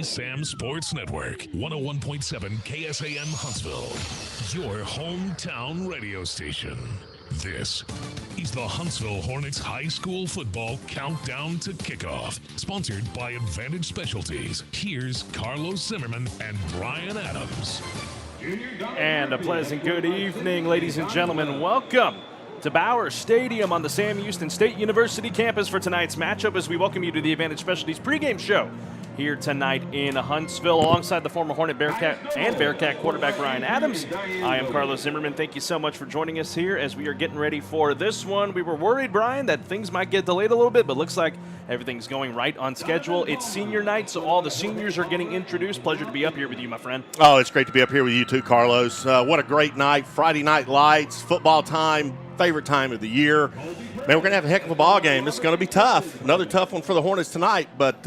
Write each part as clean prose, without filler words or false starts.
KSAM Sports Network, 101.7 KSAM Huntsville, your hometown radio station. This is the Huntsville Hornets High School Football Countdown to Kickoff, sponsored by Advantage Specialties. Here's Carlos Zimmerman and Bryan Adams. And a pleasant good evening, ladies and gentlemen. Welcome to Bauer Stadium on the Sam Houston State University campus for tonight's matchup as we welcome you to the Advantage Specialties pregame show here tonight in Huntsville alongside the former Hornet Bearcat quarterback Bryan Adams. I am Carlos Zimmerman. Thank you so much for joining us here as we are getting ready for this one. We were worried, Bryan, that things might get delayed a little bit, but looks like everything's going right on schedule. It's senior night, so all the seniors are getting introduced. Pleasure to be up here with you, my friend. Oh, it's great to be up here with you too, Carlos. What a great night. Friday night lights, football time, favorite time of the year. Man, we're going to have a heck of a ball game. This is going to be tough. Another tough one for the Hornets tonight, but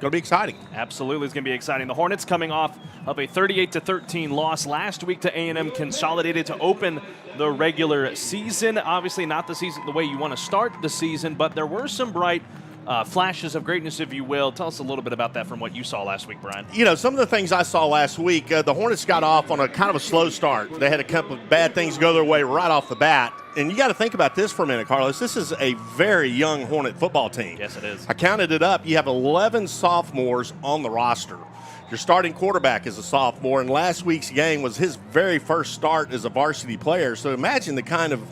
going to be exciting. Absolutely, it's going to be exciting. The Hornets coming off of a 38-13 loss last week to A&M Consolidated to open the regular season. Obviously not the season the way you want to start the season, but there were some bright flashes of greatness, if you will. Tell us a little bit about that from what you saw last week, Bryan. You know, some of the things I saw last week, the Hornets got off on a kind of a slow start. They had a couple of bad things go their way right off the bat. And you got to think about this for a minute, Carlos. This is a very young Hornet football team. Yes, it is. I counted it up. You have 11 sophomores on the roster. Your starting quarterback is a sophomore, and last week's game was his very first start as a varsity player. So imagine the kind of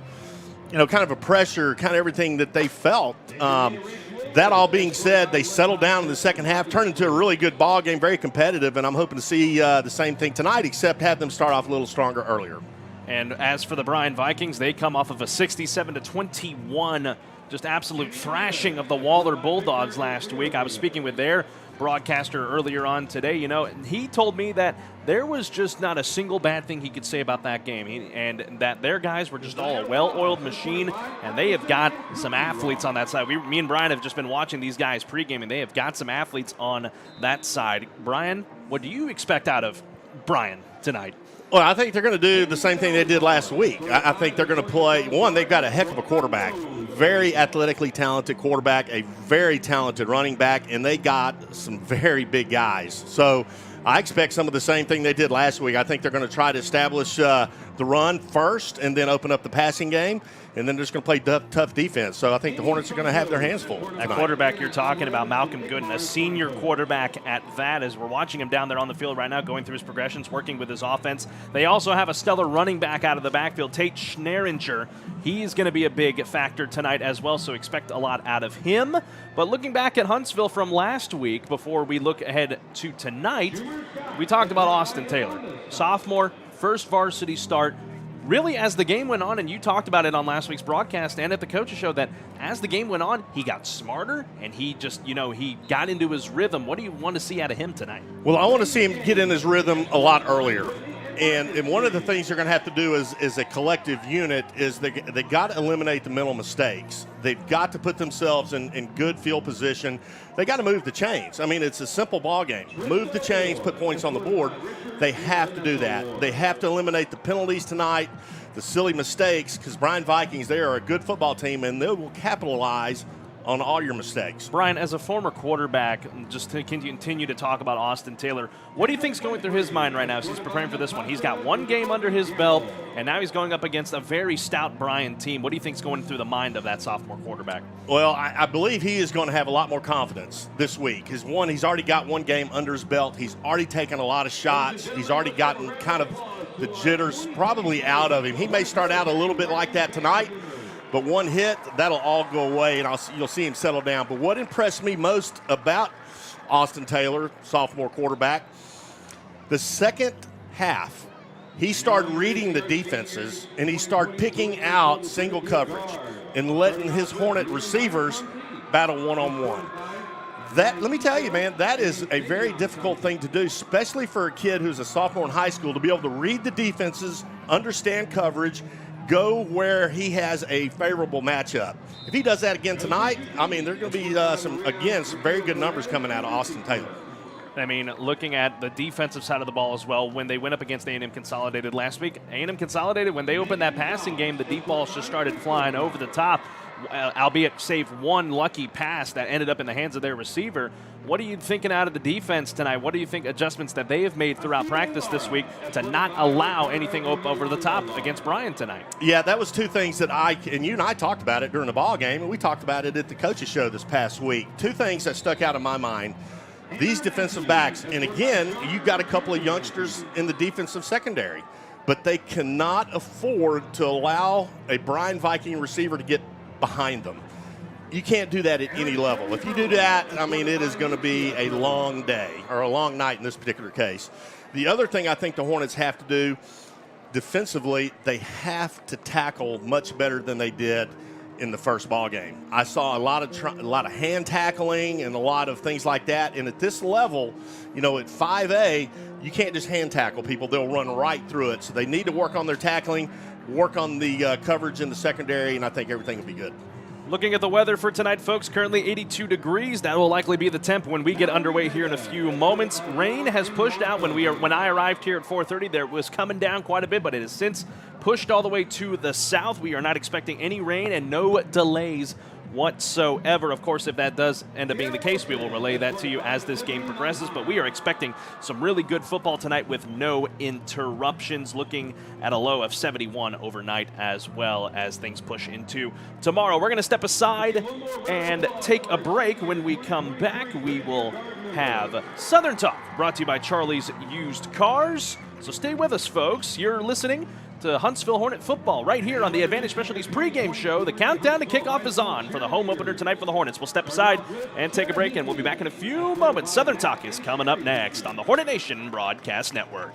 a pressure, kind of everything that they felt. That all being said, they settled down in the second half, turned into a really good ball game, very competitive, and I'm hoping to see the same thing tonight, except have them start off a little stronger earlier. And as for the Bryan Vikings, they come off of a 67-21, just absolute thrashing of the Waller Bulldogs last week. I was speaking with their broadcaster earlier on today, and he told me that there was just not a single bad thing he could say about that game, and that their guys were just all a well-oiled machine, and they have got some athletes on that side. Me and Bryan have just been watching these guys pregame, and they have got some athletes on that side. Bryan, what do you expect out of Bryan tonight? Well, I think they're going to do the same thing they did last week. I think they're going to play, one, they've got a heck of a quarterback, very athletically talented quarterback, a very talented running back, and they got some very big guys. So I expect some of the same thing they did last week. I think they're going to try to establish the run first and then open up the passing game, and then they're just going to play tough defense. So I think the Hornets are going to have their hands full tonight. That quarterback you're talking about, Malcolm Gooden, a senior quarterback at that, as we're watching him down there on the field right now, going through his progressions, working with his offense. They also have a stellar running back out of the backfield, Tate Schneringer. He's going to be a big factor tonight as well, so expect a lot out of him. But looking back at Huntsville from last week, before we look ahead to tonight, we talked about Austin Taylor, sophomore, first varsity start. Really, as the game went on, and you talked about it on last week's broadcast and at the coaches show, that as the game went on, he got smarter and he just, he got into his rhythm. What do you want to see out of him tonight? Well, I want to see him get in his rhythm a lot earlier. And one of the things they're going to have to do as a collective unit is they got to eliminate the mental mistakes. They've got to put themselves in good field position. They got to move the chains. I mean, it's a simple ball game. Move the chains, put points on the board. They have to do that. They have to eliminate the penalties tonight, the silly mistakes, because Bryan Vikings, they are a good football team, and they will capitalize on all your mistakes. Bryan, as a former quarterback, just to continue to talk about Austin Taylor, what do you think's going through his mind right now as he's preparing for this one? He's got one game under his belt, and now he's going up against a very stout Bryan team. What do you think's going through the mind of that sophomore quarterback? Well, I believe he is going to have a lot more confidence this week. He's already got one game under his belt. He's already taken a lot of shots. He's already gotten kind of the jitters probably out of him. He may start out a little bit like that tonight, but one hit, that'll all go away, and you'll see him settle down. But what impressed me most about Austin Taylor, sophomore quarterback, the second half, he started reading the defenses, and he started picking out single coverage and letting his Hornet receivers battle one-on-one. Let me tell you, man, that is a very difficult thing to do, especially for a kid who's a sophomore in high school, to be able to read the defenses, understand coverage, go where he has a favorable matchup. If he does that again tonight, I mean, there's going to be some very good numbers coming out of Austin Taylor. I mean, looking at the defensive side of the ball as well, when they went up against A&M Consolidated last week, A&M Consolidated, when they opened that passing game, the deep balls just started flying over the top. albeit save one lucky pass that ended up in the hands of their receiver. What are you thinking out of the defense tonight? What do you think adjustments that they have made throughout practice this week to not allow anything over the top against Bryan tonight? Yeah, that was two things that you and I talked about it during the ball game, and we talked about it at the coaches show this past week. Two things that stuck out in my mind. These defensive backs, and again, you've got a couple of youngsters in the defensive secondary, but they cannot afford to allow a Bryan Viking receiver to get behind them. You can't do that at any level. If you do that, I mean, it is going to be a long day or a long night in this particular case. The other thing I think the Hornets have to do defensively, they have to tackle much better than they did in the first ball game. I saw a lot of hand tackling and a lot of things like that. And at this level, at 5A, you can't just hand tackle people. They'll run right through it. So they need to work on their tackling, work on the coverage in the secondary, and I think everything will be good. Looking at the weather for tonight, folks, currently 82 degrees. That will likely be the temp when we get underway here in a few moments. Rain has pushed out. When I arrived here at 4:30, there was coming down quite a bit, but it has since pushed all the way to the south. We are not expecting any rain and no delays whatsoever. Of course, if that does end up being the case, we will relay that to you as this game progresses, but we are expecting some really good football tonight with no interruptions, looking at a low of 71 overnight as well as things push into tomorrow. We're going to step aside and take a break. When we come back, we will have Southern Talk, brought to you by Charlie's Used Cars. So stay with us, folks. You're listening to Huntsville Hornet football right here on the Advantage Specialties pregame show. The countdown to kickoff is on for the home opener tonight for the Hornets. We'll step aside and take a break, and we'll be back in a few moments. Southern Talk is coming up next on the Hornet Nation Broadcast Network.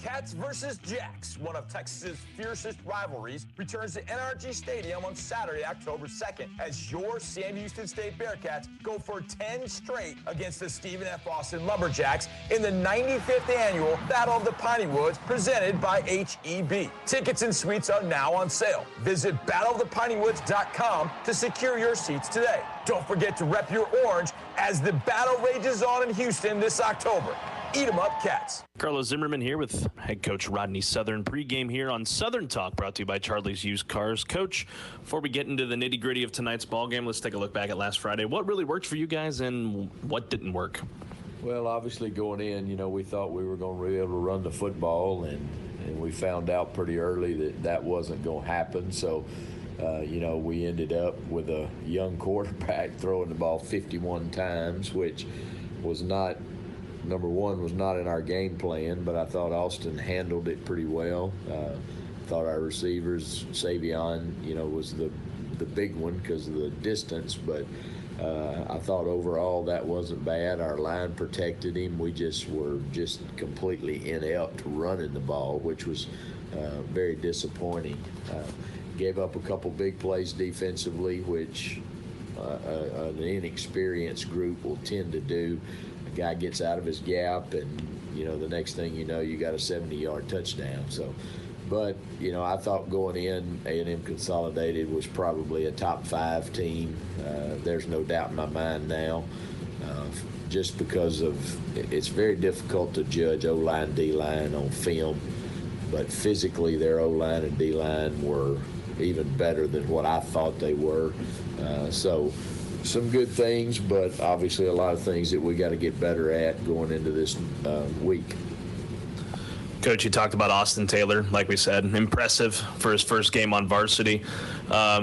Cats versus Jacks, one of Texas's fiercest rivalries, returns to NRG Stadium on Saturday, October 2nd, as your Sam Houston State Bearcats go for 10 straight against the Stephen F. Austin Lumberjacks in the 95th annual Battle of the Piney Woods, presented by HEB. Tickets and suites are now on sale. Visit battleofthepiney-woods.com to secure your seats today. Don't forget to rep your orange as the battle rages on in Houston this October. Eat 'em up, Cats. Carlos Zimmerman here with head coach Rodney Southern. Pregame here on Southern Talk, brought to you by Charlie's Used Cars. Coach, before we get into the nitty-gritty of tonight's ball game, let's take a look back at last Friday. What really worked for you guys and what didn't work? Well, obviously going in, we thought we were going to be able to run the football, and we found out pretty early that wasn't going to happen. So, we ended up with a young quarterback throwing the ball 51 times, which was not – number one, was not in our game plan, but I thought Austin handled it pretty well. Thought our receivers, Savion, was the big one because of the distance, but I thought overall that wasn't bad. Our line protected him. We were completely inept running the ball, which was very disappointing. Gave up a couple big plays defensively, which an inexperienced group will tend to do. A guy gets out of his gap, and the next thing you know, you got a 70-yard touchdown. So, but I thought going in, A&M Consolidated was probably a top 5 team. There's no doubt in my mind now, just because it's very difficult to judge O-line, D-line on film, but physically their O-line and D-line were even better than what I thought they were. So some good things, but obviously a lot of things that we got to get better at going into this week. Coach, you talked about Austin Taylor, like we said, impressive for his first game on varsity.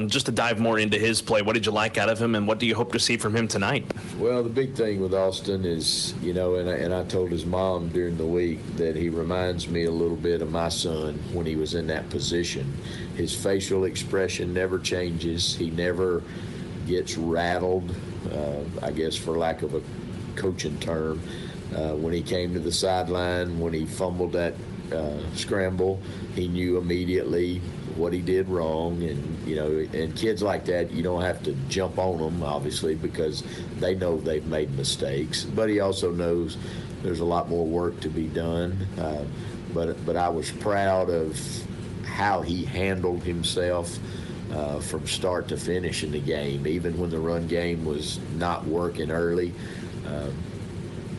Just to dive more into his play, what did you like out of him, and what do you hope to see from him tonight? Well, the big thing with Austin is, and I told his mom during the week that he reminds me a little bit of my son when he was in that position. His facial expression never changes. He never gets rattled, I guess for lack of a coaching term. When he came to the sideline, when he fumbled that scramble, he knew immediately what he did wrong. And kids like that, you don't have to jump on them, obviously, because they know they've made mistakes. But he also knows there's a lot more work to be done. But I was proud of how he handled himself from start to finish in the game. Even when the run game was not working early,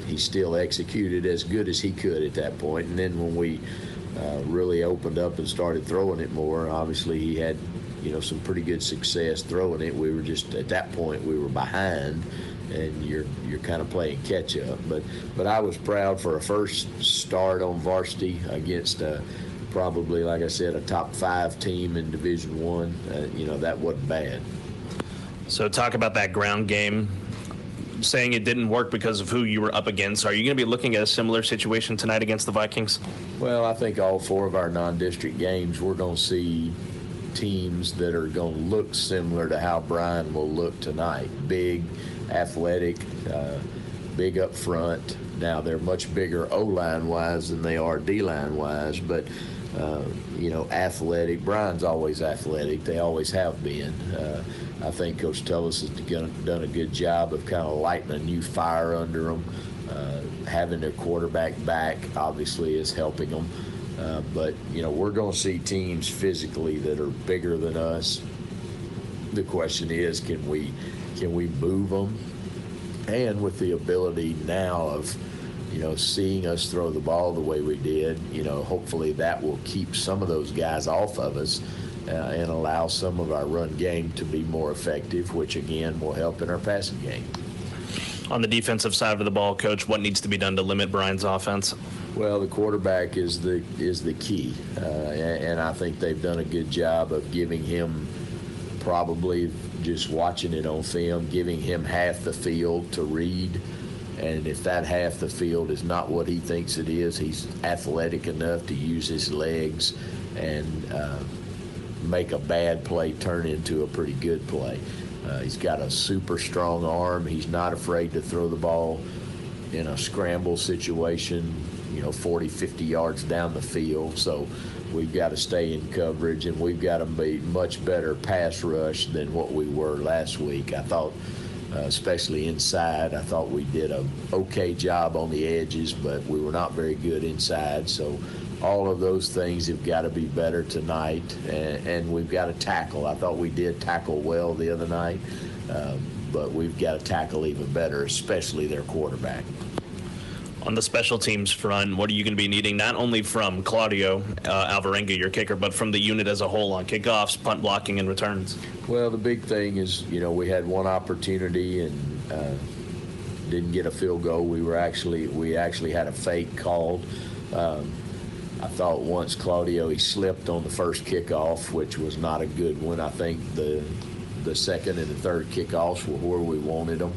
he still executed as good as he could at that point. And then when we really opened up and started throwing it more, obviously he had some pretty good success throwing it. We were just, at that point, we were behind, and you're kind of playing catch up. But I was proud for a first start on varsity against probably, like I said, a top 5 team in Division I. That wasn't bad. So talk about that ground game, saying it didn't work because of who you were up against. Are you going to be looking at a similar situation tonight against the Vikings? Well, I think all 4 of our non-district games, we're going to see teams that are going to look similar to how Bryan will look tonight. Big, athletic, big up front. Now, they're much bigger O-line-wise than they are D-line-wise, but, athletic. Bryan's always athletic. They always have been. I think Coach Tullis has done a good job of kind of lighting a new fire under them. Having their quarterback back obviously is helping them. But we're going to see teams physically that are bigger than us. The question is, can we move them? And with the ability now of, seeing us throw the ball the way we did, hopefully that will keep some of those guys off of us and allow some of our run game to be more effective, which again will help in our passing game. On the defensive side of the ball, Coach, what needs to be done to limit Bryan's offense? Well, the quarterback is the key, and I think they've done a good job of giving him, probably just watching it on film, giving him half the field to read. And if that half the field is not what he thinks it is, he's athletic enough to use his legs and make a bad play turn into a pretty good play. He's got a super strong arm. He's not afraid to throw the ball in a scramble situation, 40, 50 yards down the field. So we've got to stay in coverage, and we've got to be much better pass rush than what we were last week. I thought, especially inside, I thought we did a okay job on the edges, but we were not very good inside. So all of those things have got to be better tonight, and we've got to tackle. I thought we did tackle well the other night, but we've got to tackle even better, especially their quarterback. On the special teams front, what are you going to be needing, not only from Claudio Alvarenga, your kicker, but from the unit as a whole on kickoffs, punt blocking, and returns? Well, the big thing is, we had one opportunity and didn't get a field goal. We actually had a fake called. I thought once Claudio, he slipped on the first kickoff, which was not a good one. I think the second and the third kickoffs were where we wanted them.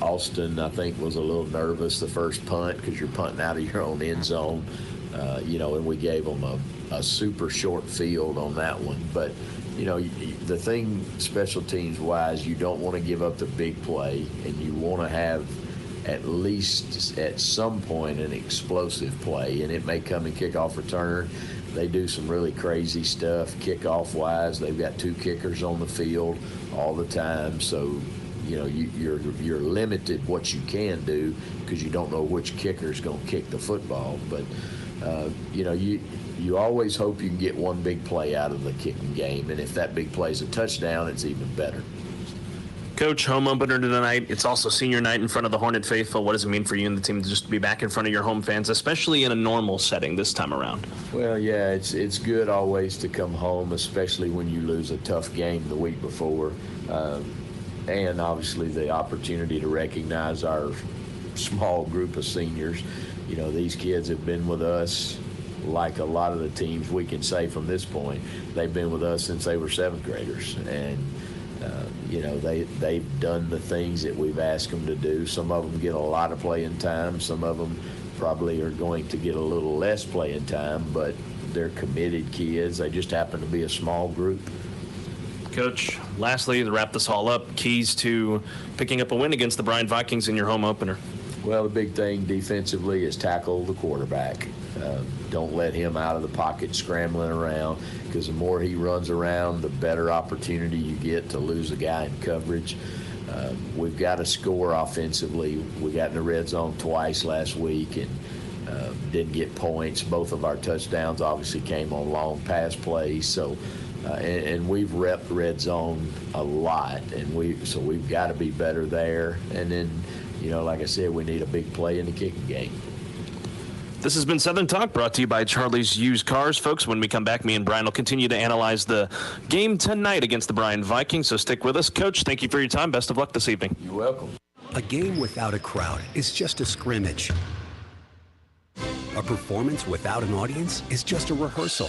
Austin, I think, was a little nervous the first punt because you're punting out of your own end zone, and we gave them a super short field on that one. But, the thing special teams wise, you don't want to give up the big play, and you want to have at least at some point an explosive play, and it may come in kickoff return. They do some really crazy stuff kickoff wise. They've got 2 kickers on the field all the time, so you're limited what you can do because you don't know which kicker is going to kick the football. But you always hope you can get one big play out of the kicking game, and if that big play is a touchdown, it's even better. Coach, home opener tonight. It's also senior night in front of the Hornet faithful. What does it mean for you and the team to just be back in front of your home fans, especially in a normal setting this time around? Well, yeah, it's good always to come home, especially when you lose a tough game the week before. And obviously the opportunity to recognize our small group of seniors. These kids have been with us, like a lot of the teams we can say from this point, they've been with us since they were 7th graders. And they've done the things that we've asked them to do. Some of them get a lot of playing time. Some of them probably are going to get a little less playing time, but they're committed kids. They just happen to be a small group. Coach, lastly, to wrap this all up, keys to picking up a win against the Bryan Vikings in your home opener? Well, the big thing defensively is tackle the quarterback. Don't let him out of the pocket scrambling around, because the more he runs around, the better opportunity you get to lose a guy in coverage. We've got to score offensively. We got in the red zone twice last week and didn't get points. Both of our touchdowns obviously came on long pass plays. So, and we've repped red zone a lot, and we've got to be better there. And then, like I said, we need a big play in the kicking game. This has been Southern Talk, brought to you by Charlie's Used Cars. Folks, when we come back, me and Brian will continue to analyze the game tonight against the Bryan Vikings, so stick with us. Coach, thank you for your time. Best of luck this evening. You're welcome. A game without a crowd is just a scrimmage. A performance without an audience is just a rehearsal.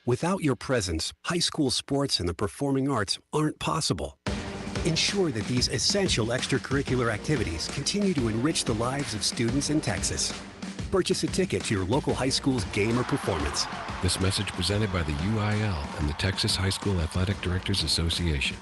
Without your presence, high school sports and the performing arts aren't possible. Ensure that these essential extracurricular activities continue to enrich the lives of students in Texas. Purchase a ticket to your local high school's game or performance. This message presented by the UIL and the Texas High School Athletic Directors Association.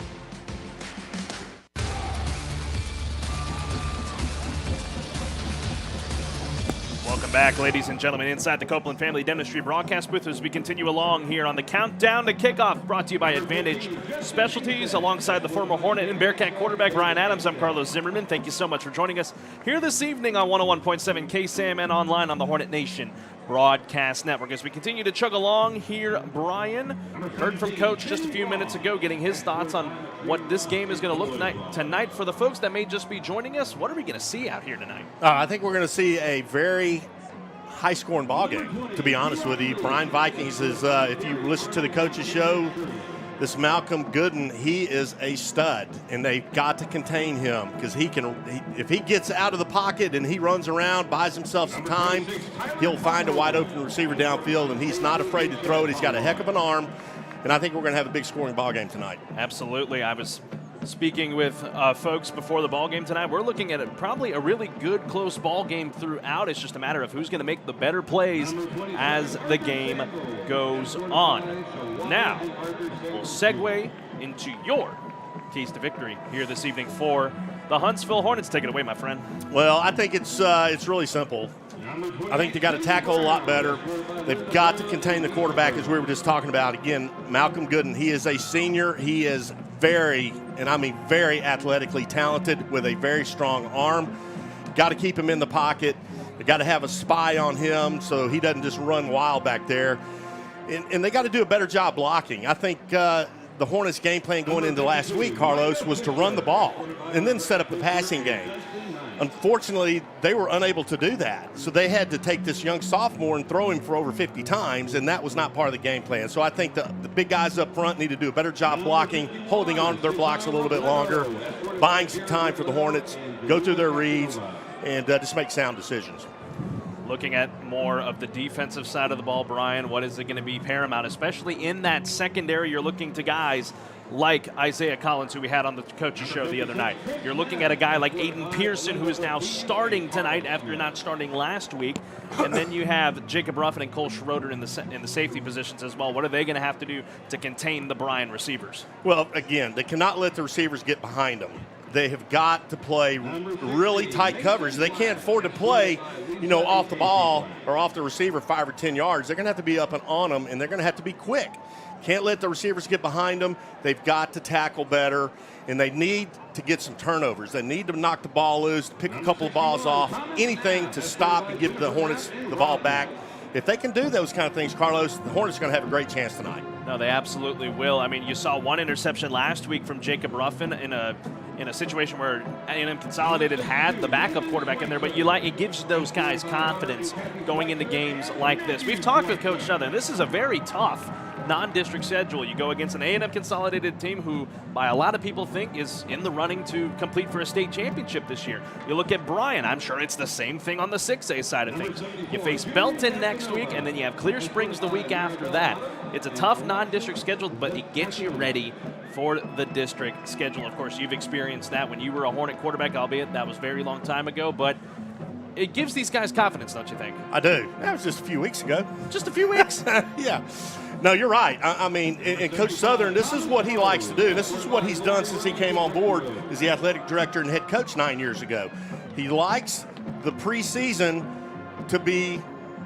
Welcome back, ladies and gentlemen, inside the Copeland Family Dentistry broadcast booth as we continue along here on the countdown to kickoff, brought to you by Advantage Specialties, alongside the former Hornet and Bearcat quarterback Ryan Adams. I'm Carlos Zimmerman. Thank you so much for joining us here this evening on 101.7 KSAM and online on the Hornet Nation Broadcast Network. As we continue to chug along here, Brian, heard from Coach just a few minutes ago, getting his thoughts on what this game is going to look tonight for the folks that may just be joining us. What are we going to see out here tonight? I think we're going to see a very high-scoring ball game, to be honest with you. Bryan Vikings is, if you listen to the coach's show, this Malcolm Gooden, he is a stud, and they've got to contain him because if he gets out of the pocket and he runs around, buys himself some time, he'll find a wide-open receiver downfield, and he's not afraid to throw it. He's got a heck of an arm, and I think we're going to have a big scoring ball game tonight. Absolutely. I was speaking with folks before the ball game tonight. We're looking at probably a really good, close ball game throughout. It's just a matter of who's going to make the better plays as the game goes on. Now, we'll segue into your keys to victory here this evening for the Huntsville Hornets. Take it away, my friend. Well, I think it's really simple. I think they got to tackle a lot better. They've got to contain the quarterback, as we were just talking about. Again, Malcolm Gooden, he is a senior. He is very, and I mean very athletically talented with a very strong arm. Got to keep him in the pocket. They got to have a spy on him so he doesn't just run wild back there. And they got to do a better job blocking. I think the Hornets' game plan going into last week, Carlos, was to run the ball and then set up the passing game. Unfortunately, they were unable to do that. So they had to take this young sophomore and throw him for over 50 times, and that was not part of the game plan. So I think the big guys up front need to do a better job blocking, holding on to their blocks a little bit longer, buying some time for the Hornets, go through their reads, and just make sound decisions. Looking at more of the defensive side of the ball, Brian, what is it going to be paramount, especially in that secondary? You're looking to guys like Isaiah Collins, who we had on the coach's show the other night. You're looking at a guy like Aiden Pearson, who is now starting tonight after not starting last week. And then you have Jacob Ruffin and Cole Schroeder in the safety positions as well. What are they going to have to do to contain the Bryan receivers? Well, again, they cannot let the receivers get behind them. They have got to play really tight coverage. They can't afford to play, off the ball or off the receiver 5 or 10 yards. They're going to have to be up and on them, and they're going to have to be quick. Can't let the receivers get behind them. They've got to tackle better, and they need to get some turnovers. They need to knock the ball loose, pick a couple of balls off, anything to stop and give the Hornets the ball back. If they can do those kind of things, Carlos, the Hornets are going to have a great chance tonight. No, they absolutely will. I mean, you saw one interception last week from Jacob Ruffin in a situation where A&M Consolidated had the backup quarterback in there, but it gives those guys confidence going into games like this. We've talked with Coach Southern. This is a very tough non-district schedule. You go against an A&M Consolidated team who, by a lot of people, think is in the running to compete for a state championship this year. You look at Bryan. I'm sure it's the same thing on the 6A side of things. You face Belton next week, and then you have Clear Springs the week after that. It's a tough non-district schedule, but it gets you ready for the district schedule. Of course, you've experienced that when you were a Hornet quarterback, albeit that was a very long time ago, but it gives these guys confidence, don't you think? I do. That was just a few weeks ago. Just a few weeks? Yeah. No, you're right. I mean, and Coach Southern, this is what he likes to do. This is what he's done since he came on board as the athletic director and head coach 9 years ago. He likes the preseason to be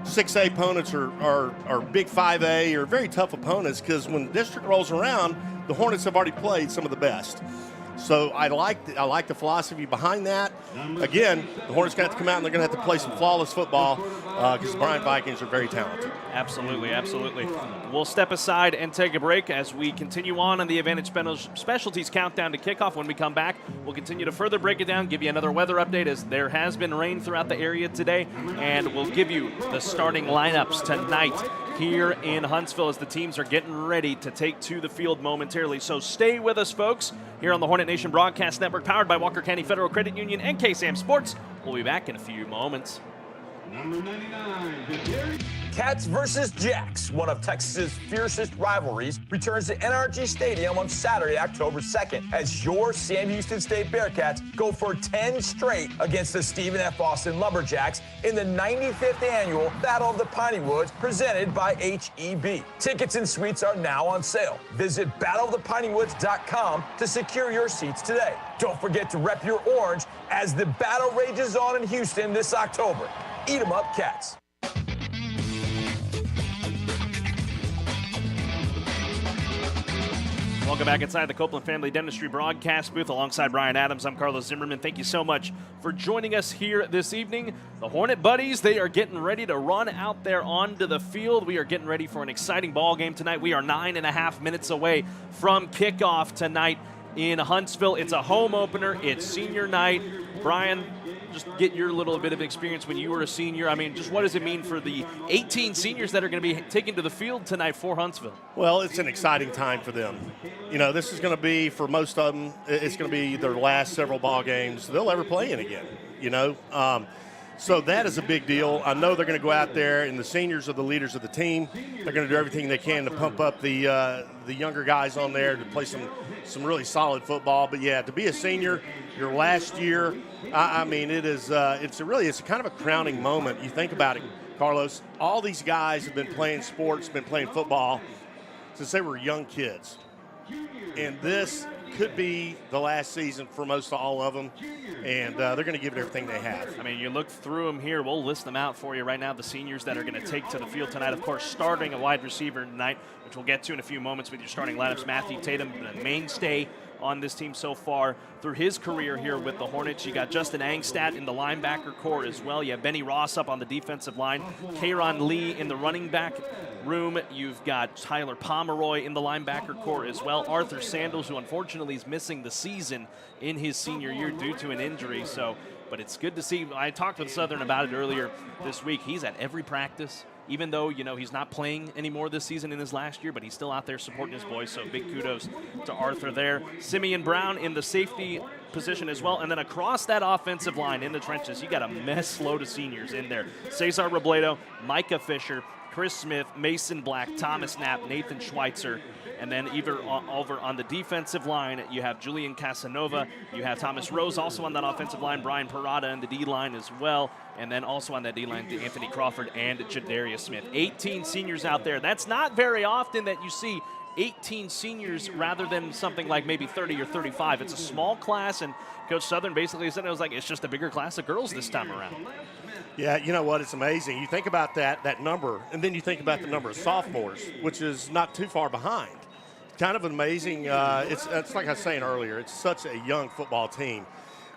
6A opponents or big 5A or very tough opponents, because when the district rolls around, the Hornets have already played some of the best. So I like the philosophy behind that. Again, the Hornets got to come out and they're going to have to play some flawless football because the Bryan Vikings are very talented. Absolutely, absolutely. We'll step aside and take a break as we continue on the Advantage Specialties countdown to kickoff. When we come back, we'll continue to further break it down, give you another weather update as there has been rain throughout the area today, and we'll give you the starting lineups tonight here in Huntsville as the teams are getting ready to take to the field momentarily. So stay with us, folks, here on the Hornet Nation Broadcast Network, powered by Walker County Federal Credit Union and KSAM Sports. We'll be back in a few moments. Number 99, Cats versus Jacks, one of Texas's fiercest rivalries, returns to NRG Stadium on Saturday, October 2nd, as your Sam Houston State Bearcats go for 10 straight against the Stephen F. Austin Lumberjacks in the 95th annual Battle of the Piney Woods presented by HEB. Tickets and suites are now on sale. Visit battleofthepineywoods.com to secure your seats today. Don't forget to rep your orange as the battle rages on in Houston this October. Eat 'em up, Cats. Welcome back inside the Copeland Family Dentistry broadcast booth alongside Brian Adams. I'm Carlos Zimmerman. Thank you so much for joining us here this evening. The Hornet Buddies, they are getting ready to run out there onto the field. We are getting ready for an exciting ball game tonight. We are 9.5 minutes away from kickoff tonight in Huntsville. It's a home opener. It's senior night. Brian, just get your little bit of experience when you were a senior. I mean, just what does it mean for the 18 seniors that are going to be taken to the field tonight for Huntsville? Well, it's an exciting time for them. You know, this is going to be, for most of them, it's going to be their last several ball games they'll ever play in again, you know. So that is a big deal. I know they're going to go out there, and the seniors are the leaders of the team. They're going to do everything they can to pump up the younger guys on there to play some really solid football. But, yeah, to be a senior your last year, I mean, it's kind of a crowning moment. You think about it, Carlos. All these guys have been playing sports, been playing football since they were young kids. And this could be the last season for most all of them, and they're going to give it everything they have. I mean, you look through them here. We'll list them out for you right now, the seniors that are going to take to the field tonight. Of course, starting a wide receiver tonight, which we'll get to in a few moments with your starting lineups. Matthew Tatum, the mainstay on this team so far through his career here with the Hornets. You got Justin Angstadt in the linebacker core as well. You have Benny Ross up on the defensive line. Kayron Lee in the running back room. You've got Tyler Pomeroy in the linebacker core as well. Arthur Sandals, who unfortunately is missing the season in his senior year due to an injury. But it's good to see. I talked with Southern about it earlier this week. He's at every practice, even though, you know, he's not playing anymore this season in his last year, but he's still out there supporting his boys, so big kudos to Arthur there. Simeon Brown in the safety position as well, and then across that offensive line in the trenches, you got a mess load of seniors in there. Cesar Robledo, Micah Fisher, Chris Smith, Mason Black, Thomas Knapp, Nathan Schweitzer, and then over on the defensive line, you have Julian Casanova, you have Thomas Rose also on that offensive line, Brian Parada in the D-line as well, and then also on that D-line, Anthony Crawford and Jadarius Smith. 18 seniors out there. That's not very often that you see 18 seniors rather than something like maybe 30 or 35. It's a small class, and Coach Southern basically said it's just a bigger class of girls this time around. Yeah, you know what? It's amazing. You think about that number, and then you think about the number of sophomores, which is not too far behind. Kind of amazing. It's like I was saying earlier, it's such a young football team.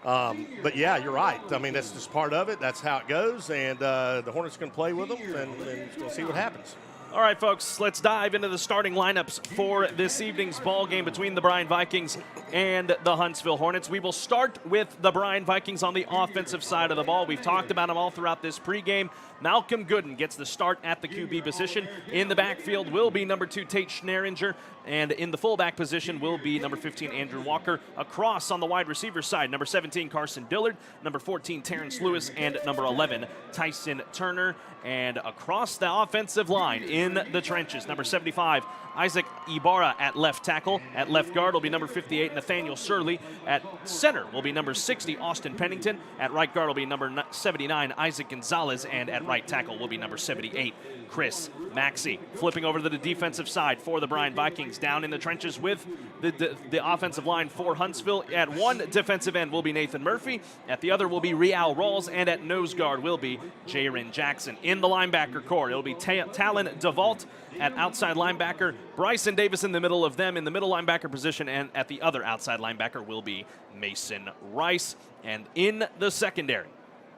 But, yeah, you're right. I mean, that's just part of it. That's how it goes, and the Hornets can play with them, and we'll see what happens. All right, folks, let's dive into the starting lineups for this evening's ball game between the Bryan Vikings and the Huntsville Hornets. We will start with the Bryan Vikings on the offensive side of the ball. We've talked about them all throughout this pregame. Malcolm Gooden gets the start at the QB position. In the backfield will be number 2, Tate Schneringer, and in the fullback position will be number 15, Andrew Walker. Across on the wide receiver side, number 17, Carson Dillard, number 14, Terrence Lewis, and number 11, Tyson Turner. And across the offensive line in the trenches, number 75, Isaac Ibarra at left tackle. At left guard will be number 58, Nathaniel Surley. At center will be number 60, Austin Pennington. At right guard will be number 79, Isaac Gonzalez. And at right tackle will be number 78, Chris Maxey. Flipping over to the defensive side for the Bryan Vikings, down in the trenches with the offensive line for Huntsville. At one defensive end will be Nathan Murphy. At the other will be Rial Rawls. And at nose guard will be Jaron Jackson. In the linebacker core, it'll be Talon DeVault at outside linebacker. Bryson Davis in the middle of them in the middle linebacker position. And at the other outside linebacker will be Mason Rice. And in the secondary,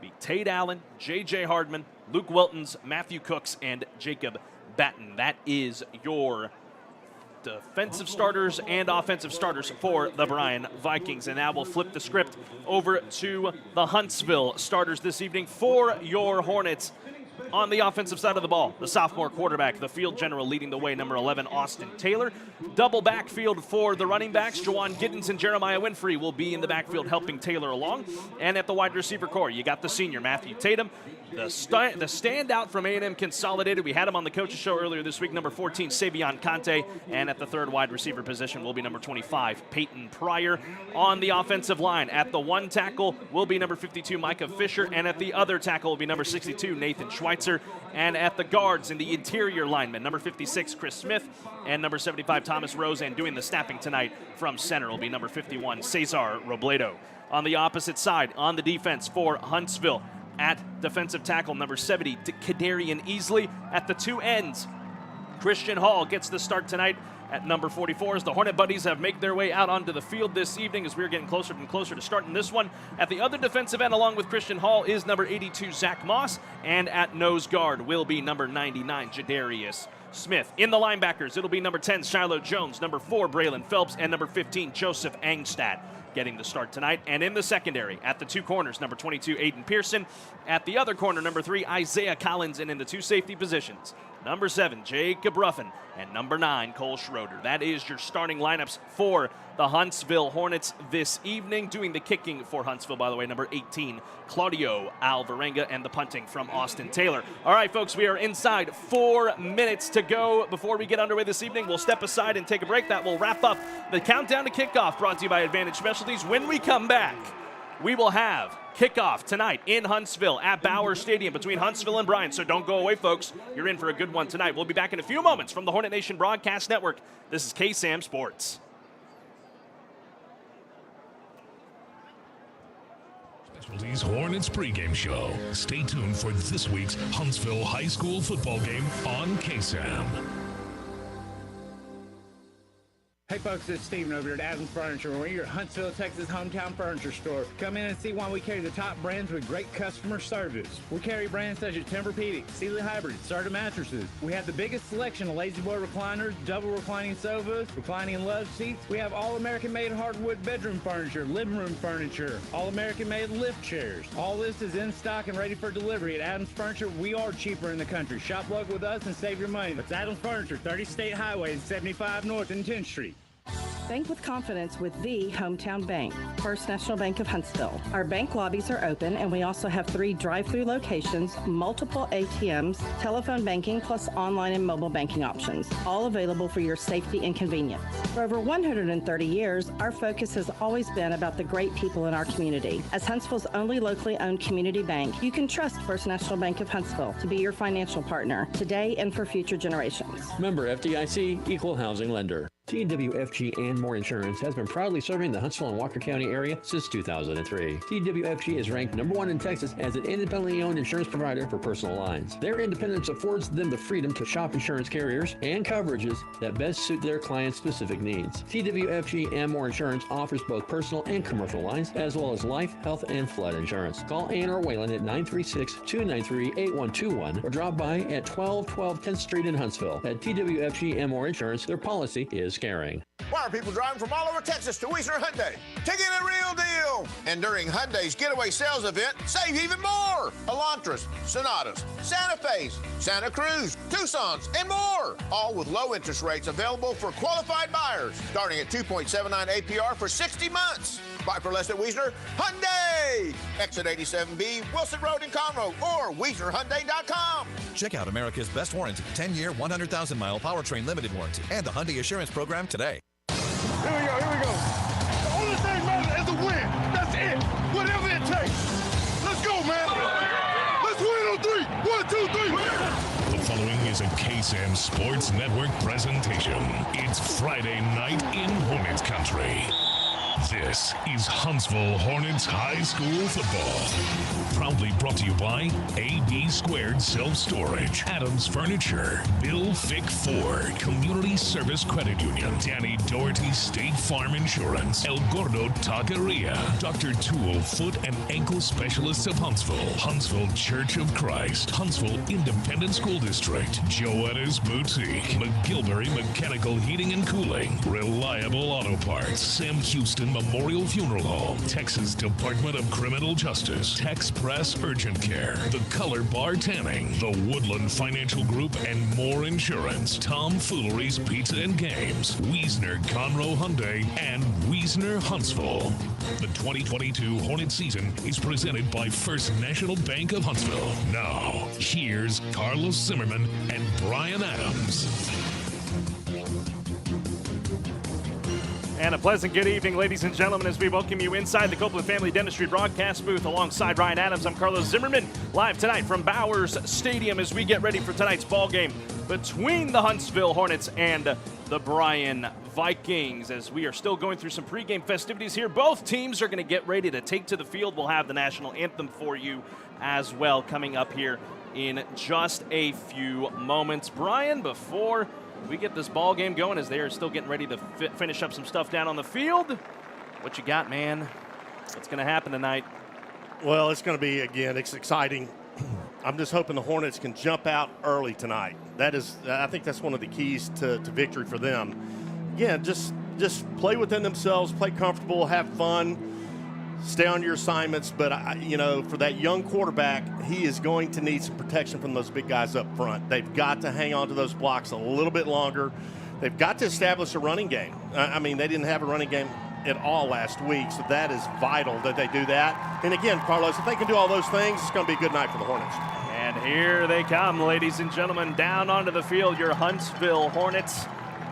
be Tate Allen, J.J. Hardman, Luke Weltons, Matthew Cooks, and Jacob Batten. That is your defensive starters and offensive starters for the Bryan Vikings. And now we'll flip the script over to the Huntsville starters this evening for your Hornets. On the offensive side of the ball, the sophomore quarterback, the field general leading the way, number 11, Austin Taylor. Double backfield for the running backs, Jawan Giddens and Jeremiah Winfrey will be in the backfield helping Taylor along. And at the wide receiver core, you got the senior, Matthew Tatum. The standout from A&M Consolidated, we had him on the coaches show earlier this week, number 14, Savion Conte. And at the third wide receiver position will be number 25, Peyton Pryor. On the offensive line, at the one tackle will be number 52, Micah Fisher. And at the other tackle will be number 62, Nathan Schweitzer. And at the guards in the interior linemen, number 56, Chris Smith. And number 75, Thomas Rose. And doing the snapping tonight from center will be number 51, Cesar Robledo. On the opposite side, on the defense for Huntsville, at defensive tackle, number 70, Kadarian Easley. At the two ends, Christian Hall gets the start tonight at number 44 as the Hornet Buddies have made their way out onto the field this evening as we're getting closer and closer to starting this one. At the other defensive end, along with Christian Hall, is number 82, Zach Moss. And at nose guard will be number 99, Jadarius Smith. In the linebackers, it'll be number 10, Shiloh Jones, number 4, Braylon Phelps, and number 15, Joseph Angstad getting the start tonight. And in the secondary, at the two corners, number 22, Aiden Pearson. At the other corner, number 3, Isaiah Collins. And in the two safety positions, number 7, Jacob Ruffin, and number 9, Cole Schroeder. That is your starting lineups for the Huntsville Hornets this evening. Doing the kicking for Huntsville, by the way, number 18, Claudio Alvarenga, and the punting from Austin Taylor. All right, folks, we are inside 4 minutes to go before we get underway this evening. We'll step aside and take a break. That will wrap up the countdown to kickoff, brought to you by Advantage Specialties. When we come back, we will have kickoff tonight in Huntsville at Bauer Stadium between Huntsville and Bryan. So don't go away, folks. You're in for a good one tonight. We'll be back in a few moments from the Hornet Nation Broadcast Network. This is KSAM Sports. Specialties Hornets pregame show. Stay tuned for this week's Huntsville High School football game on KSAM. Hey folks, it's Steven over here at Adams Furniture. We're your Huntsville, Texas hometown furniture store. Come in and see why we carry the top brands with great customer service. We carry brands such as Tempur-Pedic, Sealy Hybrid, Serta mattresses. We have the biggest selection of Lazy Boy recliners, double reclining sofas, reclining love seats. We have all American-made hardwood bedroom furniture, living room furniture, all American-made lift chairs. All this is in stock and ready for delivery at Adams Furniture. We are cheaper in the country. Shop local with us and save your money. That's Adams Furniture, 30 State Highway, 75 North and 10th Street. Bank with confidence with the hometown bank, First National Bank of Huntsville. Our bank lobbies are open, and we also have 3 drive-through locations, multiple ATMs, telephone banking, plus online and mobile banking options, all available for your safety and convenience. For over 130 years, our focus has always been about the great people in our community. As Huntsville's only locally owned community bank, you can trust First National Bank of Huntsville to be your financial partner today and for future generations. Member FDIC, Equal Housing Lender. TWFG and More Insurance has been proudly serving the Huntsville and Walker County area since 2003. TWFG is ranked #1 in Texas as an independently owned insurance provider for personal lines. Their independence affords them the freedom to shop insurance carriers and coverages that best suit their clients' specific needs. TWFG and More Insurance offers both personal and commercial lines, as well as life, health, and flood insurance. Call Ann or Waylon at 936-293-8121 or drop by at 1212 10th Street in Huntsville. At TWFG and More Insurance, their policy is caring. Why are people driving from all over Texas to Weiser Hyundai? To get a real deal! And during Hyundai's Getaway Sales event, save even more! Elantras, Sonatas, Santa Fe's, Santa Cruz, Tucson's, and more! All with low interest rates available for qualified buyers, starting at 2.79 APR for 60 months. Buy for less at Weiser Hyundai! Exit 87B, Wilson Road in Conroe, or WeiserHyundai.com. Check out America's best warranty, 10-year, 100,000-mile powertrain limited warranty, and the Hyundai Assurance Program today. Here we go. The only thing matters is a win. That's it. Whatever it takes. Let's go, man. Let's win on 3. 1, 2, 3. The The following is a KSAM Sports Network presentation. It's Friday night in Hornets country. This is Huntsville Hornets High School football. Proudly brought to you by AB Squared Self-Storage, Adams Furniture, Bill Fick Ford, Community Service Credit Union, Danny Doherty State Farm Insurance, El Gordo Taqueria, Dr. Toole Foot and Ankle Specialists of Huntsville, Huntsville Church of Christ, Huntsville Independent School District, Joetta's Boutique, McGilvery Mechanical Heating and Cooling, Reliable Auto Parts, Sam Houston Memorial Funeral Home, Texas Department of Criminal Justice, Tex Press Urgent Care, The Color Bar Tanning, The Woodland Financial Group, and More Insurance, Tom Foolery's Pizza and Games, Wiesner Conroe Hyundai, and Wiesner Huntsville. The 2022 Hornet season is presented by First National Bank of Huntsville. Now, here's Carlos Zimmerman and Bryan Adams. And a pleasant good evening, ladies and gentlemen, as we welcome you inside the Copeland Family Dentistry broadcast booth alongside Bryan Adams. I'm Carlos Zimmerman, live tonight from Bowers Stadium as we get ready for tonight's ball game between the Huntsville Hornets and the Bryan Vikings. As we are still going through some pregame festivities here, both teams are going to get ready to take to the field. We'll have the national anthem for you as well coming up here in just a few moments. Bryan, before we get this ball game going, as they are still getting ready to finish up some stuff down on the field, what you got, man? What's going to happen tonight? Well, it's going to be, again, it's exciting. I'm just hoping the Hornets can jump out early tonight. I think that's one of the keys to victory for them. Again, just play within themselves, play comfortable, have fun, stay on your assignments. But, for that young quarterback, he is going to need some protection from those big guys up front. They've got to hang on to those blocks a little bit longer. They've got to establish a running game. They didn't have a running game at all last week, so that is vital that they do that. And, again, Carlos, if they can do all those things, it's going to be a good night for the Hornets. And here they come, ladies and gentlemen, down onto the field, your Huntsville Hornets,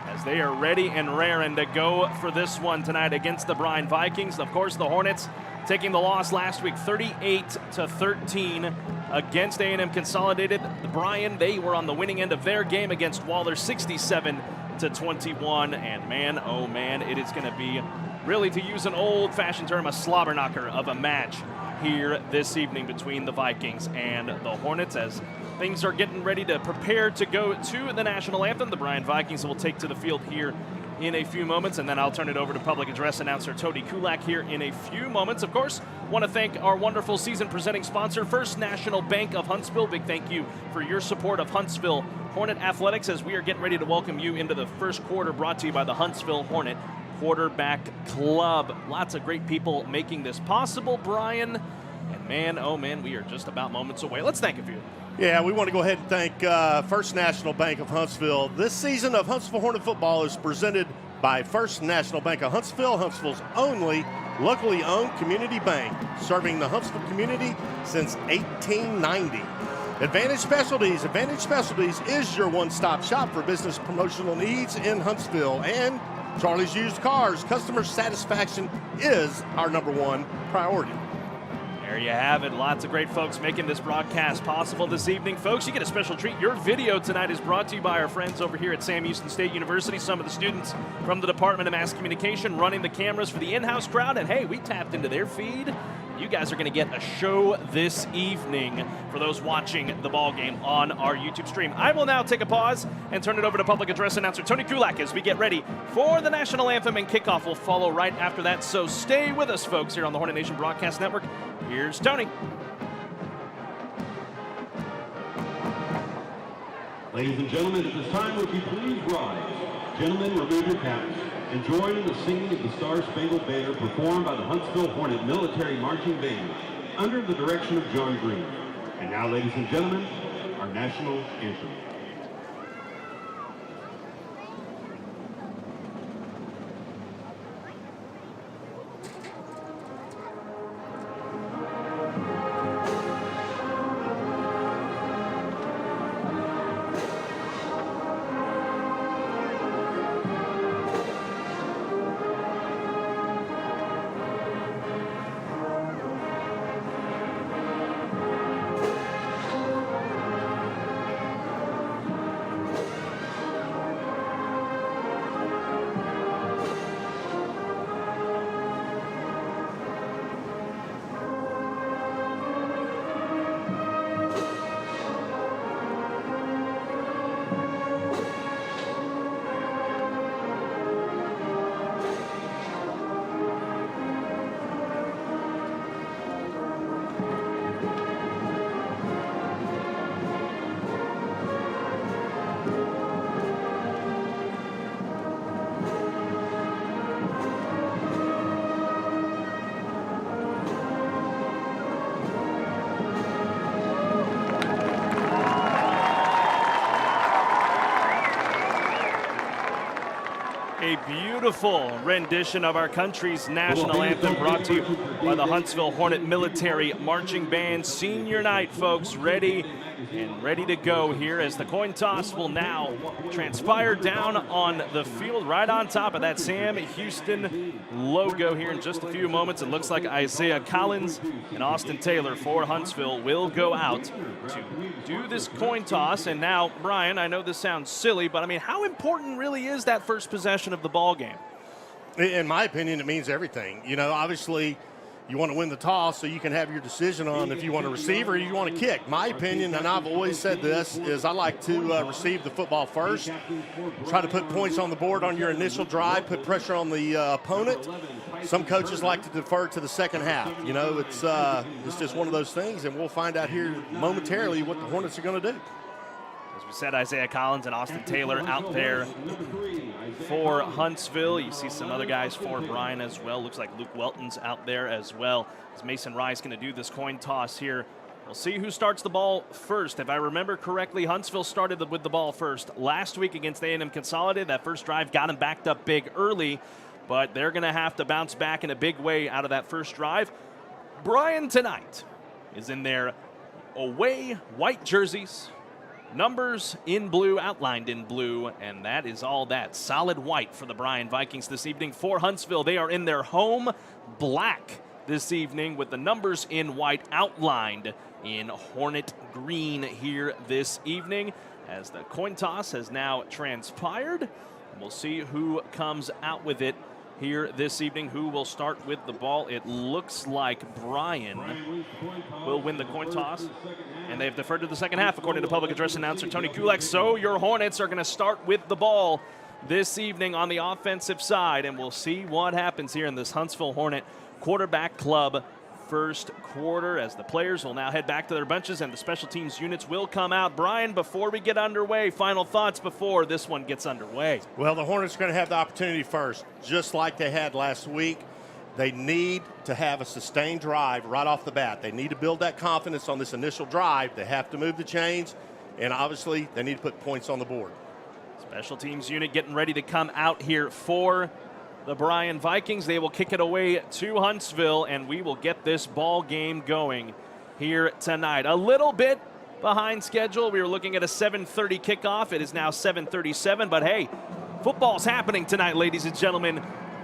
as they are ready and raring to go for this one tonight against the Bryan Vikings. Of course, the Hornets taking the loss last week, 38-13 against A&M Consolidated. The Bryan, they were on the winning end of their game against Waller, 67-21. And man, oh man, it is going to be, really to use an old-fashioned term, a slobber knocker of a match here this evening between the Vikings and the Hornets, as things are getting ready to prepare to go to the national anthem. The Bryan Vikings will take to the field here in a few moments, and then I'll turn it over to public address announcer Tony Kulak here in a few moments. Of course, want to thank our wonderful season presenting sponsor, First National Bank of Huntsville. Big thank you for your support of Huntsville Hornet Athletics as we are getting ready to welcome you into the first quarter, brought to you by the Huntsville Hornet Quarterback Club. Lots of great people making this possible, Bryan. And man, oh man, we are just about moments away. Let's thank a few. Yeah, we want to go ahead and thank First National Bank of Huntsville. This season of Huntsville Hornet football is presented by First National Bank of Huntsville, Huntsville's only locally owned community bank, serving the Huntsville community since 1890. Advantage Specialties. Advantage Specialties is your one-stop shop for business promotional needs in Huntsville. And Charlie's Used Cars. Customer satisfaction is our #1 priority. There you have it. Lots of great folks making this broadcast possible this evening. Folks, you get a special treat. Your video tonight is brought to you by our friends over here at Sam Houston State University. Some of the students from the Department of Mass Communication running the cameras for the in-house crowd. And hey, we tapped into their feed. You guys are going to get a show this evening for those watching the ball game on our YouTube stream. I will now take a pause and turn it over to public address announcer Tony Kulak as we get ready for the national anthem, and kickoff will follow right after that. So stay with us, folks, here on the Hornet Nation Broadcast Network. Here's Tony. Ladies and gentlemen, at this time, would you please rise? Gentlemen, remove your caps and join in the singing of the Star-Spangled Banner performed by the Huntsville Hornet Military Marching Band under the direction of John Green. And now, ladies and gentlemen, our national anthem. beautiful rendition of our country's national anthem, brought to you by the Huntsville Hornet Military Marching Band. Senior night, folks, ready to go here as the coin toss will now transpire down on the field right on top of that Sam Houston logo here in just a few moments. It looks like Isaiah Collins and Austin Taylor for Huntsville will go out to do this coin toss. And now, Bryan, I know this sounds silly, but I mean, how important really is that first possession of the ball game? In my opinion, it means everything. You know, obviously, you want to win the toss so you can have your decision on if you want to receive or you want to kick. My opinion, and I've always said this, is I like to receive the football first. Try to put points on the board on your initial drive, put pressure on the opponent. Some coaches like to defer to the second half. You know, it's just one of those things, and we'll find out here momentarily what the Hornets are going to do. As we said, Isaiah Collins and Austin Taylor out there for Huntsville. You see some other guys for Bryan as well. Looks like Luke Welton's out there as well. As Mason Rice going to do this coin toss here. We'll see who starts the ball first. If I remember correctly, Huntsville started with the ball first last week against A&M Consolidated. That first drive got them backed up big early, but they're going to have to bounce back in a big way out of that first drive. Bryan tonight is in their away white jerseys. Numbers in blue, outlined in blue, and that is all that. Solid white for the Bryan Vikings this evening. For Huntsville, they are in their home black this evening with the numbers in white outlined in Hornet green here this evening. As the coin toss has now transpired, we'll see who comes out with it here this evening. Who will start with the ball? It looks like Bryan will win the coin toss, and they've deferred to the second half, according to public address announcer Tony Kulak. So your Hornets are going to start with the ball this evening on the offensive side, and we'll see what happens here in this Huntsville Hornet quarterback club first quarter, as the players will now head back to their benches and the special teams units will come out. Bryan, before we get underway, final thoughts before this one gets underway. Well, the Hornets are going to have the opportunity first, just like they had last week. They need to have a sustained drive right off the bat. They need to build that confidence on this initial drive. They have to move the chains, and obviously they need to put points on the board. Special teams unit getting ready to come out here for the Bryan Vikings. They will kick it away to Huntsville, and we will get this ball game going here tonight. A little bit behind schedule. We were looking at a 7:30 kickoff. It is now 7:37, but hey, football's happening tonight, ladies and gentlemen,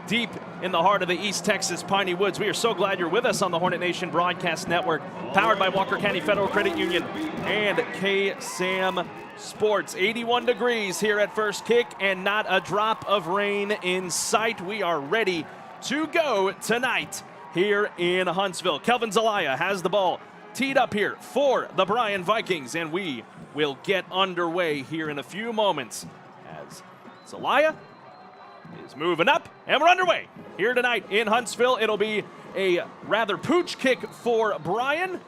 deep in the heart of the East Texas Piney Woods. We are so glad you're with us on the Hornet Nation Broadcast Network, powered by Walker County Federal Credit Union and KSAM Sports. 81 degrees here at first kick and not a drop of rain in sight. We are ready to go tonight here in Huntsville. Kelvin Zelaya has the ball teed up here for the Bryan Vikings, and we will get underway here in a few moments as Zelaya is moving up, and we're underway here tonight in Huntsville. It'll be a rather pooch kick for Bryan,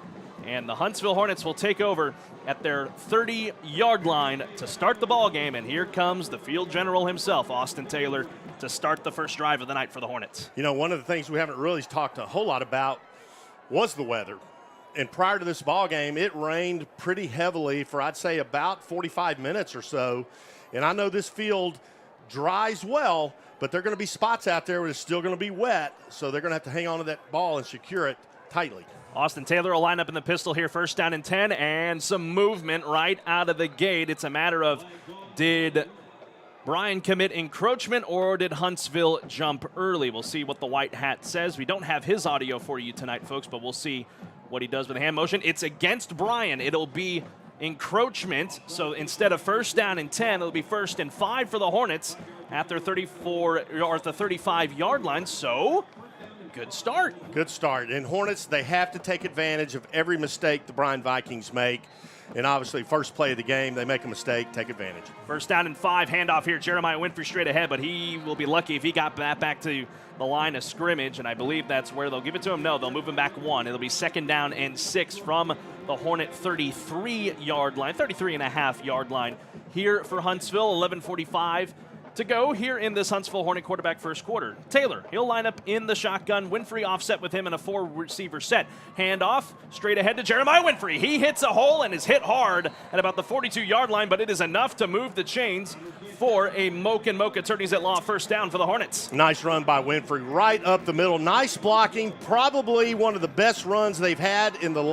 and the Huntsville Hornets will take over at their 30-yard line to start the ball game. And here comes the field general himself, Austin Taylor, to start the first drive of the night for the Hornets. You know, one of the things we haven't really talked a whole lot about was the weather. And prior to this ball game, it rained pretty heavily for, I'd say, about 45 minutes or so. And I know this field dries well, but there are going to be spots out there where it's still going to be wet, so they're going to have to hang on to that ball and secure it tightly. Austin Taylor will line up in the pistol here, first down and 10, and some movement right out of the gate. It's a matter of, did Bryan commit encroachment or did Huntsville jump early? We'll see what the white hat says. We don't have his audio for you tonight, folks, but we'll see what he does with the hand motion. It's against Bryan. It'll be encroachment, so instead of first down and 10, it'll be first and 5 for the Hornets at their 34 or at the 35-yard line. So good start. Good start. And Hornets, they have to take advantage of every mistake the Bryan Vikings make. And obviously, first play of the game, they make a mistake, take advantage. First down and 5, handoff here. Jeremiah Winfrey straight ahead, but he will be lucky if he got that back to the line of scrimmage, and I believe that's where they'll give it to him. No, they'll move him back 1. It'll be second down and 6 from the Hornet 33-yard line, 33.5-yard line here for Huntsville. 11:45 to go here in this Huntsville Hornet quarterback first quarter. Taylor, he'll line up in the shotgun. Winfrey offset with him in a 4-receiver set. Handoff straight ahead to Jeremiah Winfrey. He hits a hole and is hit hard at about the 42-yard line, but it is enough to move the chains for a Mocha Attorneys at Law first down for the Hornets. Nice run by Winfrey, right up the middle. Nice blocking, probably one of the best runs they've had in the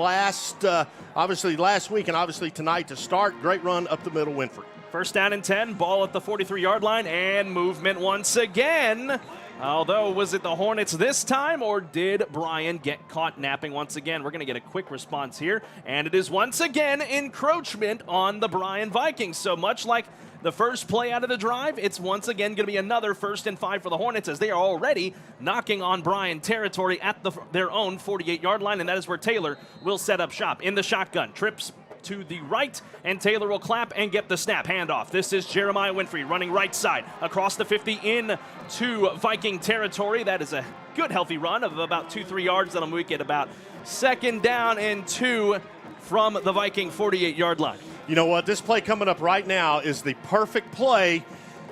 obviously last week and obviously tonight to start. Great run up the middle, Winfrey. First down and 10, ball at the 43-yard line, and movement once again. Although, was it the Hornets this time, or did Bryan get caught napping once again? We're going to get a quick response here, and it is once again encroachment on the Bryan Vikings. So much like the first play out of the drive, it's once again going to be another 1st and 5 for the Hornets, as they are already knocking on Bryan territory at their own 48-yard line, and that is where Taylor will set up shop. In the shotgun, trips to the right, and Taylor will clap and get the snap. Handoff. This is Jeremiah Winfrey running right side across the 50 into Viking territory. That is a good, healthy run of about 2-3 yards. That'll make it about 2nd down and 2 from the Viking 48-yard line. You know what? This play coming up right now is the perfect play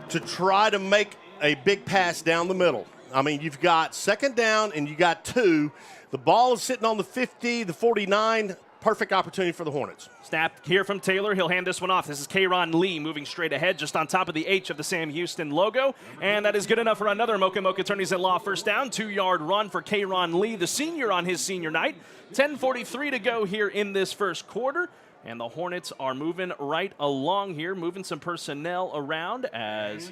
to try to make a big pass down the middle. I mean, you've got 2nd down and you got 2. The ball is sitting on the 50, the 49. Perfect opportunity for the Hornets. Snap here from Taylor. He'll hand this one off. This is Kayron Lee moving straight ahead just on top of the H of the Sam Houston logo. And that is good enough for another Mocha Attorneys at Law first down. 2-yard run for Kayron Lee, the senior, on his senior night. 10:43 to go here in this first quarter. And the Hornets are moving right along here, moving some personnel around as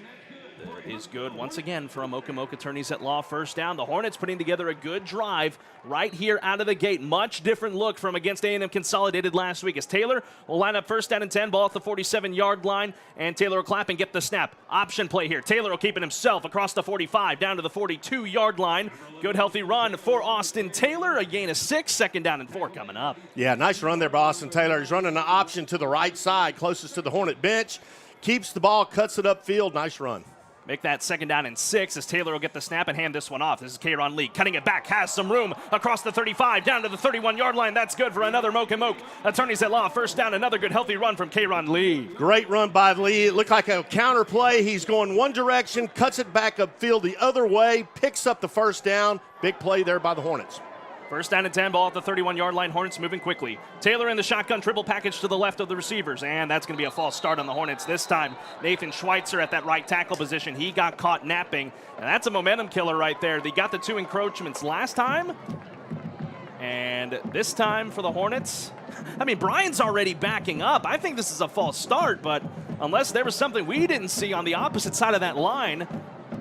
that is good once again for a Mocha Attorneys at Law first down. The Hornets putting together a good drive right here out of the gate. Much different look from against A&M Consolidated last week, as Taylor will line up first down and 10, ball at the 47-yard line, and Taylor will clap and get the snap. Option play here. Taylor will keep it himself across the 45 down to the 42-yard line. Good healthy run for Austin Taylor. A gain of 6, 2nd down and 4 coming up. Yeah, nice run there by Austin Taylor. He's running an option to the right side, closest to the Hornet bench. Keeps the ball, cuts it upfield. Nice run. Make that 2nd down and 6 as Taylor will get the snap and hand this one off. This is Kayron Lee cutting it back, has some room across the 35 down to the 31-yard line. That's good for another Mocha Attorneys at Law first down. Another good healthy run from Kayron Lee. Great run by Lee. It looked like a counter play. He's going one direction, cuts it back upfield the other way, picks up the first down. Big play there by the Hornets. First down and 10, ball at the 31-yard line. Hornets moving quickly. Taylor in the shotgun triple package to the left of the receivers, and that's going to be a false start on the Hornets this time. Nathan Schweitzer at that right tackle position. He got caught napping, and that's a momentum killer right there. They got the 2 encroachments last time, and this time for the Hornets, I mean, Bryan's already backing up. I think this is a false start, but unless there was something we didn't see on the opposite side of that line,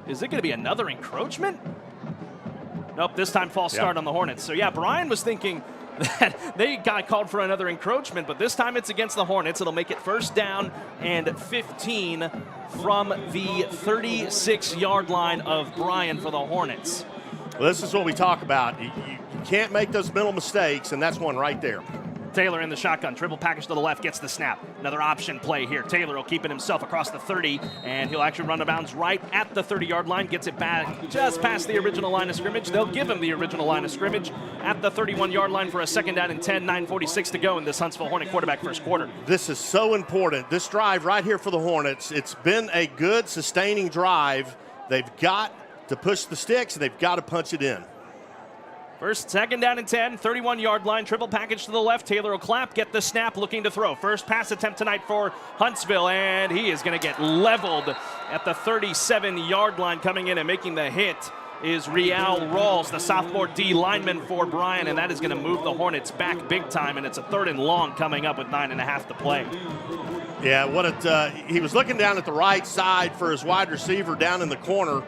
is it going to be another encroachment? Nope, this time false start on the Hornets. So, yeah, Bryan was thinking that they got called for another encroachment, but this time it's against the Hornets. It'll make it first down and 15 from the 36-yard line of Bryan for the Hornets. Well, this is what we talk about. You can't make those mental mistakes, and that's one right there. Taylor in the shotgun, triple package to the left, gets the snap. Another option play here. Taylor will keep it himself across the 30, and he'll actually run out of bounds right at the 30-yard line, gets it back just past the original line of scrimmage. They'll give him the original line of scrimmage at the 31-yard line for a 2nd down and 10, 9:46 to go in this Huntsville Hornet quarterback first quarter. This is so important. This drive right here for the Hornets, it's been a good, sustaining drive. They've got to push the sticks, and they've got to punch it in. First, 2nd down and 10, 31-yard line, triple package to the left. Taylor will clap, get the snap, looking to throw. First pass attempt tonight for Huntsville, and he is going to get leveled at the 37-yard line. Coming in and making the hit is Real Rawls, the sophomore D lineman for Bryan, and that is going to move the Hornets back big time, and it's a 3rd and long coming up with 9.5 to play. Yeah, he was looking down at the right side for his wide receiver down in the corner,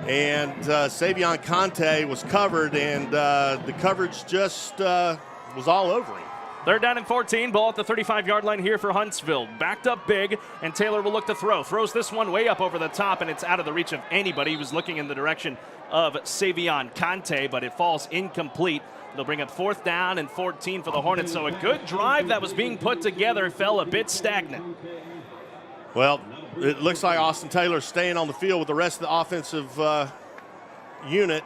and Savion Conte was covered, and the coverage just was all over him. 3rd down and 14, ball at the 35-yard line here for Huntsville. Backed up big, and Taylor will look to throw. Throws this one way up over the top, and it's out of the reach of anybody. He was looking in the direction of Savion Conte, but it falls incomplete. They'll bring up 4th down and 14 for the Hornets, so a good drive that was being put together fell a bit stagnant. Well, it looks like Austin Taylor staying on the field with the rest of the offensive unit.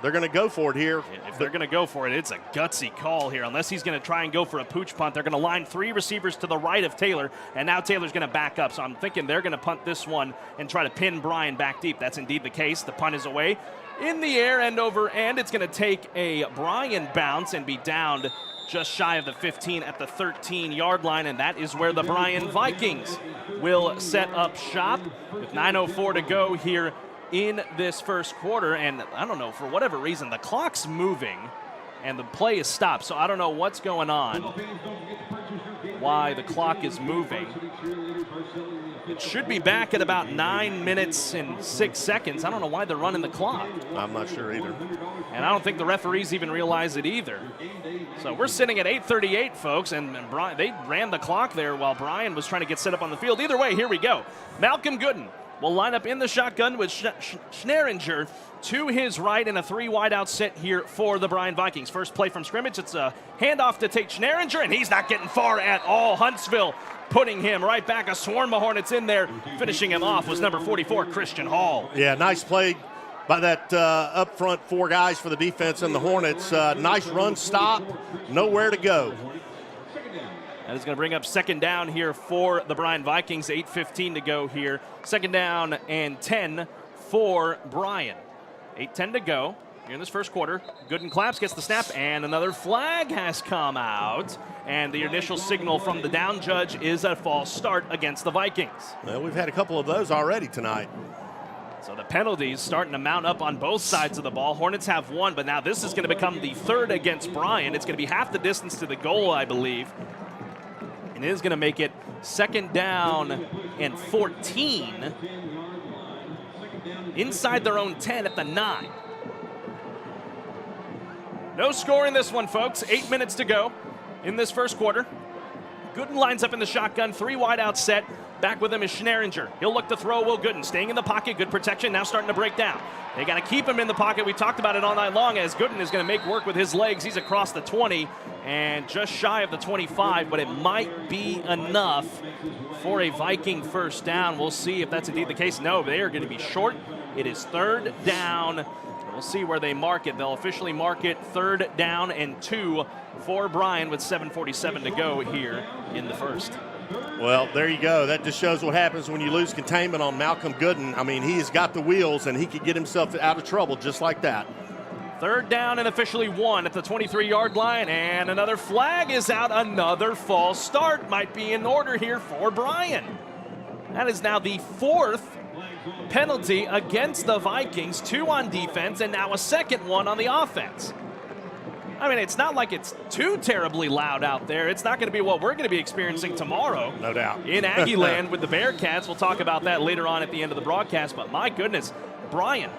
They're going to go for it here. If they're going to go for it, it's a gutsy call here. Unless he's going to try and go for a pooch punt, they're going to line 3 receivers to the right of Taylor, and now Taylor's going to back up. So I'm thinking they're going to punt this one and try to pin Bryan back deep. That's indeed the case. The punt is away in the air and over, and it's going to take a Bryan bounce and be downed just shy of the 15 at the 13-yard line, and that is where the Bryan Vikings will set up shop with 9:04 to go here in this first quarter. And I don't know, for whatever reason, the clock's moving and the play is stopped, so I don't know what's going on, why the clock is moving. It should be back at about 9 minutes and 6 seconds. I don't know why they're running the clock. I'm not sure either. And I don't think the referees even realize it either. So we're sitting at 8:38, folks, and Bryan, they ran the clock there while Bryan was trying to get set up on the field. Either way, here we go. Malcolm Gooden will line up in the shotgun with Schneringer to his right in a 3 wideout set here for the Bryan Vikings. First play from scrimmage, it's a handoff to Tate Schneringer, and he's not getting far at all. Huntsville putting him right back. A swarm of Hornets in there. Finishing him off was number 44, Christian Hall. Yeah, nice play by that up front 4 guys for the defense and the Hornets. Nice run stop, nowhere to go. That is going to bring up second down here for the Bryan Vikings. 8:15 to go here. Second down and 10 for Bryan. 8:10 to go here in this first quarter. Gooden claps, gets the snap, and another flag has come out. And the initial signal from the down judge is a false start against the Vikings. Well, we've had a couple of those already tonight. So the penalties starting to mount up on both sides of the ball. Hornets have 1, but now this is going to become the 3rd against Bryan. It's going to be half the distance to the goal, I believe. And it is going to make it second down and 14 inside their own 10 at the 9. No score in this one, folks. 8 minutes to go in this first quarter. Gooden lines up in the shotgun, 3 wideout set. Back with him is Schneringer. He'll look to throw. Will Gooden staying in the pocket. Good protection. Now starting to break down. They got to keep him in the pocket. We talked about it all night long as Gooden is going to make work with his legs. He's across the 20 and just shy of the 25, but it might be enough for a Viking first down. We'll see if that's indeed the case. No, they are going to be short. It is 3rd down. We'll see where they mark it. They'll officially mark it 3rd down and 2 for Bryan with 7:47 to go here in the first. Well, there you go. That just shows what happens when you lose containment on Malcolm Gooden. I mean, he has got the wheels, and he could get himself out of trouble just like that. 3rd down and officially 1 at the 23-yard line, and another flag is out. Another false start might be in order here for Bryan. That is now the 4th penalty against the Vikings, 2 on defense, and now a second one on the offense. I mean, it's not like it's too terribly loud out there. It's not going to be what we're going to be experiencing tomorrow. No doubt. In Aggie Land with the Bearcats. We'll talk about that later on at the end of the broadcast. But my goodness, Bryan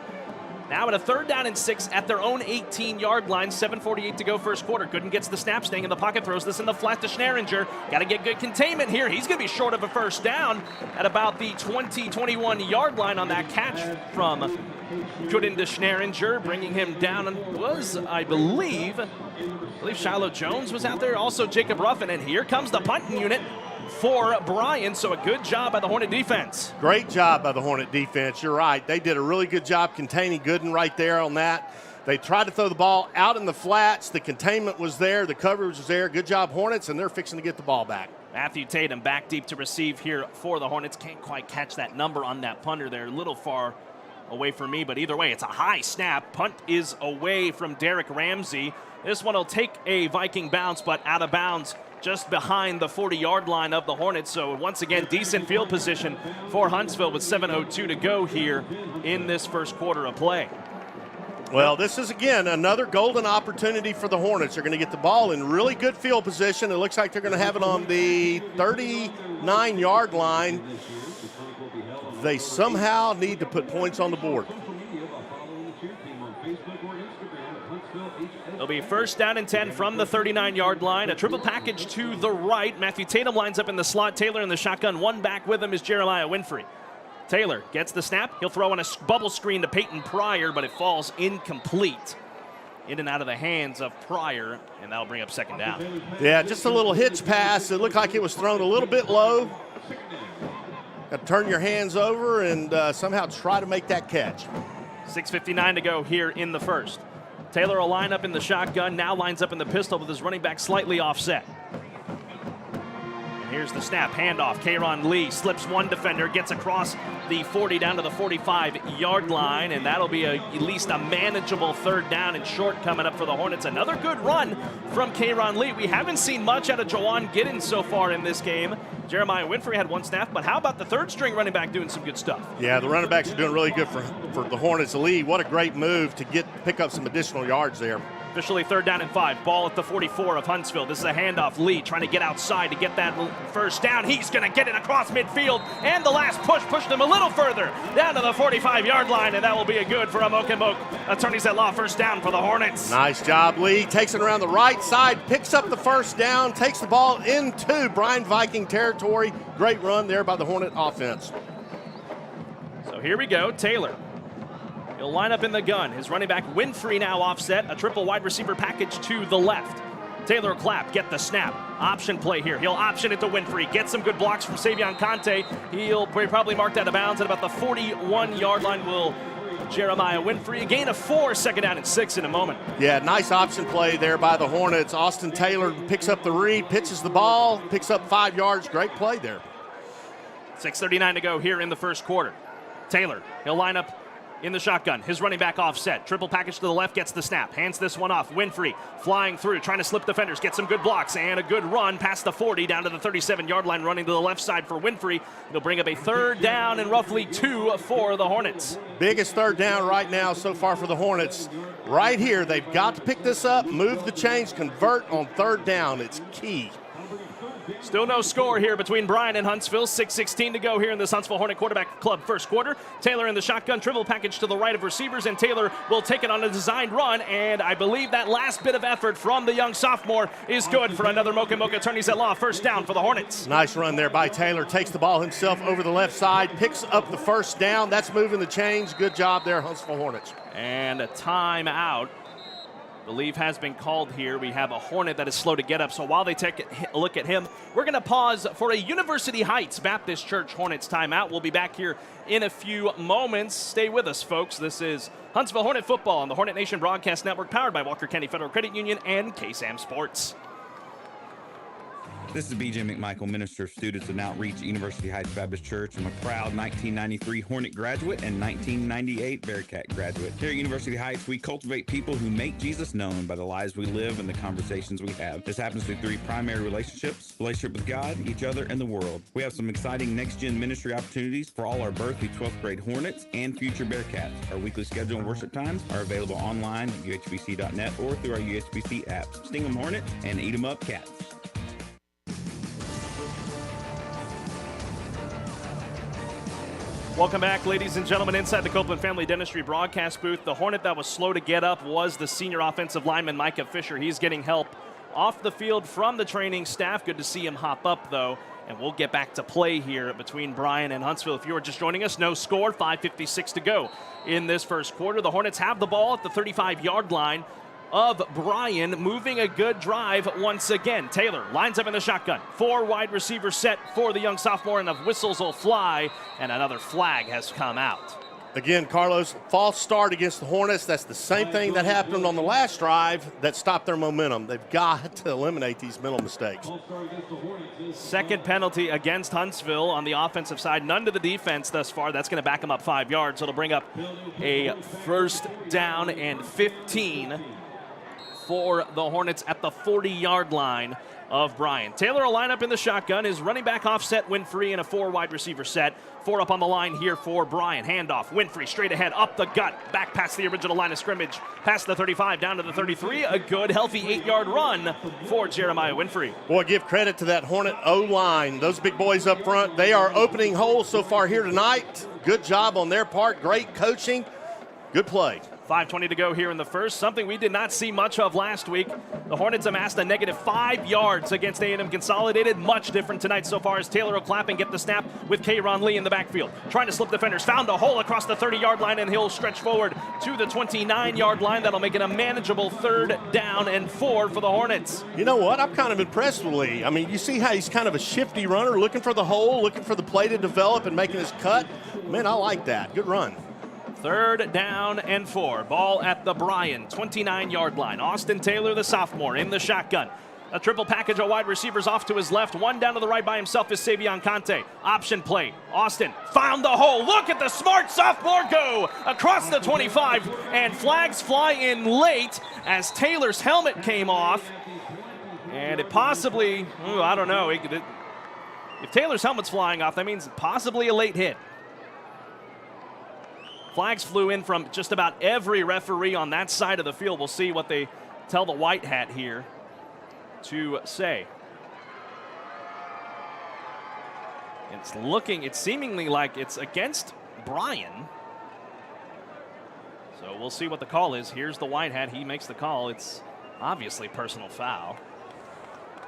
now at a 3rd down and 6 at their own 18-yard line. 7:48 to go first quarter. Gooden gets the snap, staying in the pocket, throws this in the flat to Schneringer. Got to get good containment here. He's going to be short of a first down at about the 21-yard line on that catch from Gooden to Schneringer, bringing him down. And was, I believe Shiloh Jones was out there. Also Jacob Ruffin. And here comes the punting unit for Bryan. So a good job by the Hornet defense. Great job by the Hornet defense. You're right. They did a really good job containing Gooden right there on that. They tried to throw the ball out in the flats. The containment was there. The coverage was there. Good job, Hornets, and they're fixing to get the ball back. Matthew Tatum back deep to receive here for the Hornets. Can't quite catch that number on that punter there. A little far away from me, but either way, it's a high snap. Punt is away from Derek Ramsey. This one will take a Viking bounce, but out of bounds just behind the 40-yard line of the Hornets. So once again, decent field position for Huntsville with 7:02 to go here in this first quarter of play. Well, this is, again, another golden opportunity for the Hornets. They're going to get the ball in really good field position. It looks like they're going to have it on the 39-yard line. They somehow need to put points on the board. It'll be 1st down and 10 from the 39-yard line. A triple package to the right. Matthew Tatum lines up in the slot. Taylor in the shotgun. One back with him is Jeremiah Winfrey. Taylor gets the snap. He'll throw in a bubble screen to Peyton Pryor, but it falls incomplete. In and out of the hands of Pryor, and that'll bring up second down. Yeah, just a little hitch pass. It looked like it was thrown a little bit low. Got to turn your hands over and somehow try to make that catch. 6:59 to go here in the first. Taylor will line up in the shotgun, now lines up in the pistol with his running back slightly offset. And Here's the snap, handoff. Kayron Lee slips one defender, gets across the 40 down to the 45-yard line, and that'll be at least a manageable third down and short coming up for the Hornets. Another good run from Kayron Lee. We haven't seen much out of Jawan Giddens so far in this game. Jeremiah Winfrey had one snap, but how about the third-string running back doing some good stuff? Yeah, the running backs are doing really good for the Hornets. Lee, what a great move to pick up some additional yards there. Officially 3rd down and 5. Ball at the 44 of Huntsville. This is a handoff. Lee trying to get outside to get that first down. He's going to get it across midfield. And the last push pushed him a little further down to the 45-yard line. And that will be a good for a Moke Attorneys at Law. First down for the Hornets. Nice job, Lee. Takes it around the right side. Picks up the first down. Takes the ball into Bryan Viking territory. Great run there by the Hornet offense. So here we go. Taylor. He'll line up in the gun. His running back Winfrey now offset. A triple wide receiver package to the left. Taylor Clapp, get the snap. Option play here. He'll option it to Winfrey. Get some good blocks from Savion Conte. He'll probably mark out of bounds at about the 41-yard line. Will Jeremiah Winfrey. A gain of 4, 2nd down and 6 in a moment. Yeah, nice option play there by the Hornets. Austin Taylor picks up the read, pitches the ball, picks up 5 yards. Great play there. 6:39 to go here in the first quarter. Taylor, he'll line up in the shotgun. His running back offset. Triple package to the left, gets the snap. Hands this one off. Winfrey flying through, trying to slip defenders, get some good blocks, and a good run past the 40 down to the 37-yard line, running to the left side for Winfrey. They'll bring up a 3rd down and roughly 2 for the Hornets. Biggest 3rd down right now so far for the Hornets. Right here, they've got to pick this up, move the chains, convert on 3rd down. It's key. Still no score here between Bryan and Huntsville. 6:16 to go here in this Huntsville Hornet Quarterback Club first quarter. Taylor in the shotgun, triple package to the right of receivers, and Taylor will take it on a designed run, and I believe that last bit of effort from the young sophomore is good for another Moke Attorneys at Law. First down for the Hornets. Nice run there by Taylor. Takes the ball himself over the left side, picks up the first down. That's moving the chains. Good job there, Huntsville Hornets. And a timeout, I believe, has been called here. We have a Hornet that is slow to get up, so while they take a look at him, we're going to pause for a University Heights Baptist Church Hornets timeout. We'll be back here in a few moments. Stay with us, folks. This is Huntsville Hornet football on the Hornet Nation Broadcast Network, powered by Walker County Federal Credit Union and KSAM Sports. This is B.J. McMichael, Minister of Students and Outreach at University Heights Baptist Church. I'm a proud 1993 Hornet graduate and 1998 Bearcat graduate. Here at University Heights, we cultivate people who make Jesus known by the lives we live and the conversations we have. This happens through 3 primary relationships: relationship with God, each other, and the world. We have some exciting next-gen ministry opportunities for all our birth through 12th grade Hornets and future Bearcats. Our weekly schedule and worship times are available online at uhbc.net or through our USBC app. Sting 'em Hornets and eat 'em up Cats. Welcome back, ladies and gentlemen, inside the Copeland Family Dentistry broadcast booth. The Hornet that was slow to get up was the senior offensive lineman, Micah Fisher. He's getting help off the field from the training staff. Good to see him hop up, though. And we'll get back to play here between Bryan and Huntsville. If you are just joining us, no score, 5:56 to go in this first quarter. The Hornets have the ball at the 35-yard line of Bryan, moving a good drive once again. Taylor lines up in the shotgun. 4 wide receivers set for the young sophomore, and the whistles will fly, and another flag has come out. Again, Carlos, false start against the Hornets. That's the same thing that happened on the last drive that stopped their momentum. They've got to eliminate these mental mistakes. Second penalty against Huntsville on the offensive side. None to the defense thus far. That's going to back them up 5 yards. So it'll bring up a 1st down and 15 for the Hornets at the 40-yard line of Bryan. Taylor will line up in the shotgun. His running back offset Winfrey in a 4 wide receiver set. 4 up on the line here for Bryan. Handoff. Winfrey straight ahead, up the gut, back past the original line of scrimmage, past the 35, down to the 33. A good, healthy 8-yard run for Jeremiah Winfrey. Boy, give credit to that Hornet O-line. Those big boys up front, they are opening holes so far here tonight. Good job on their part. Great coaching. Good play. 5:20 to go here in the first, something we did not see much of last week. The Hornets amassed a negative 5 yards against A&M Consolidated. Much different tonight so far as Taylor will clap and get the snap with Kayron Lee in the backfield. Trying to slip defenders, found a hole across the 30-yard line, and he'll stretch forward to the 29-yard line. That'll make it a manageable 3rd down and 4 for the Hornets. You know what? I'm kind of impressed with Lee. I mean, you see how he's kind of a shifty runner, looking for the hole, looking for the play to develop and making his cut. Man, I like that. Good run. 3rd down and 4. Ball at the Bryan 29-yard line. Austin Taylor, the sophomore, in the shotgun. A triple package of wide receivers off to his left. One down to the right by himself is Savion Conte. Option play. Austin found the hole. Look at the smart sophomore go across the 25. And flags fly in late as Taylor's helmet came off. And it possibly, I don't know. If Taylor's helmet's flying off, that means possibly a late hit. Flags flew in from just about every referee on that side of the field. We'll see what they tell the white hat here to say. It's seemingly like it's against Bryan. So we'll see what the call is. Here's the white hat. He makes the call. It's obviously personal foul.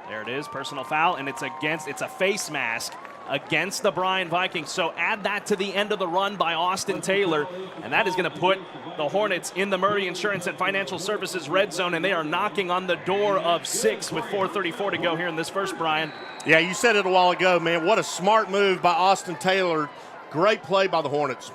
There it is, personal foul, and it's a face mask against the Bryan Vikings. So add that to the end of the run by Austin Taylor, and that is going to put the Hornets in the Murray Insurance and Financial Services red zone, and they are knocking on the door of 6 with 4:34 to go here in this first, Bryan. Yeah, you said it a while ago, man. What a smart move by Austin Taylor. Great play by the Hornets.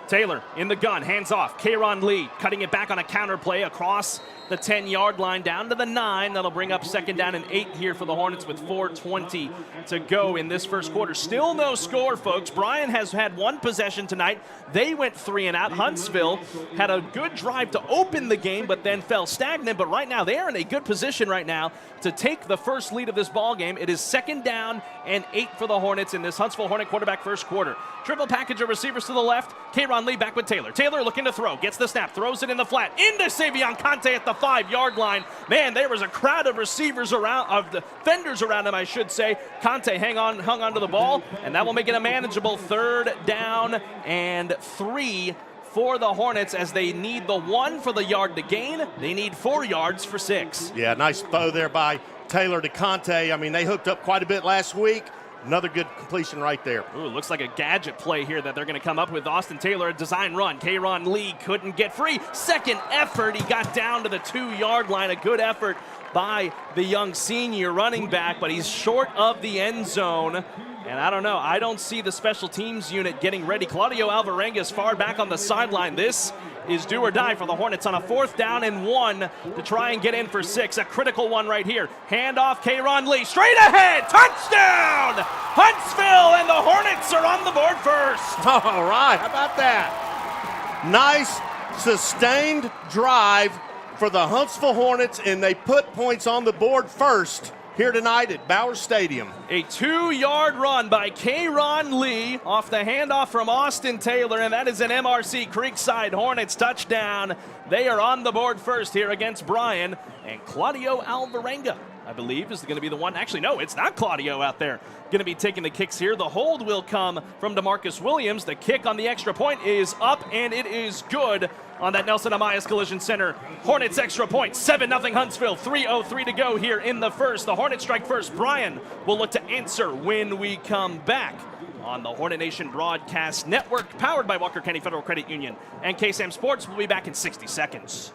Taylor in the gun, hands off. Kayron Lee cutting it back on a counter play across the 10-yard line down to the 9. That'll bring up 2nd down and 8 here for the Hornets with 4:20 to go in this first quarter. Still no score, folks. Bryan has had one possession tonight. They went 3 and out. Huntsville had a good drive to open the game, but then fell stagnant. But right now, they are in a good position right now to take the first lead of this ball game. It is 2nd down and 8 for the Hornets in this Huntsville Hornet quarterback first quarter. Triple package of receivers to the left. Kayron Lee back with Taylor. Taylor looking to throw. Gets the snap. Throws it in the flat. Into Savion Conte at the 5-yard line. Man, there was a crowd of receivers around, of defenders around him, I should say. Conte hung on to the ball, and that will make it a manageable 3rd down and 3 for the Hornets as they need the 1 for the yard to gain. They need 4 yards for 6. Yeah, nice throw there by Taylor to Conte. I mean, they hooked up quite a bit last week. Another good completion right there. Ooh, looks like a gadget play here that they're going to come up with. Austin Taylor, a design run. Kayron Lee couldn't get free. Second effort, he got down to the 2-yard line. A good effort by the young senior running back, but he's short of the end zone. And I don't know, I don't see the special teams unit getting ready. Claudio Alvarenga is far back on the sideline. This is do or die for the Hornets on a 4th down and 1 to try and get in for 6. A critical one right here. Hand off Kayron Lee. Straight ahead. Touchdown! Huntsville, and the Hornets are on the board first. All right, how about that? Nice, sustained drive for the Huntsville Hornets, and they put points on the board first here tonight at Bowers Stadium. A 2-yard run by Kayron Lee off the handoff from Austin Taylor, and that is an MRC Creekside Hornets touchdown. They are on the board first here against Bryan, and Claudio Alvarenga, I believe, is going to be the one. Actually, no, it's not Claudio out there going to be taking the kicks here. The hold will come from DeMarcus Williams. The kick on the extra point is up, and it is good on that Nelson Amaya Collision Center. Hornets extra point, 7-0 Huntsville, 3:03 to go here in the first. The Hornets strike first. Bryan will look to answer when we come back on the Hornet Nation Broadcast Network, powered by Walker County Federal Credit Union and KSAM Sports. We'll be back in 60 seconds.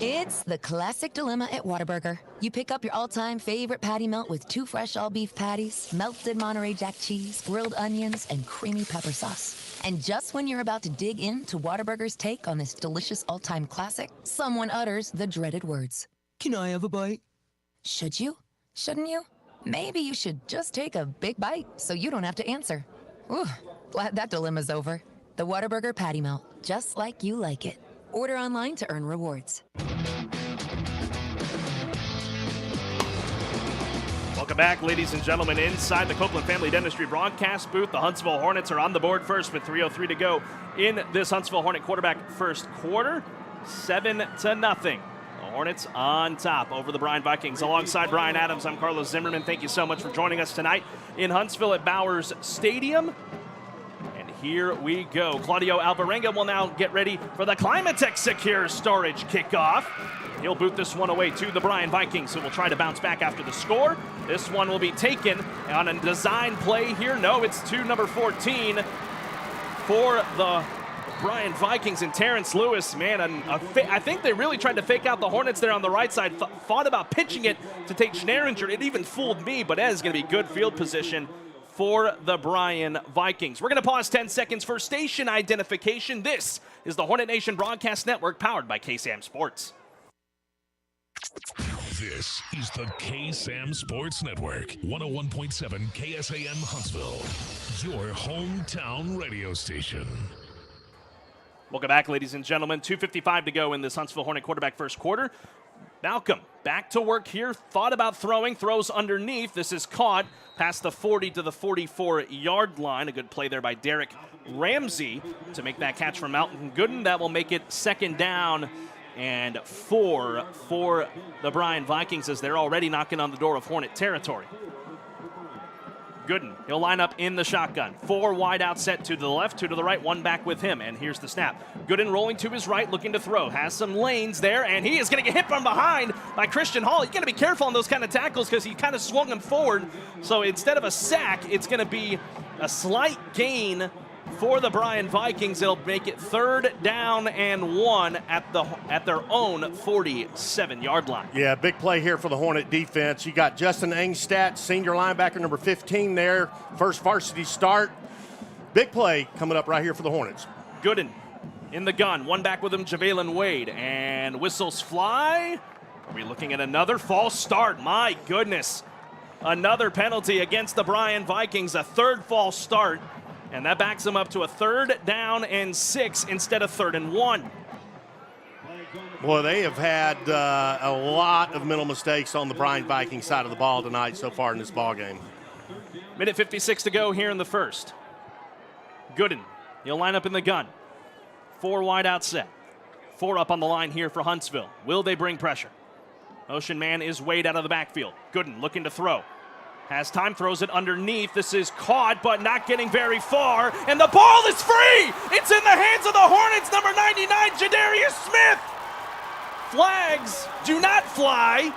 It's the classic dilemma at Whataburger. You pick up your all-time favorite patty melt with 2 fresh all-beef patties, melted Monterey Jack cheese, grilled onions, and creamy pepper sauce. And just when you're about to dig into Whataburger's take on this delicious all-time classic, someone utters the dreaded words. Can I have a bite? Should you? Shouldn't you? Maybe you should just take a big bite so you don't have to answer. Ooh, glad that dilemma's over. The Whataburger patty melt, just like you like it. Order online to earn rewards. Welcome back, ladies and gentlemen, inside the Copeland Family Dentistry broadcast booth. The Huntsville Hornets are on the board first with 3:03 to go in this Huntsville Hornet quarterback first quarter. 7-0. The Hornets on top over the Bryan Vikings. Alongside Brian Adams, I'm Carlos Zimmerman. Thank you so much for joining us tonight in Huntsville at Bowers Stadium. And here we go. Claudio Alvarenga will now get ready for the Climatech Secure Storage kickoff. He'll boot this one away to the Bryan Vikings, who will try to bounce back after the score. This one will be taken on a design play here. No, it's to number 14 for the Bryan Vikings and Terrence Lewis. Man, I think they really tried to fake out the Hornets there on the right side. Thought about pitching it to take Schneringer. It even fooled me, but that is going to be good field position for the Bryan Vikings. We're going to pause 10 seconds for station identification. This is the Hornet Nation Broadcast Network, powered by KSAM Sports. This is the KSAM Sports Network, 101.7 KSAM Huntsville, your hometown radio station. Welcome back, ladies and gentlemen. 2:55 to go in this Huntsville Hornet quarterback first quarter. Malcolm back to work here. Thought about throwing. Throws underneath. This is caught past the 40 to the 44-yard line. A good play there by Derek Ramsey to make that catch from Malcolm Gooden. That will make it second down and 4 for the Bryan Vikings as they're already knocking on the door of Hornet territory. Gooden, he'll line up in the shotgun. 4 wide out set, 2 to the left, 2 to the right, 1 back with him. And here's the snap. Gooden rolling to his right, looking to throw. Has some lanes there, and he is going to get hit from behind by Christian Hall. You got to be careful on those kind of tackles because he kind of swung him forward. So instead of a sack, it's going to be a slight gain for the Bryan Vikings. It'll make it 3rd down and 1 at their own 47-yard line. Yeah, big play here for the Hornet defense. You got Justin Engstadt, senior linebacker, number 15 there. First varsity start. Big play coming up right here for the Hornets. Gooden in the gun. 1 back with him, Javelin Wade. And whistles fly. Are we looking at another false start? My goodness. Another penalty against the Bryan Vikings. A 3rd false start. And that backs them up to a 3rd down and 6 instead of 3rd and 1. Boy, they have had a lot of mental mistakes on the Bryan Vikings side of the ball tonight so far in this ball game. Minute 56 to go here in the first. Gooden, he'll line up in the gun. 4 wide out set. 4 up on the line here for Huntsville. Will they bring pressure? Motion man is Wade out of the backfield. Gooden looking to throw. Has time, throws it underneath. This is caught, but not getting very far. And the ball is free! It's in the hands of the Hornets, number 99, Jadarius Smith! Flags do not fly.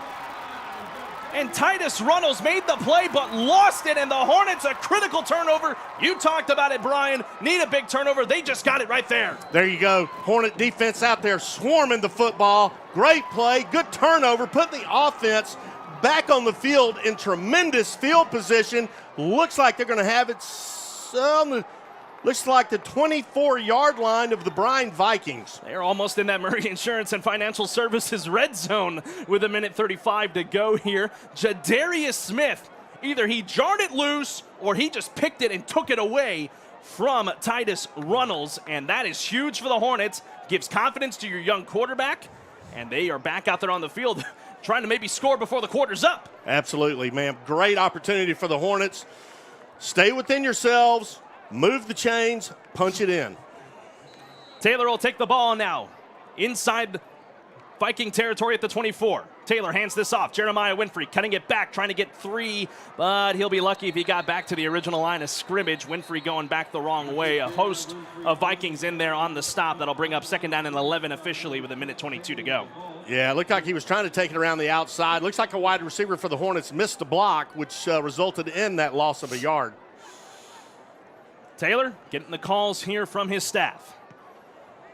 And Titus Runnels made the play, but lost it, and the Hornets, a critical turnover. You talked about it, Brian. Need a big turnover. They just got it right there. There you go. Hornet defense out there swarming the football. Great play, good turnover, putting the offense back on the field in tremendous field position. Looks like they're going to have it looks like the 24-yard line of the Bryan Vikings. They're almost in that Murray Insurance and Financial Services red zone with 1:35 to go here. Jadarius Smith, either he jarred it loose or he just picked it and took it away from Titus Runnels, and that is huge for the Hornets. Gives confidence to your young quarterback, and they are back out there on the field trying to maybe score before the quarter's up. Absolutely, man. Great opportunity for the Hornets. Stay within yourselves, move the chains, punch it in. Taylor will take the ball now inside Viking territory at the 24. Taylor hands this off. Jeremiah Winfrey cutting it back, trying to get 3, but he'll be lucky if he got back to the original line of scrimmage. Winfrey going back the wrong way. A host of Vikings in there on the stop. That'll bring up 2nd down and 11 officially with 1:22 to go. Yeah, it looked like he was trying to take it around the outside. Looks like a wide receiver for the Hornets missed the block, which resulted in that loss of a yard. Taylor getting the calls here from his staff.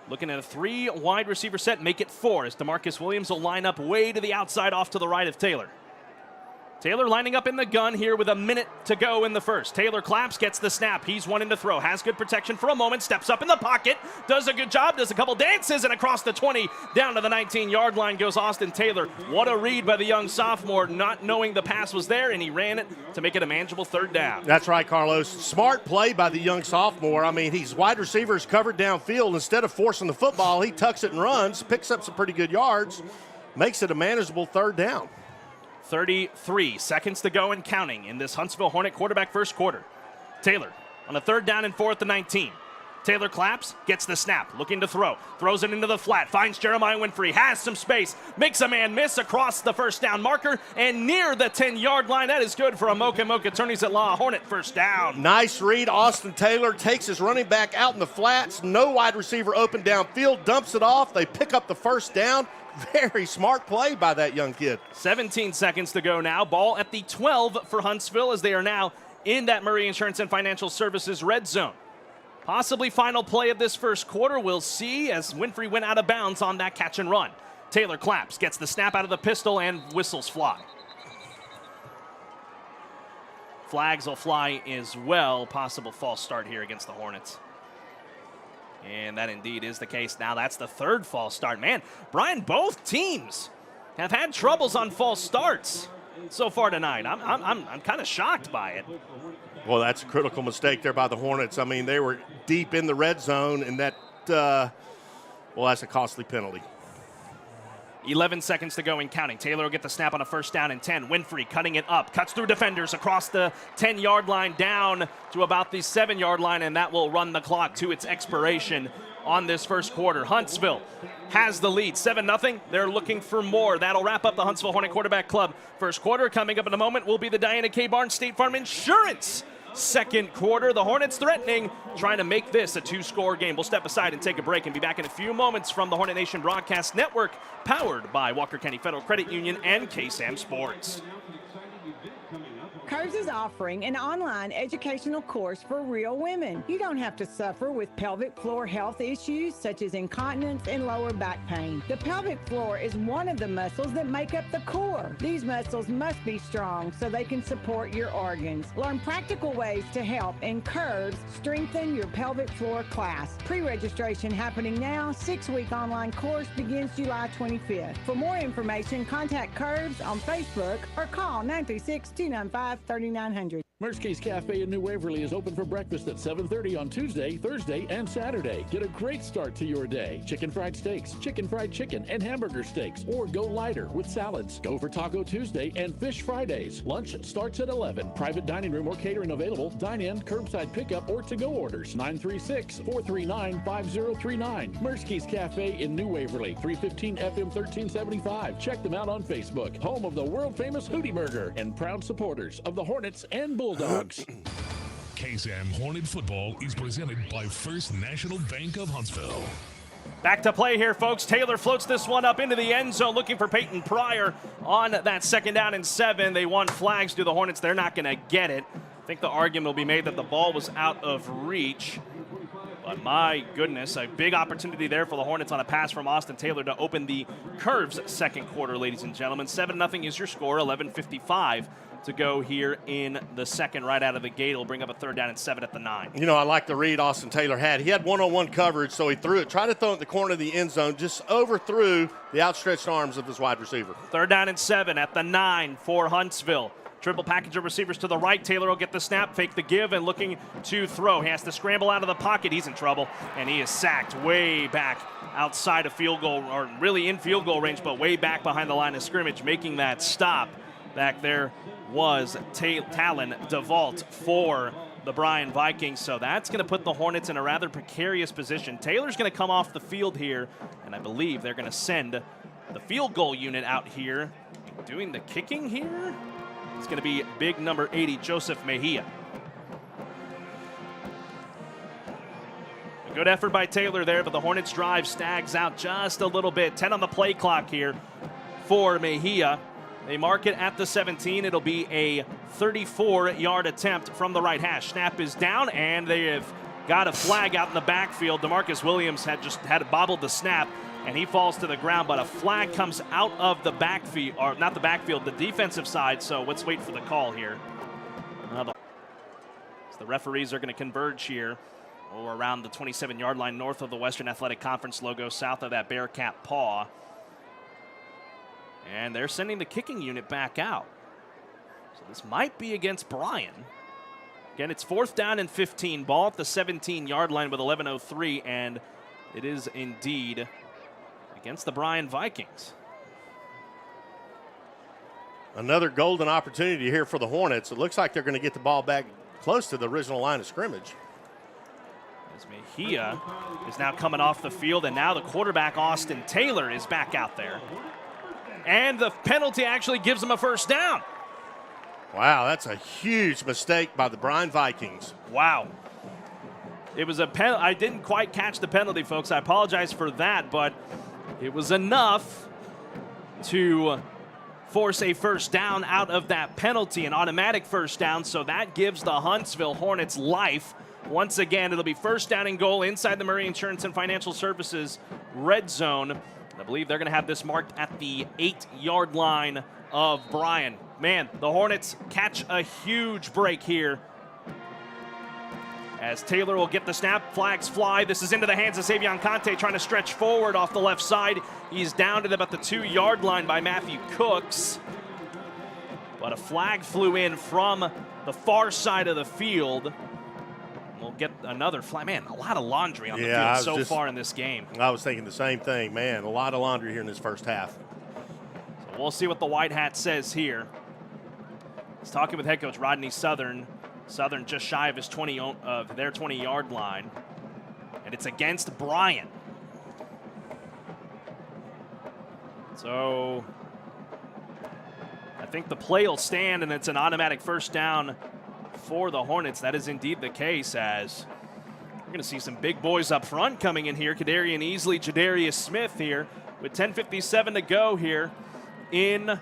Looking at a 3 wide receiver set, make it 4 as DeMarcus Williams will line up way to the outside off to the right of Taylor. Taylor lining up in the gun here with 1 minute to go in the first. Taylor claps, gets the snap. He's wanting to throw, has good protection for a moment, steps up in the pocket, does a good job, does a couple dances, and across the 20, down to the 19-yard line goes Austin Taylor. What a read by the young sophomore, not knowing the pass was there, and he ran it to make it a manageable 3rd down. That's right, Carlos. Smart play by the young sophomore. I mean, he's wide receivers covered downfield. Instead of forcing the football, he tucks it and runs, picks up some pretty good yards, makes it a manageable 3rd down. 33 seconds to go and counting in this Huntsville Hornet quarterback first quarter. Taylor on a 3rd down and 4 at the 19. Taylor claps, gets the snap, looking to throw, throws it into the flat, finds Jeremiah Winfrey, has some space, makes a man miss across the 1st down marker, and near the 10-yard line. That is good for a Mocha Attorneys at Law. Hornet 1st down. Nice read. Austin Taylor takes his running back out in the flats. No wide receiver open downfield, dumps it off. They pick up the 1st down. Very smart play by that young kid. 17 seconds to go now. Ball at the 12 for Huntsville as they are now in that Murray Insurance and Financial Services red zone. Possibly final play of this first quarter. We'll see as Winfrey went out of bounds on that catch and run. Taylor claps, gets the snap out of the pistol, and whistles fly. Flags will fly as well. Possible false start here against the Hornets. And that indeed is the case. Now that's the 3rd false start. Man, Brian, both teams have had troubles on false starts so far tonight. I'm kind of shocked by it. Well, that's a critical mistake there by the Hornets. I mean, they were deep in the red zone, and that, that's a costly penalty. 11 seconds to go and counting. Taylor will get the snap on a first down and 10. Winfrey cutting it up, cuts through defenders across the 10-yard line down to about the 7-yard line, and that will run the clock to its expiration on this first quarter. Huntsville has the lead, 7-0. They're looking for more. That'll wrap up the Huntsville Hornet Quarterback Club first quarter. Coming up in a moment will be the Diana K. Barnes State Farm Insurance second quarter. The Hornets threatening, trying to make this a 2-score game. We'll step aside and take a break and be back in a few moments from the Hornet Nation Broadcast Network, powered by Walker County Federal Credit Union and KSAM Sports. Curves is offering an online educational course for real women. You don't have to suffer with pelvic floor health issues such as incontinence and lower back pain. The pelvic floor is one of the muscles that make up the core. These muscles must be strong so they can support your organs. Learn practical ways to help in Curves strengthen your pelvic floor class. Pre-registration happening now. 6-week online course begins July 25th. For more information, contact Curves on Facebook or call 936-295-3900. Mertzke's Cafe in New Waverly is open for breakfast at 7:30 on Tuesday, Thursday, and Saturday. Get a great start to your day. Chicken fried steaks, chicken fried chicken, and hamburger steaks. Or go lighter with salads. Go for Taco Tuesday and Fish Fridays. Lunch starts at 11. Private dining room or catering available. Dine in, curbside pickup, or to-go orders. 936-439-5039. Mertzke's Cafe in New Waverly, 315 FM 1375. Check them out on Facebook. Home of the world-famous Hootie Burger and proud supporters of the Hornets and Bulldogs. KSAM Hornet Football is presented by First National Bank of Huntsville. Back to play here, folks. Taylor floats this one up into the end zone, looking for Peyton Pryor on that 2nd down and 7. They won flags to the Hornets. They're not going to get it. I think the argument will be made that the ball was out of reach. But my goodness, a big opportunity there for the Hornets on a pass from Austin Taylor to open the Curves second quarter, ladies and gentlemen. 7-0 is your score, 11:55 to go here in the second. Right out of the gate, it'll bring up a 3rd down and 7 at the 9. You know, I like the read Austin Taylor had. He had one-on-one coverage, so he threw it, tried to throw it in the corner of the end zone, just overthrew the outstretched arms of his wide receiver. 3rd down and 7 at the 9 for Huntsville. Triple package of receivers to the right. Taylor will get the snap, fake the give, and looking to throw. He has to scramble out of the pocket. He's in trouble, and he is sacked way back outside of field goal, or really in field goal range, but way back behind the line of scrimmage, making that stop. Back there was Talon DeVault for the Bryan Vikings, so that's going to put the Hornets in a rather precarious position. Taylor's going to come off the field here, and I believe they're going to send the field goal unit out here. Doing the kicking here, it's going to be big number 80, Joseph Mejia. A good effort by Taylor there, but the Hornets drive stags out just a little bit. 10 on the play clock here for Mejia. They mark it at the 17. It'll be a 34-yard attempt from the right hash. Snap is down, and they have got a flag out in the backfield. DeMarcus Williams had bobbled the snap, and he falls to the ground, but a flag comes out of the backfield, or not the backfield, the defensive side, so let's wait for the call here. So the referees are going to converge here around the 27-yard line north of the Western Athletic Conference logo, south of that Bearcat paw. And they're sending the kicking unit back out. So this might be against Bryan. Again, it's 4th down and 15. Ball at the 17-yard line with 11:03, and it is indeed against the Bryan Vikings. Another golden opportunity here for the Hornets. It looks like they're going to get the ball back close to the original line of scrimmage. As Mejia is now coming off the field, and now the quarterback, Austin Taylor, is back out there. And the penalty actually gives them a 1st down. Wow, that's a huge mistake by the Bryan Vikings. Wow. It was a penalty. I didn't quite catch the penalty, folks. I apologize for that, but it was enough to force a 1st down out of that penalty, an automatic 1st down, so that gives the Huntsville Hornets life. Once again, it'll be 1st down and goal inside the Murray Insurance and Financial Services red zone. I believe they're going to have this marked at the 8-yard line of Bryan. Man, the Hornets catch a huge break here as Taylor will get the snap. Flags fly. This is into the hands of Savion Conte, trying to stretch forward off the left side. He's down to about the 2-yard line by Matthew Cooks. But a flag flew in from the far side of the field. We'll get another flag. Man, a lot of laundry on the field so far in this game. I was thinking the same thing. Man, a lot of laundry here in this first half. So we'll see what the White Hat says here. He's talking with head coach Rodney Southern. Southern just shy of his their 20-yard line. And it's against Bryan. So I think the play will stand, and it's an automatic first down for the Hornets. That is indeed the case, as we're going to see some big boys up front coming in here. Kadarian Easley, Jadarius Smith here with 10:57 to go here in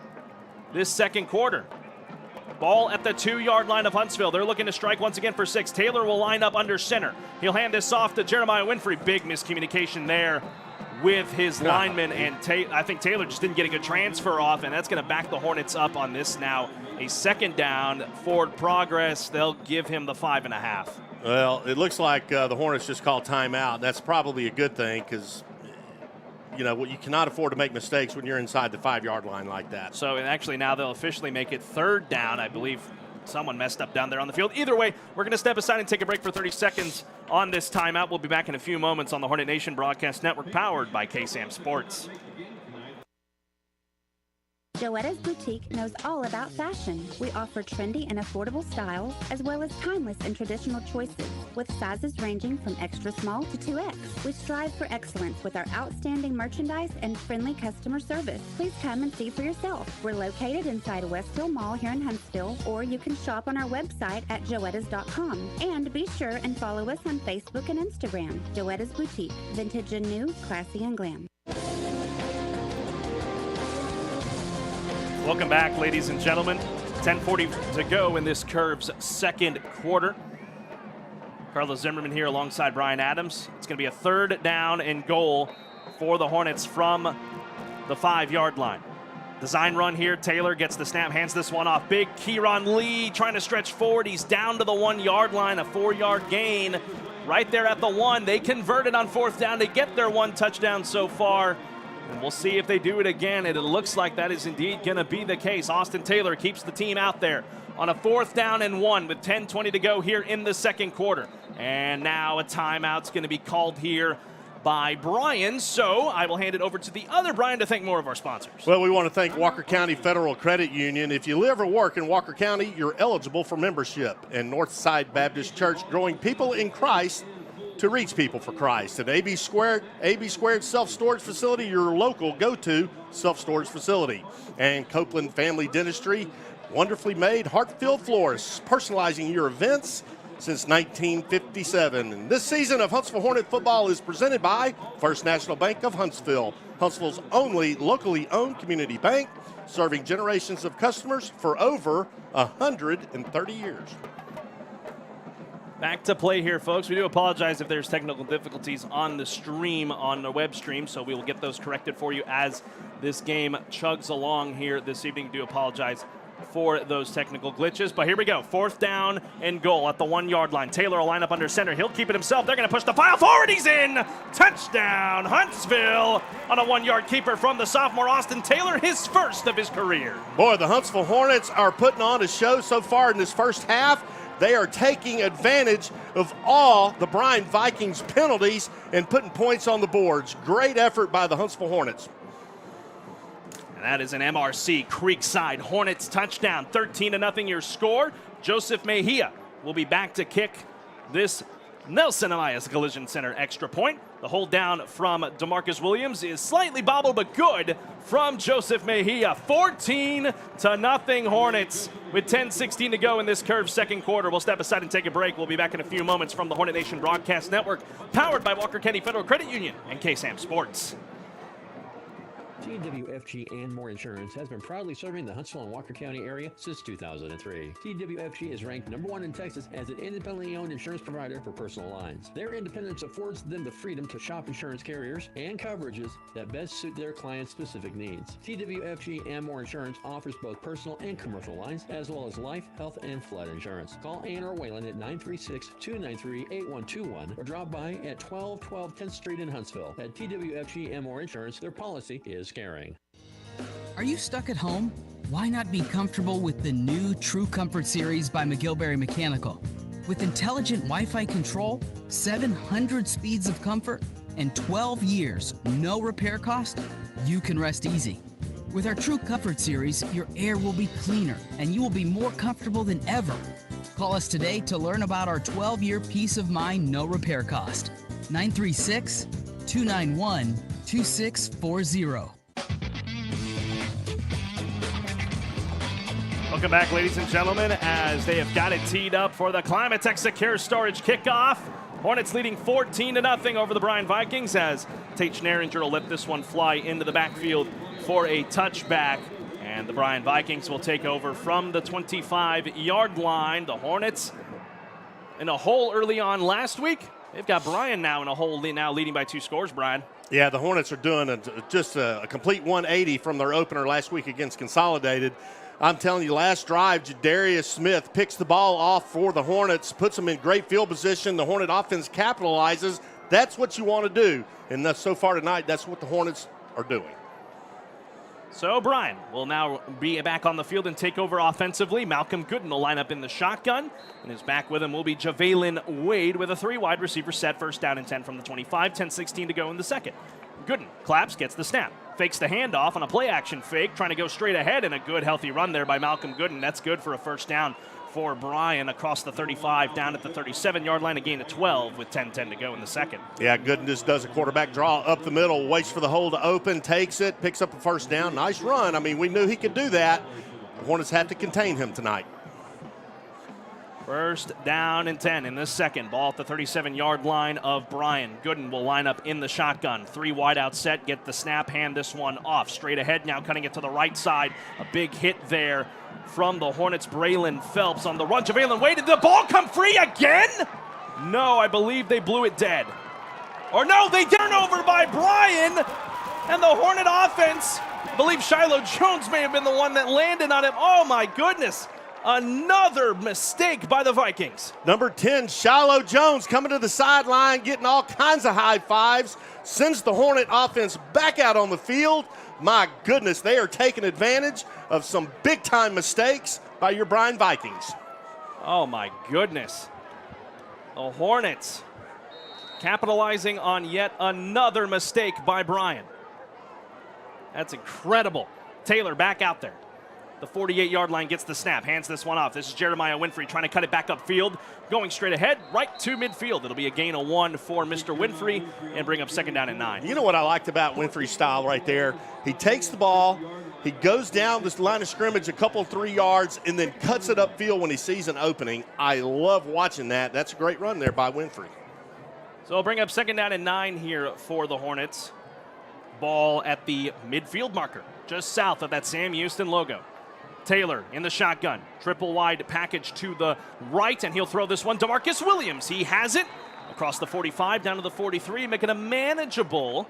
this second quarter. Ball at the 2-yard line of Huntsville. They're looking to strike once again for 6. Taylor will line up under center. He'll hand this off to Jeremiah Winfrey. Big miscommunication there with his lineman, and I think Taylor just didn't get a good transfer off, and that's going to back the Hornets up on this now. A second down, forward progress. They'll give him the 5.5. Well, it looks like the Hornets just called timeout. That's probably a good thing, because you cannot afford to make mistakes when you're inside the 5-yard line like that. So, and actually now they'll officially make it third down. I believe someone messed up down there on the field. Either way, we're going to step aside and take a break for 30 seconds on this timeout. We'll be back in a few moments on the Hornet Nation Broadcast Network, powered by KSAM Sports. Joetta's Boutique knows all about fashion. We offer trendy and affordable styles, as well as timeless and traditional choices, with sizes ranging from extra small to 2X. We strive for excellence with our outstanding merchandise and friendly customer service. Please come and see for yourself. We're located inside Westfield Mall here in Huntsville, or you can shop on our website at joettas.com. And be sure and follow us on Facebook and Instagram. Joetta's Boutique, vintage and new, classy and glam. Welcome back, ladies and gentlemen. 10:40 to go in this Curves second quarter. Carlos Zimmerman here alongside Brian Adams. It's going to be a third down and goal for the Hornets from the 5-yard line. Design run here. Taylor gets the snap, hands this one off. Big Kieran Lee trying to stretch forward. He's down to the 1-yard line, a 4-yard gain right there at the 1. They converted on fourth down to get their 1 touchdown so far. And we'll see if they do it again, and it looks like that is indeed going to be the case. Austin Taylor keeps the team out there on a 4th down and 1 with 10:20 to go here in the second quarter. And now a timeout's going to be called here by Brian, so I will hand it over to the other Brian to thank more of our sponsors. Well, we want to thank Walker County Federal Credit Union. If you live or work in Walker County, you're eligible for membership. And Northside Baptist Church, growing people in Christ to reach people for Christ. An AB Squared self-storage facility, your local go-to self-storage facility. And Copeland Family Dentistry, wonderfully made, heart-filled florists, personalizing your events since 1957. And this season of Huntsville Hornet football is presented by First National Bank of Huntsville, Huntsville's only locally owned community bank, serving generations of customers for over 130 years. Back to play here, folks. We do apologize if there's technical difficulties on the stream, on the web stream, so we will get those corrected for you as this game chugs along here this evening. Do apologize for those technical glitches, but here we go. 4th down and goal at the 1-yard line. Taylor will line up under center. He'll keep it himself. They're going to push the pile forward. He's in. Touchdown, Huntsville, on a 1-yard keeper from the sophomore Austin Taylor, his first of his career. Boy, the Huntsville Hornets are putting on a show so far in this first half. They are taking advantage of all the Bryan Vikings penalties and putting points on the boards. Great effort by the Huntsville Hornets. And that is an MRC Creekside Hornets touchdown. 13-0 your score. Joseph Mejia will be back to kick this Nelson Elias Collision Center extra point. The hold down from DeMarcus Williams is slightly bobbled, but good from Joseph Mejia. 14-0 Hornets with 10:16 to go in this Curve second quarter. We'll step aside and take a break. We'll be back in a few moments from the Hornet Nation Broadcast Network, powered by Walker County Federal Credit Union and KSAM Sports. TWFG and More Insurance has been proudly serving the Huntsville and Walker County area since 2003. TWFG is ranked #1 in Texas as an independently owned insurance provider for personal lines. Their independence affords them the freedom to shop insurance carriers and coverages that best suit their clients' specific needs. TWFG and More Insurance offers both personal and commercial lines, as well as life, health, and flood insurance. Call Ann or Waylon at 936-293-8121 or drop by at 1212 10th Street in Huntsville. At TWFG and More Insurance, their policy is caring. Are you stuck at home? Why not be comfortable with the new True Comfort series by McGillberry Mechanical? With intelligent Wi-Fi control, 700 speeds of comfort, and 12 years, no repair cost, you can rest easy. With our True Comfort series, your air will be cleaner and you will be more comfortable than ever. Call us today to learn about our 12-year peace of mind, no repair cost. 936-291-2640. Welcome back, ladies and gentlemen, as they have got it teed up for the Climatex Secure Storage kickoff. Hornets leading 14-0 over the Bryan Vikings as Tate Schneringer will let this one fly into the backfield for a touchback. And the Bryan Vikings will take over from the 25-yard line. The Hornets in a hole early on last week. They've got Bryan now in a hole, now leading by 2 scores, Brian. Yeah, the Hornets are doing just a complete 180 from their opener last week against Consolidated. I'm telling you, last drive, Jadarius Smith picks the ball off for the Hornets, puts them in great field position. The Hornet offense capitalizes. That's what you want to do. And so far tonight, that's what the Hornets are doing. So Bryan will now be back on the field and take over offensively. Malcolm Gooden will line up in the shotgun, and his back with him will be Javelin Wade with a 3-wide receiver set, 1st down and 10 from the 25, 10-16 to go in the second. Gooden claps, gets the snap, fakes the handoff on a play-action fake, trying to go straight ahead, and a good, healthy run there by Malcolm Gooden. That's good for a 1st down for Bryan across the 35, down at the 37-yard line, a gain of 12 with 10-10 to go in the second. Yeah, Gooden just does a quarterback draw up the middle, waits for the hole to open, takes it, picks up a 1st down. Nice run. I mean, we knew he could do that. The Hornets have to contain him tonight. 1st down and 10 in this second. Ball at the 37-yard line of Bryan. Gooden will line up in the shotgun. 3 wide out set, get the snap, hand this one off. Straight ahead now, cutting it to the right side. A big hit there from the Hornets. Braylon Phelps on the run. Javelin Wade, did the ball come free again? No, I believe they blew it dead. Or no, they turned over by Bryan. And the Hornet offense, I believe Shiloh Jones may have been the one that landed on him. Oh my goodness. Another mistake by the Vikings. Number 10, Shiloh Jones coming to the sideline, getting all kinds of high fives, sends the Hornet offense back out on the field. My goodness, they are taking advantage of some big-time mistakes by your Bryan Vikings. Oh, my goodness. The Hornets capitalizing on yet another mistake by Bryan. That's incredible. Taylor back out there. The 48-yard line gets the snap, hands this one off. This is Jeremiah Winfrey trying to cut it back upfield, going straight ahead, right to midfield. It'll be a gain of 1 for Mr. Winfrey and bring up 2nd down and 9. You know what I liked about Winfrey's style right there? He takes the ball, he goes down this line of scrimmage a couple, 3 yards, and then cuts it upfield when he sees an opening. I love watching that. That's a great run there by Winfrey. So we'll bring up 2nd down and 9 here for the Hornets. Ball at the midfield marker, just south of that Sam Houston logo. Taylor in the shotgun, triple wide package to the right, and he'll throw this one. DeMarcus Williams, he has it across the 45 down to the 43, making a manageable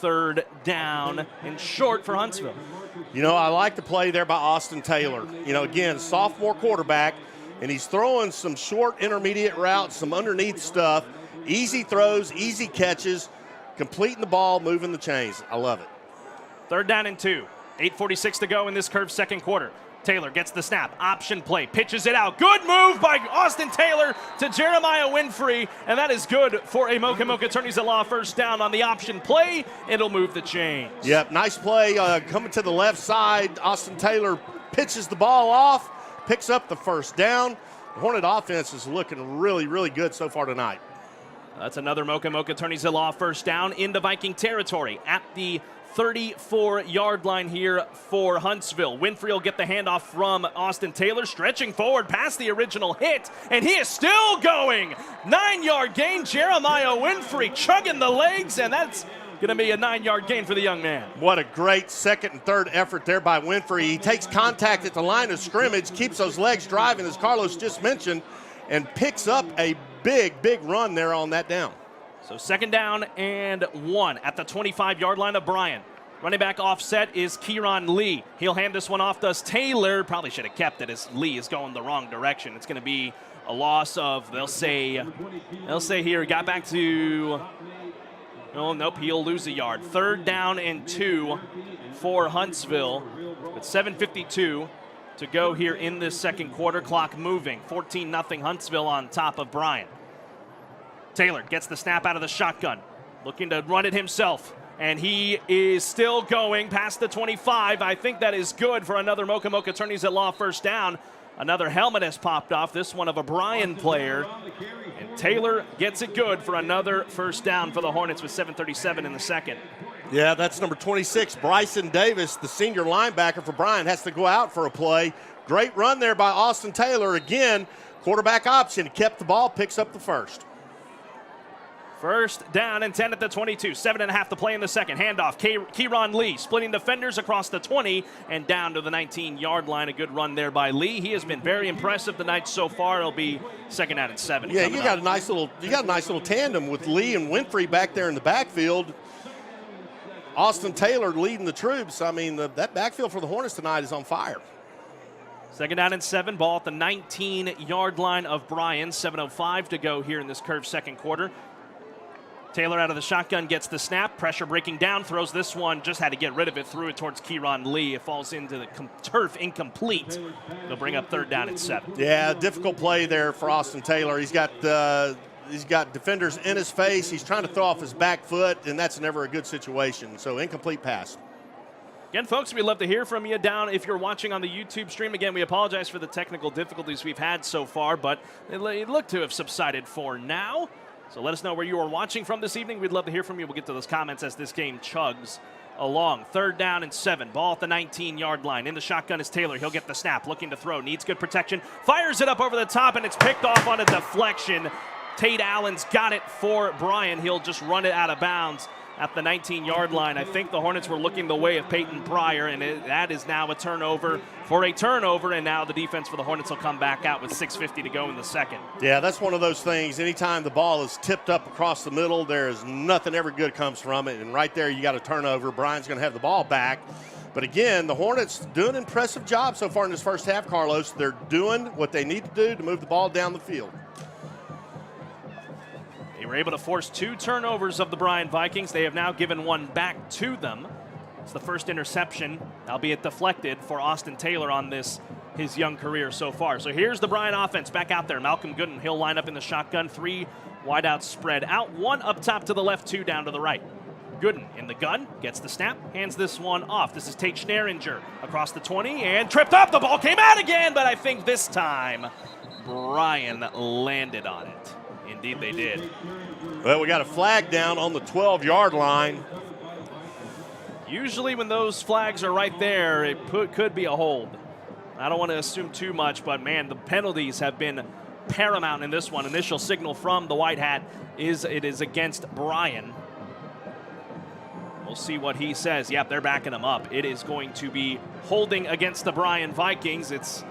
3rd down and short for Huntsville. You know, I like the play there by Austin Taylor. You know, again, sophomore quarterback, and he's throwing some short intermediate routes, some underneath stuff, easy throws, easy catches, completing the ball, moving the chains. I love it. 3rd down and 2, 8:46 to go in this curved second quarter. Taylor gets the snap, option play, pitches it out. Good move by Austin Taylor to Jeremiah Winfrey, and that is good for a Mocha Mocha Attorneys at Law 1st down on the option play. It'll move the chains. Yep, nice play coming to the left side. Austin Taylor pitches the ball off, picks up the 1st down. The Hornet offense is looking really, really good so far tonight. That's another Mocha Mocha Attorneys at Law 1st down into Viking territory at the 34-yard line here for Huntsville. Winfrey will get the handoff from Austin Taylor, stretching forward past the original hit, and he is still going. 9-yard gain, Jeremiah Winfrey chugging the legs, and that's Going to be a 9-yard gain for the young man. What a great second and third effort there by Winfrey. He takes contact at the line of scrimmage, keeps those legs driving, as Carlos just mentioned, and picks up a big run there on that down. So 2nd down and 1 at the 25-yard line of Bryan. Running back offset is Kieran Lee. He'll hand this one off to Taylor. Probably should have kept it as Lee is going the wrong direction. It's going to be a loss of, they'll say here, got back to, oh, nope, he'll lose a yard. 3rd down and 2 for Huntsville with 7:52 to go here in this second quarter. Clock moving. 14-0 Huntsville on top of Bryan. Taylor gets the snap out of the shotgun, looking to run it himself. And he is still going past the 25. I think that is good for another Mocha Mocha Attorneys at Law first down. Another helmet has popped off, this one of a Bryan player. And Taylor gets it good for another first down for the Hornets with 7:37 in the second. Yeah, that's number 26, Bryson Davis, the senior linebacker for Bryan, has to go out for a play. Great run there by Austin Taylor. Again, quarterback option, kept the ball, picks up the first. First down and 10 at the 22. 7.5 to play in the second. Handoff. Kieran Lee splitting defenders across the 20 and down to the 19-yard line. A good run there by Lee. He has been very impressive tonight so far. It'll be 2nd down and 7. Yeah, you got a nice little tandem with Lee and Winfrey back there in the backfield. Austin Taylor leading the troops. I mean, that backfield for the Hornets tonight is on fire. 2nd down and 7. Ball at the 19-yard line of Bryan. 7:05 to go here in this curved second quarter. Taylor out of the shotgun gets the snap. Pressure breaking down. Throws this one. Just had to get rid of it. Threw it towards Kieran Lee. It falls into the turf. Incomplete. They'll bring up 3rd down and 7. Yeah, difficult play there for Austin Taylor. He's got defenders in his face. He's trying to throw off his back foot, and that's never a good situation. So incomplete pass. Again, folks, we'd love to hear from you down if you're watching on the YouTube stream. Again, we apologize for the technical difficulties we've had so far, but it looked to have subsided for now. So let us know where you are watching from this evening. We'd love to hear from you. We'll get to those comments as this game chugs along. 3rd down and 7. Ball at the 19-yard line. In the shotgun is Taylor. He'll get the snap. Looking to throw. Needs good protection. Fires it up over the top, and it's picked off on a deflection. Tate Allen's got it for Bryan. He'll just run it out of bounds at the 19-yard line. I think the Hornets were looking the way of Peyton Pryor, and that is now a turnover for a turnover, and now the defense for the Hornets will come back out with 6:50 to go in the second. Yeah, that's one of those things. Anytime the ball is tipped up across the middle, there's nothing ever good comes from it, and right there you got a turnover. Bryan's going to have the ball back. But again, the Hornets doing an impressive job so far in this first half, Carlos. They're doing what they need to do to move the ball down the field. They were able to force 2 turnovers of the Bryan Vikings. They have now given one back to them. It's the first interception, albeit deflected, for Austin Taylor on his young career so far. So here's the Bryan offense back out there. Malcolm Gooden, he'll line up in the shotgun. 3 wideouts spread out. 1 up top to the left, 2 down to the right. Gooden in the gun, gets the snap, hands this one off. This is Tate Schneringer across the 20 and tripped up. The ball came out again, but I think this time Bryan landed on it. Indeed they did. Well, we got a flag down on the 12-yard line. Usually when those flags are right there, it could be a hold. I don't want to assume too much, but man, the penalties have been paramount in this one. Initial signal from the White Hat is it is against Bryan. We'll see what he says. Yep, they're backing him up. It is going to be holding against the Bryan Vikings. It's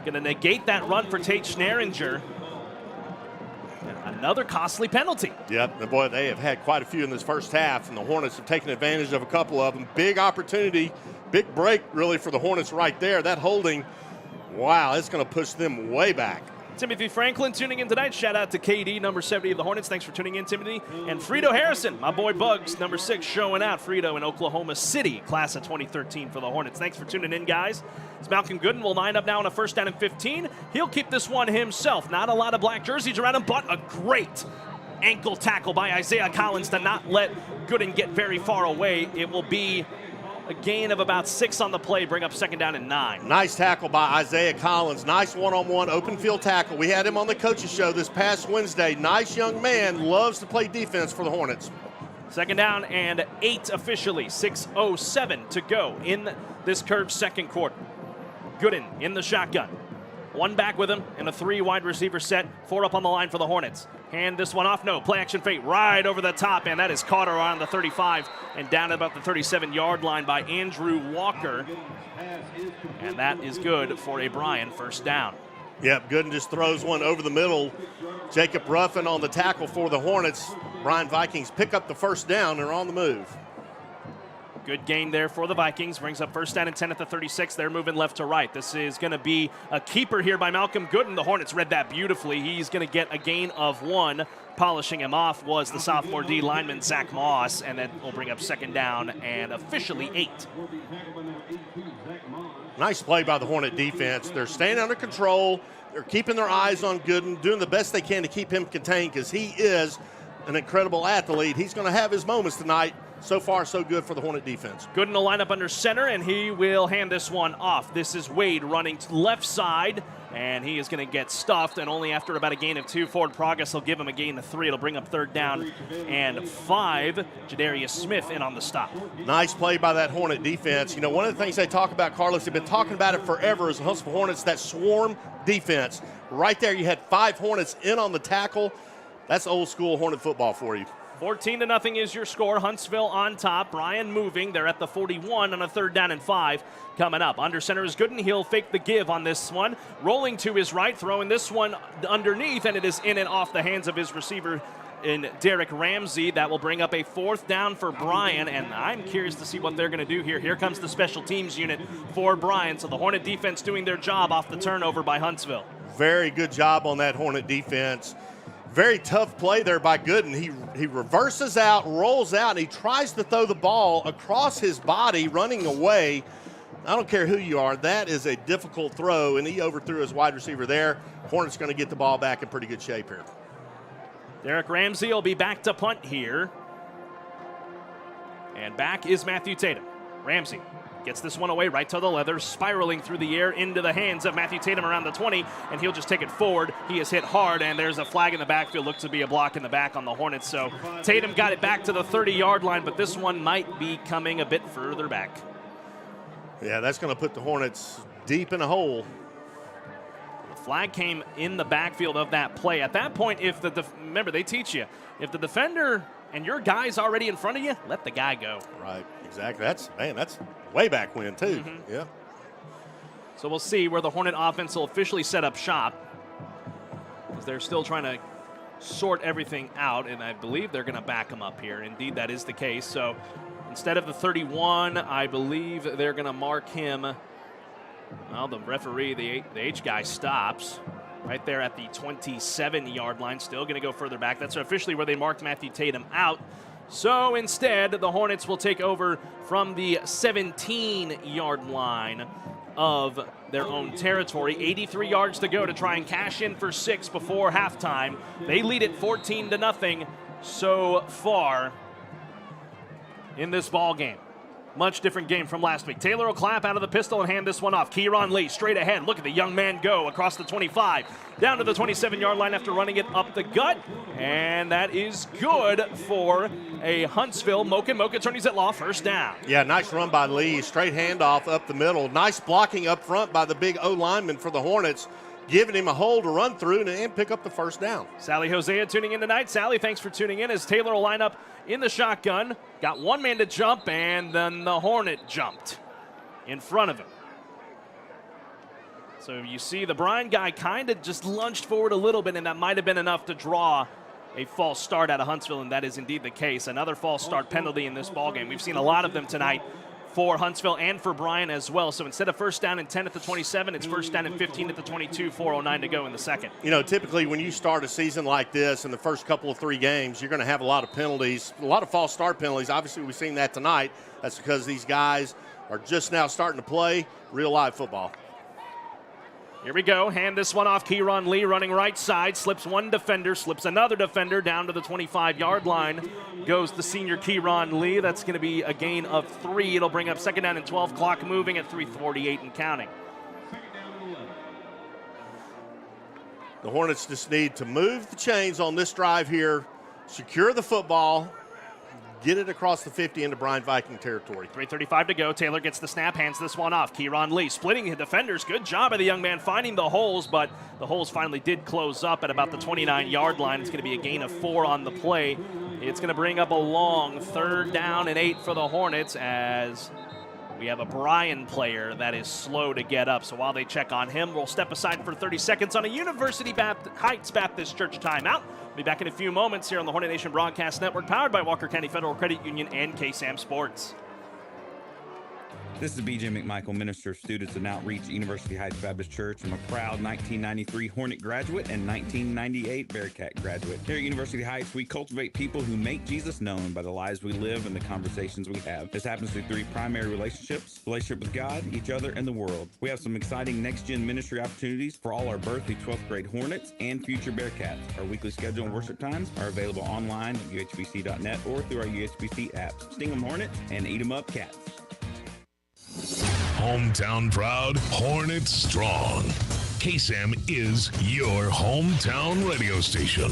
going to negate that run for Tate Schneringer. Another costly penalty. Yep, and boy, they have had quite a few in this first half, and the Hornets have taken advantage of a couple of them. Big opportunity, big break really for the Hornets right there. That holding, wow, it's going to push them way back. Timothy Franklin tuning in tonight. Shout out to KD, number 70 of the Hornets. Thanks for tuning in, Timothy. And Frito Harrison, my boy Bugs, number 6, showing out. Frito in Oklahoma City, class of 2013 for the Hornets. Thanks for tuning in, guys. As Malcolm Gooden will line up now on a 1st down and 15. He'll keep this one himself. Not a lot of black jerseys around him, but a great ankle tackle by Isaiah Collins to not let Gooden get very far away. It will be a gain of about 6 on the play, bring up 2nd down and 9. Nice tackle by Isaiah Collins. Nice one-on-one open field tackle. We had him on the coaches show this past Wednesday. Nice young man, loves to play defense for the Hornets. 2nd down and 8 officially. 6:07 to go in this curved second quarter. Gooden in the shotgun. One back with him and a 3 wide receiver set. 4 up on the line for the Hornets. Hand this one off. No, play action fake right over the top, and that is caught around the 35 and down at about the 37-yard line by Andrew Walker. And that is good for a Bryan first down. Yep, Gooden just throws one over the middle. Jacob Ruffin on the tackle for the Hornets. Bryan Vikings pick up the first down and are on the move. Good gain there for the Vikings. Brings up first down and 10 at the 36. They're moving left to right. This is going to be a keeper here by Malcolm Gooden. The Hornets read that beautifully. He's going to get a gain of 1. Polishing him off was the sophomore D lineman, Zach Moss, and then we'll bring up second down and officially 8. Nice play by the Hornet defense. They're staying under control. They're keeping their eyes on Gooden, doing the best they can to keep him contained because he is an incredible athlete. He's going to have his moments tonight. So far, so good for the Hornet defense. Gooden will line up under center, and he will hand this one off. This is Wade running to left side, and he is going to get stuffed, and only after about a gain of 2, forward progress will give him a gain of 3. It'll bring up third down and 5. Jadarius Smith in on the stop. Nice play by that Hornet defense. You know, one of the things they talk about, Carlos, they've been talking about it forever, is the Huntsville Hornets, that swarm defense. Right there, you had 5 Hornets in on the tackle. That's old school Hornet football for you. 14-0 is your score. Huntsville on top. Bryan moving. They're at the 41 on a third down and 5 coming up. Under center is Gooden. He'll fake the give on this one. Rolling to his right, throwing this one underneath, and it is in and off the hands of his receiver in Derek Ramsey. That will bring up a 4th down for Bryan, and I'm curious to see what they're going to do here. Here comes the special teams unit for Bryan. So the Hornet defense doing their job off the turnover by Huntsville. Very good job on that Hornet defense. Very tough play there by Gooden. He reverses out, rolls out, and he tries to throw the ball across his body, running away. I don't care who you are. That is a difficult throw, and he overthrew his wide receiver there. Hornets going to get the ball back in pretty good shape here. Derek Ramsey will be back to punt here. And back is Matthew Tatum. Ramsey gets this one away right to the leather, spiraling through the air into the hands of Matthew Tatum around the 20, and he'll just take it forward. He is hit hard, and there's a flag in the backfield. Looks to be a block in the back on the Hornets. So Tatum got it back to the 30-yard line, but this one might be coming a bit further back. Yeah, that's going to put the Hornets deep in a hole. The flag came in the backfield of that play. At that point, remember, they teach you, if the defender and your guy's already in front of you, let the guy go. Right, exactly. That's way back when, too. Mm-hmm. Yeah. So we'll see where the Hornet offense will officially set up shop, because they're still trying to sort everything out, and I believe they're going to back them up here. Indeed, that is the case. So instead of the 31, I believe they're going to mark him. Well, the referee, the H guy, stops right there at the 27-yard line. Still going to go further back. That's officially where they marked Matthew Tatum out. So instead, the Hornets will take over from the 17-yard line of their own territory. 83 yards to go to try and cash in for 6 before halftime. They lead it 14-0 so far in this ball game. Much different game from last week. Taylor will clap out of the pistol and hand this one off. Kieran Lee straight ahead. Look at the young man go across the 25. Down to the 27-yard line after running it up the gut. And that is good for a Huntsville Mocha attorneys at law first down. Yeah, nice run by Lee. Straight handoff up the middle. Nice blocking up front by the big O lineman for the Hornets, giving him a hole to run through and pick up the first down. Sally Hosea tuning in tonight. Sally, thanks for tuning in as Taylor will line up in the shotgun. Got one man to jump, and then the Hornet jumped in front of him. So you see the Bryan guy kind of just lunged forward a little bit, and that might have been enough to draw a false start out of Huntsville, and that is indeed the case. Another false start penalty in this ballgame. We've seen a lot of them tonight for Huntsville and for Bryan as well. So instead of first down and 10 at the 27, it's first down and 15 at the 22, 4:09 to go in the second. You know, typically when you start a season like this in the first couple of 3 games, you're going to have a lot of penalties, a lot of false start penalties. Obviously, we've seen that tonight. That's because these guys are just now starting to play real live football. Here we go. Hand this one off. Kieran Lee running right side. Slips one defender. Slips another defender down to the 25-yard line. Goes the senior Kieran Lee. That's going to be a gain of 3. It'll bring up second down and 12. Clock moving at 3:48 and counting. The Hornets just need to move the chains on this drive here, secure the football, get it across the 50 into Bryan Viking territory. 3:35 to go. Taylor gets the snap, hands this one off. Kieran Lee splitting the defenders. Good job by the young man finding the holes, but the holes finally did close up at about the 29-yard line. It's going to be a gain of 4 on the play. It's going to bring up a long 3rd down and 8 for the Hornets as we have a Bryan player that is slow to get up. So while they check on him, we'll step aside for 30 seconds on a University Heights Baptist Church timeout. We'll be back in a few moments here on the Hornet Nation Broadcast Network, powered by Walker County Federal Credit Union and KSAM Sports. This is B.J. McMichael, Minister of Students and Outreach at University Heights Baptist Church. I'm a proud 1993 Hornet graduate and 1998 Bearcat graduate. Here at University Heights, we cultivate people who make Jesus known by the lives we live and the conversations we have. This happens through 3 primary relationships: relationship with God, each other, and the world. We have some exciting next-gen ministry opportunities for all our birth through 12th grade Hornets and future Bearcats. Our weekly schedule and worship times are available online at uhbc.net or through our UHBC apps. Sting 'em Hornets and eat 'em up Cats. Hometown proud, Hornets strong. KSAM is your hometown radio station.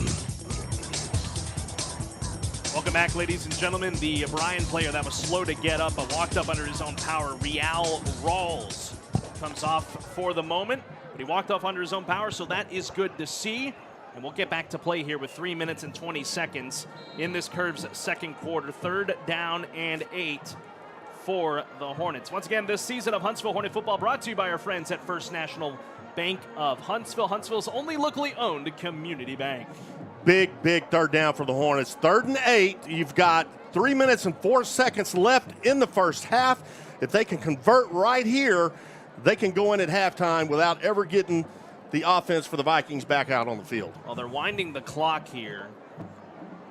Welcome back, ladies and gentlemen. The Bryan player that was slow to get up but walked up under his own power, Real Rawls, comes off for the moment. But he walked off under his own power, so that is good to see. And we'll get back to play here with 3 minutes and 20 seconds in this Curves second quarter. 3rd down and 8. For the Hornets. Once again, this season of Huntsville Hornet football brought to you by our friends at First National Bank of Huntsville, Huntsville's only locally owned community bank. Big 3rd down for the Hornets. 3rd and 8. You've got 3 minutes and 4 seconds left in the first half. If they can convert right here, they can go in at halftime without ever getting the offense for the Vikings back out on the field. Well, they're winding the clock here.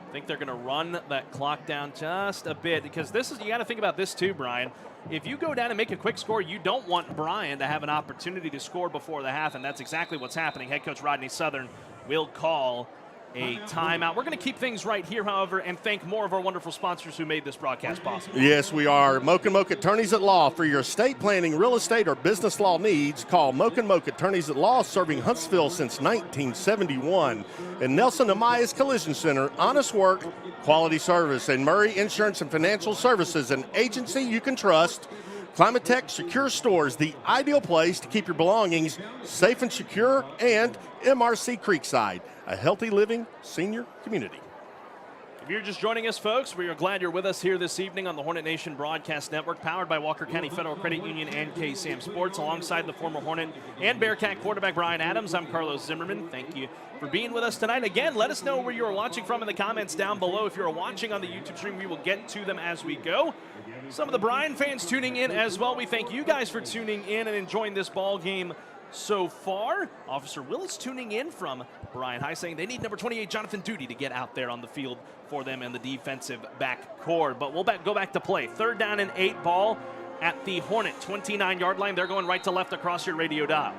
I think they're going to run that clock down just a bit because you got to think about this too, Brian. If you go down and make a quick score, you don't want Bryan to have an opportunity to score before the half, and that's exactly what's happening. Head coach Rodney Southern will call a timeout. We're going to keep things right here, however, and thank more of our wonderful sponsors who made this broadcast possible. Yes, we are. Moak & Moak Attorneys at Law. For your estate planning, real estate, or business law needs, call Moak & Moak Attorneys at Law, serving Huntsville since 1971. And Nelson Amaya's Collision Center, honest work, quality service. And Murray Insurance and Financial Services, an agency you can trust. Climatech Secure Stores, the ideal place to keep your belongings safe and secure. And MRC Creekside, a healthy living senior community. If you're just joining us, folks, we are glad you're with us here this evening on the Hornet Nation Broadcast Network, powered by Walker County Federal Credit Union and KSAM Sports, alongside the former Hornet and Bearcat quarterback Bryan Adams. I'm Carlos Zimmerman. Thank you for being with us tonight. Again, let us know where you are watching from in the comments down below. If you're watching on the YouTube stream, we will get to them as we go. Some of the Bryan fans tuning in as well. We thank you guys for tuning in and enjoying this ball game so far. Officer Willis tuning in from Bryan High, saying they need number 28 Jonathan Duty to get out there on the field for them in the defensive back core. But we'll go back to play. 3rd down and 8, ball at the Hornet 29-yard line. They're going right to left across your radio dial.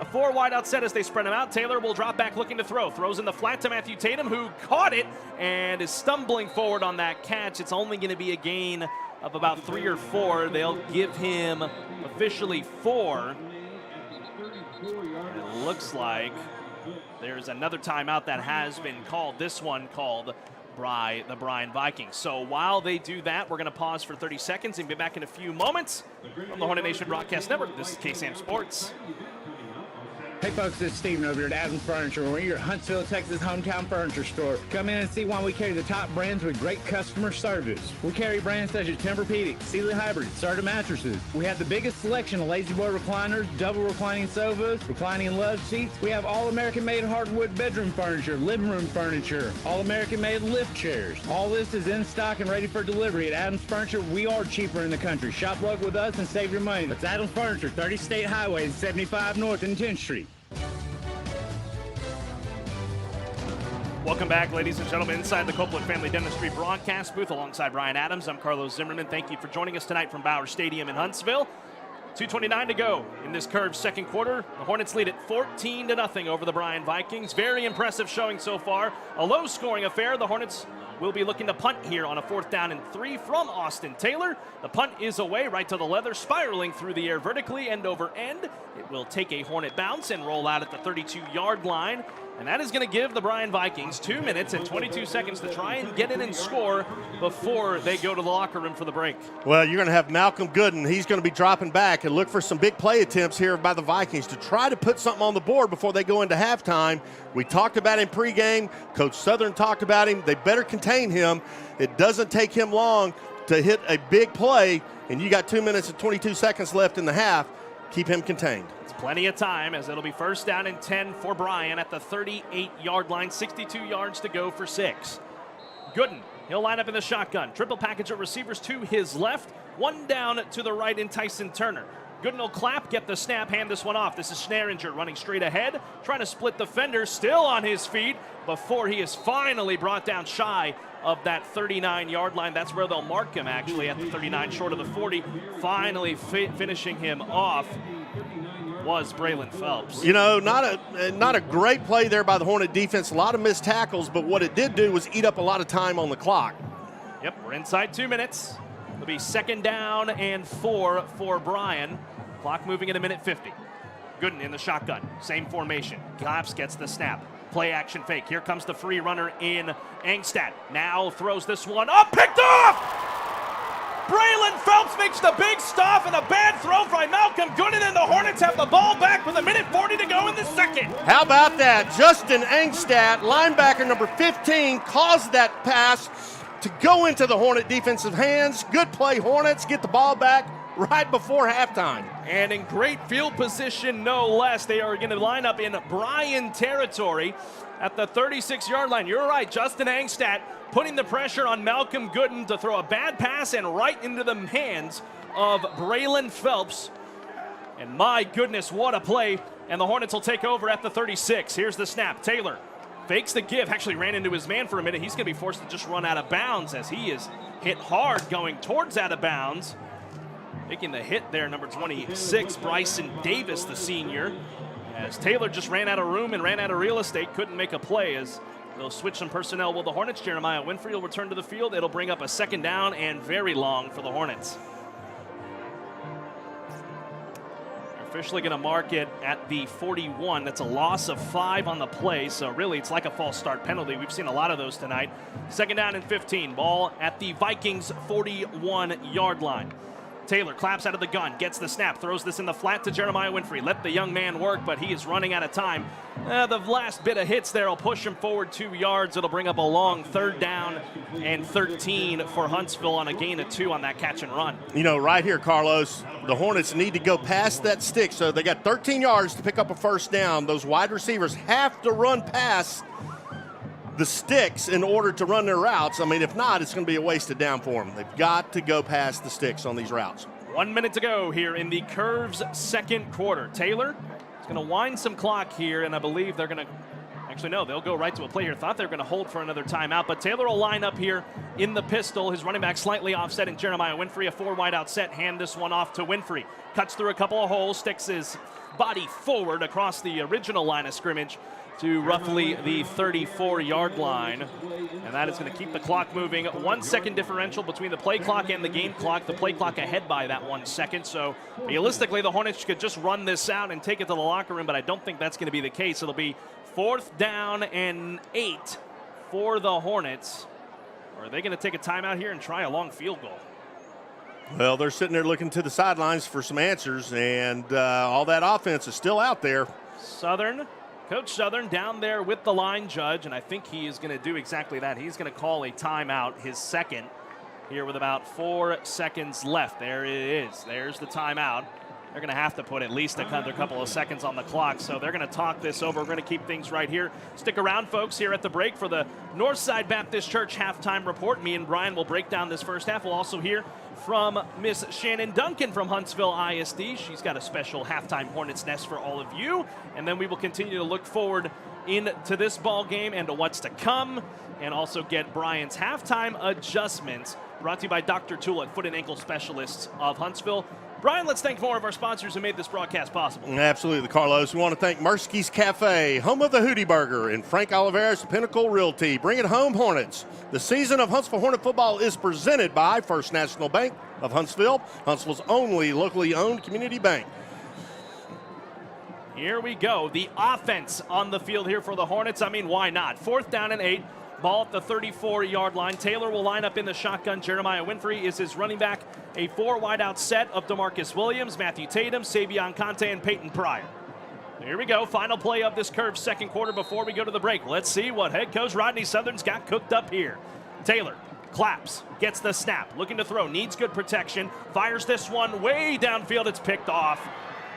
A 4 wide out set as they spread him out. Taylor will drop back looking to throw. Throws in the flat to Matthew Tatum, who caught it and is stumbling forward on that catch. It's only going to be a gain of about 3 or 4. They'll give him officially 4. It looks like there's another timeout that has been called. This one called by the Bryan Vikings. So while they do that, we're going to pause for 30 seconds and be back in a few moments. From the Hornet Nation Broadcast Network, this is KSAM Sports. Hey folks, this is Steven over here at Adams Furniture. We're your Huntsville, Texas hometown furniture store. Come in and see why we carry the top brands with great customer service. We carry brands such as Tempur-Pedic, Sealy Hybrid, Serta mattresses. We have the biggest selection of lazy boy recliners, double reclining sofas, reclining love seats. We have all American-made hardwood bedroom furniture, living room furniture, all American-made lift chairs. All this is in stock and ready for delivery at Adams Furniture. We are cheaper in the country. Shop local with us and save your money. That's Adams Furniture, 30 State Highway, 75 North and 10th Street. Welcome back, ladies and gentlemen, inside the Copeland Family Dentistry broadcast booth alongside Bryan Adams. I'm Carlos Zimmerman. Thank you for joining us tonight from Bauer Stadium in Huntsville. 2:29 to go in this Curves second quarter. The Hornets lead at 14-0 over the Bryan Vikings. Very impressive showing so far. A low-scoring affair. The Hornets will be looking to punt here on a 4th down and 3 from Austin Taylor. The punt is away, right to the leather, spiraling through the air vertically, end over end. It will take a Hornet bounce and roll out at the 32-yard line. And that is going to give the Bryan Vikings 2 minutes and 22 seconds to try and get in and score before they go to the locker room for the break. Well, you're going to have Malcolm Gooden. He's going to be dropping back and look for some big play attempts here by the Vikings to try to put something on the board before they go into halftime. We talked about him pregame. Coach Southern talked about him. They better contain him. It doesn't take him long to hit a big play, and you got 2 minutes and 22 seconds left in the half. Keep him contained. It's plenty of time, as it'll be 1st down and 10 for Bryan at the 38-yard line, 62 yards to go for 6. Gooden, he'll line up in the shotgun. Triple package of receivers to his left, 1 down to the right in Tyson Turner. Gooden will clap, get the snap, hand this one off. This is Schneringer running straight ahead, trying to split defender, still on his feet before he is finally brought down shy of that 39-yard line. That's where they'll mark him, actually, at the 39, short of the 40. Finally finishing him off was Braylon Phelps. You know, not a great play there by the Hornet defense. A lot of missed tackles, but what it did do was eat up a lot of time on the clock. Yep, we're inside 2 minutes. It'll be 2nd down and 4 for Bryan. Clock moving at 1:50. Gooden in the shotgun, same formation. Claps, gets the snap. Play action fake. Here comes the free runner in Angstad. Now throws this one up, picked off! Braylon Phelps makes the big stop and a bad throw by Malcolm Gooden, and the Hornets have the ball back with 1:40 to go in the second. How about that? Justin Angstad, linebacker number 15, caused that pass to go into the Hornet defensive hands. Good play, Hornets. Get the ball back right before halftime. And in great field position, no less. They are going to line up in Bryan territory at the 36-yard line. You're right, Justin Angstad putting the pressure on Malcolm Gooden to throw a bad pass and right into the hands of Braylon Phelps. And my goodness, what a play. And the Hornets will take over at the 36. Here's the snap. Taylor fakes the give, actually ran into his man for a minute. He's going to be forced to just run out of bounds as he is hit hard going towards out of bounds. Making the hit there, number 26, Bryson Davis, the senior. As Taylor just ran out of room and ran out of real estate, couldn't make a play as they'll switch some personnel with the Hornets. Jeremiah Winfrey will return to the field. It'll bring up a 2nd down and very long for the Hornets. They're officially going to mark it at the 41. That's a loss of 5 on the play, so really it's like a false start penalty. We've seen a lot of those tonight. 2nd down and 15. Ball at the Vikings 41-yard line. Taylor claps out of the gun, gets the snap, throws this in the flat to Jeremiah Winfrey. Let the young man work, but he is running out of time. The last bit of hits there will push him forward 2 yards. It'll bring up a long 3rd down and 13 for Huntsville on a gain of 2 on that catch and run. You know, right here, Carlos, the Hornets need to go past that stick. So they got 13 yards to pick up a 1st down. Those wide receivers have to run past the sticks in order to run their routes. I mean, if not, it's going to be a wasted down for them. They've got to go past the sticks on these routes. 1 minute to go here in the Curves' 2nd quarter. Taylor is going to wind some clock here, and I believe they're going to actually, no, they'll go right to a play here. Thought they were going to hold for another timeout, but Taylor will line up here in the pistol. His running back slightly offset in Jeremiah Winfrey, a 4 wide out set. Hand this one off to Winfrey. Cuts through a couple of holes, sticks his body forward across the original line of scrimmage to roughly the 34-yard line. And that is going to keep the clock moving. 1 second differential between the play clock and the game clock. The play clock ahead by that 1 second. So realistically, the Hornets could just run this out and take it to the locker room, but I don't think that's going to be the case. It'll be 4th down and 8 for the Hornets. Or are they going to take a timeout here and try a long field goal? Well, they're sitting there looking to the sidelines for some answers, and all that offense is still out there. Coach Southern down there with the line judge, and I think he is going to do exactly that. He's going to call a timeout, his 2nd, here with about 4 seconds left. There it is. There's the timeout. They're going to have to put at least another couple of seconds on the clock, so they're going to talk this over. We're going to keep things right here. Stick around, folks, here at the break for the Northside Baptist Church halftime report. Me and Brian will break down this first half. We'll also hear from Miss Shannon Duncan from Huntsville ISD. She's got a special halftime Hornets Nest for all of you. And then we will continue to look forward into this ball game and to what's to come, and also get Brian's halftime adjustments brought to you by Dr. Tulip, foot and ankle specialists of Huntsville. Bryan, let's thank more of our sponsors who made this broadcast possible. Absolutely, Carlos. We want to thank Mursky's Cafe, home of the Hootie Burger, and Frank Oliveira's Pinnacle Realty. Bring it home, Hornets. The season of Huntsville Hornet football is presented by First National Bank of Huntsville, Huntsville's only locally owned community bank. Here we go. The offense on the field here for the Hornets. I mean, why not? 4th down and 8. Ball at the 34-yard line. Taylor will line up in the shotgun. Jeremiah Winfrey is his running back. A 4 wideout set of DeMarcus Williams, Matthew Tatum, Savion Conte, and Peyton Pryor. Here we go. Final play of this curved second quarter before we go to the break. Let's see what head coach Rodney Southern's got cooked up here. Taylor claps, gets the snap, looking to throw, needs good protection, fires this one way downfield. It's picked off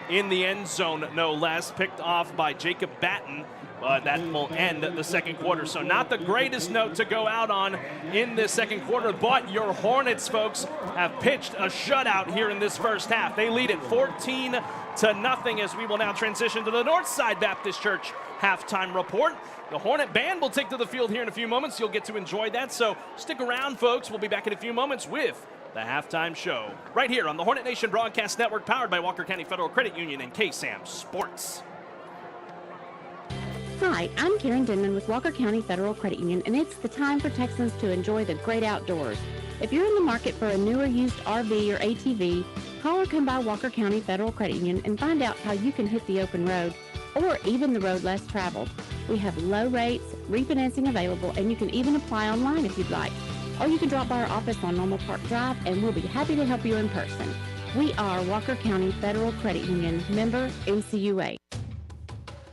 in the end zone, no less. Picked off by Jacob Batten. But that will end the second quarter. So not the greatest note to go out on in this second quarter, but your Hornets, folks, have pitched a shutout here in this first half. They lead it 14-0 as we will now transition to the Northside Baptist Church halftime report. The Hornet Band will take to the field here in a few moments. You'll get to enjoy that, so stick around, folks. We'll be back in a few moments with the halftime show right here on the Hornet Nation Broadcast Network, powered by Walker County Federal Credit Union and KSAM Sports. Hi, I'm Karen Denman with Walker County Federal Credit Union, and it's the time for Texans to enjoy the great outdoors. If you're in the market for a new or used RV or ATV, call or come by Walker County Federal Credit Union and find out how you can hit the open road or even the road less traveled. We have low rates, refinancing available, and you can even apply online if you'd like. Or you can drop by our office on Normal Park Drive, and we'll be happy to help you in person. We are Walker County Federal Credit Union, member NCUA.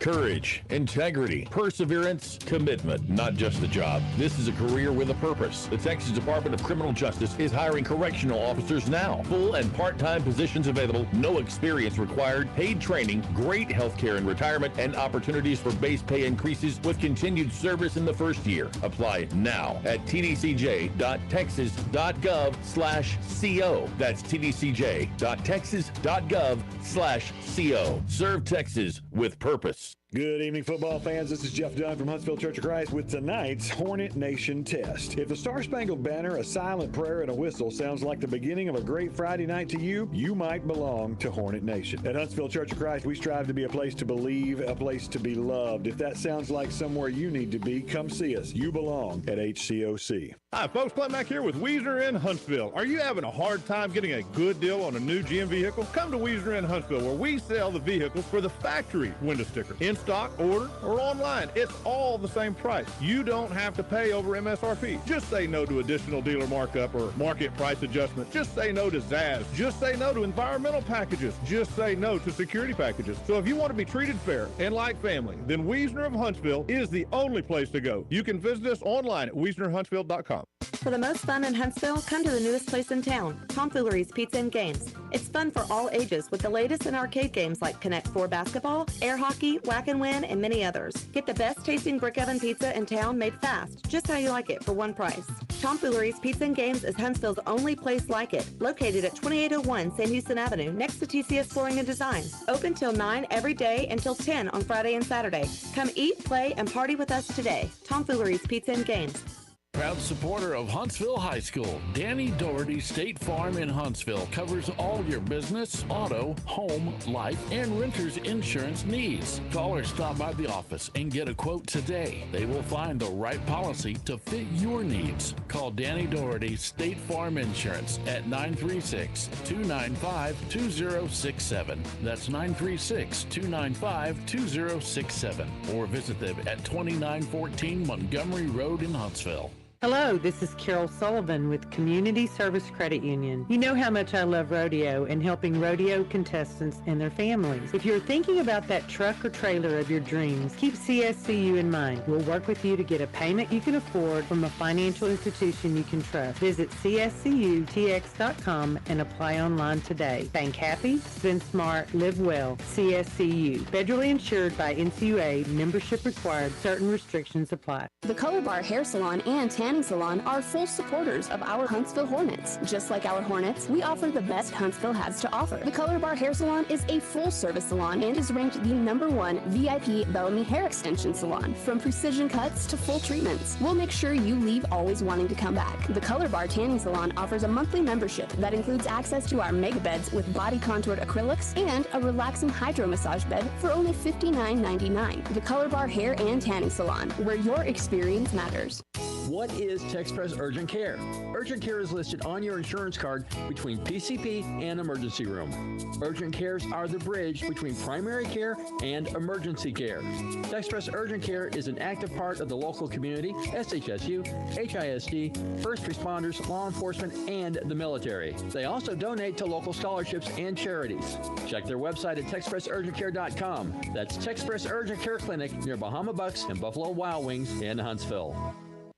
Courage, integrity, perseverance, commitment, not just a job. This is a career with a purpose. The Texas Department of Criminal Justice is hiring correctional officers now. Full and part-time positions available, no experience required, paid training, great health care and retirement, and opportunities for base pay increases with continued service in the first year. Apply now at tdcj.texas.gov/co. That's tdcj.texas.gov/co. Serve Texas with purpose. Good evening, football fans. This is Jeff Dunn from Huntsville Church of Christ with tonight's Hornet Nation test. If the Star-Spangled Banner, a silent prayer, and a whistle sounds like the beginning of a great Friday night to you, you might belong to Hornet Nation. At Huntsville Church of Christ, we strive to be a place to believe, a place to be loved. If that sounds like somewhere you need to be, come see us. You belong at HCOC. Hi, folks. Clint Mack here with Wiesner in Huntsville. Are you having a hard time getting a good deal on a new GM vehicle? Come to Wiesner in Huntsville, where we sell the vehicles for the factory window sticker. In stock, order, or online. It's all the same price. You don't have to pay over MSRP. Just say no to additional dealer markup or market price adjustment. Just say no to Zaz. Just say no to environmental packages. Just say no to security packages. So if you want to be treated fair and like family, then Wiesner of Huntsville is the only place to go. You can visit us online at WiesnerHuntsville.com. For the most fun in Huntsville, come to the newest place in town, Tomfoolery's Pizza and Games. It's fun for all ages with the latest in arcade games like Connect 4 basketball, air hockey, whack and win, and many others. Get the best tasting brick oven pizza in town made fast, just how you like it, for one price. Tomfoolery's Pizza and Games is Huntsville's only place like it, located at 2801 Sam Houston Avenue, next to TCS Flooring and Design. Open till 9 every day until 10 on Friday and Saturday. Come eat, play, and party with us today. Tomfoolery's Pizza and Games. Proud supporter of Huntsville High School, Danny Doherty State Farm in Huntsville covers all your business, auto, home, life, and renter's insurance needs. Call or stop by the office and get a quote today. They will find the right policy to fit your needs. Call Danny Doherty State Farm Insurance at 936-295-2067. That's 936-295-2067. Or visit them at 2914 Montgomery Road in Huntsville. Hello, this is Carol Sullivan with Community Service Credit Union. You know how much I love rodeo and helping rodeo contestants and their families. If you're thinking about that truck or trailer of your dreams, keep CSCU in mind. We'll work with you to get a payment you can afford from a financial institution you can trust. Visit cscutx.com and apply online today. Bank happy, spend smart, live well. CSCU. Federally insured by NCUA. Membership required. Certain restrictions apply. The Color Bar Hair Salon and Tan Tanning Salon are full supporters of our Huntsville Hornets. Just like our Hornets, we offer the best Huntsville has to offer. The Color Bar Hair Salon is a full-service salon and is ranked the #1 VIP Bellamy Hair Extension Salon. From precision cuts to full treatments, we'll make sure you leave always wanting to come back. The Color Bar Tanning Salon offers a monthly membership that includes access to our mega beds with body contoured acrylics and a relaxing hydro massage bed for only $59.99. The Color Bar Hair and Tanning Salon, where your experience matters. What is TexPress Urgent Care? Urgent Care is listed on your insurance card between PCP and emergency room. Urgent cares are the bridge between primary care and emergency care. TexPress Urgent Care is an active part of the local community, SHSU, HISD, first responders, law enforcement, and the military. They also donate to local scholarships and charities. Check their website at TexPressUrgentCare.com. That's TexPress Urgent Care Clinic near Bahama Bucks and Buffalo Wild Wings in Huntsville.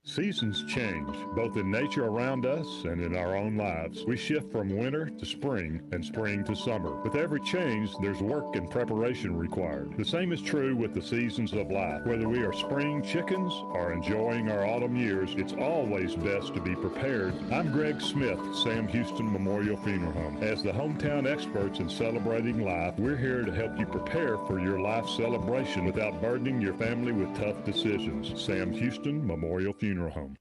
Seasons change, both in nature around us and in our own lives. We shift from winter to spring and spring to summer. With every change, there's work and preparation required. The same is true with the seasons of life. Whether we are spring chickens or enjoying our autumn years, it's always best to be prepared. I'm Greg Smith, Sam Houston Memorial Funeral Home. As the hometown experts in celebrating life, we're here to help you prepare for your life celebration without burdening your family with tough decisions. Sam Houston Memorial Funeral Home.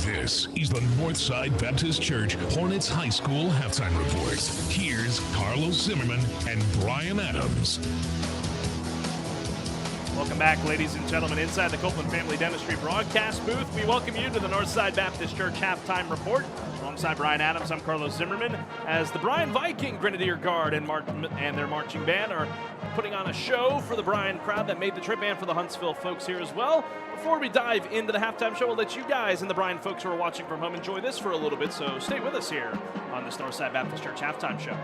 This is the Northside Baptist Church Hornets High School halftime report. Here's Carlos Zimmerman and Bryan Adams. Welcome back, ladies and gentlemen, inside the Copeland Family Dentistry broadcast booth. We welcome you to the Northside Baptist Church halftime report. Alongside Bryan Adams, I'm Carlos Zimmerman. As the Bryan Viking Grenadier Guard and their marching band are putting on a show for the Bryan crowd that made the trip and for the Huntsville folks here as well. Before we dive into the halftime show, we'll let you guys and the Bryan folks who are watching from home enjoy this for a little bit, so stay with us here on this Northside Baptist Church halftime show.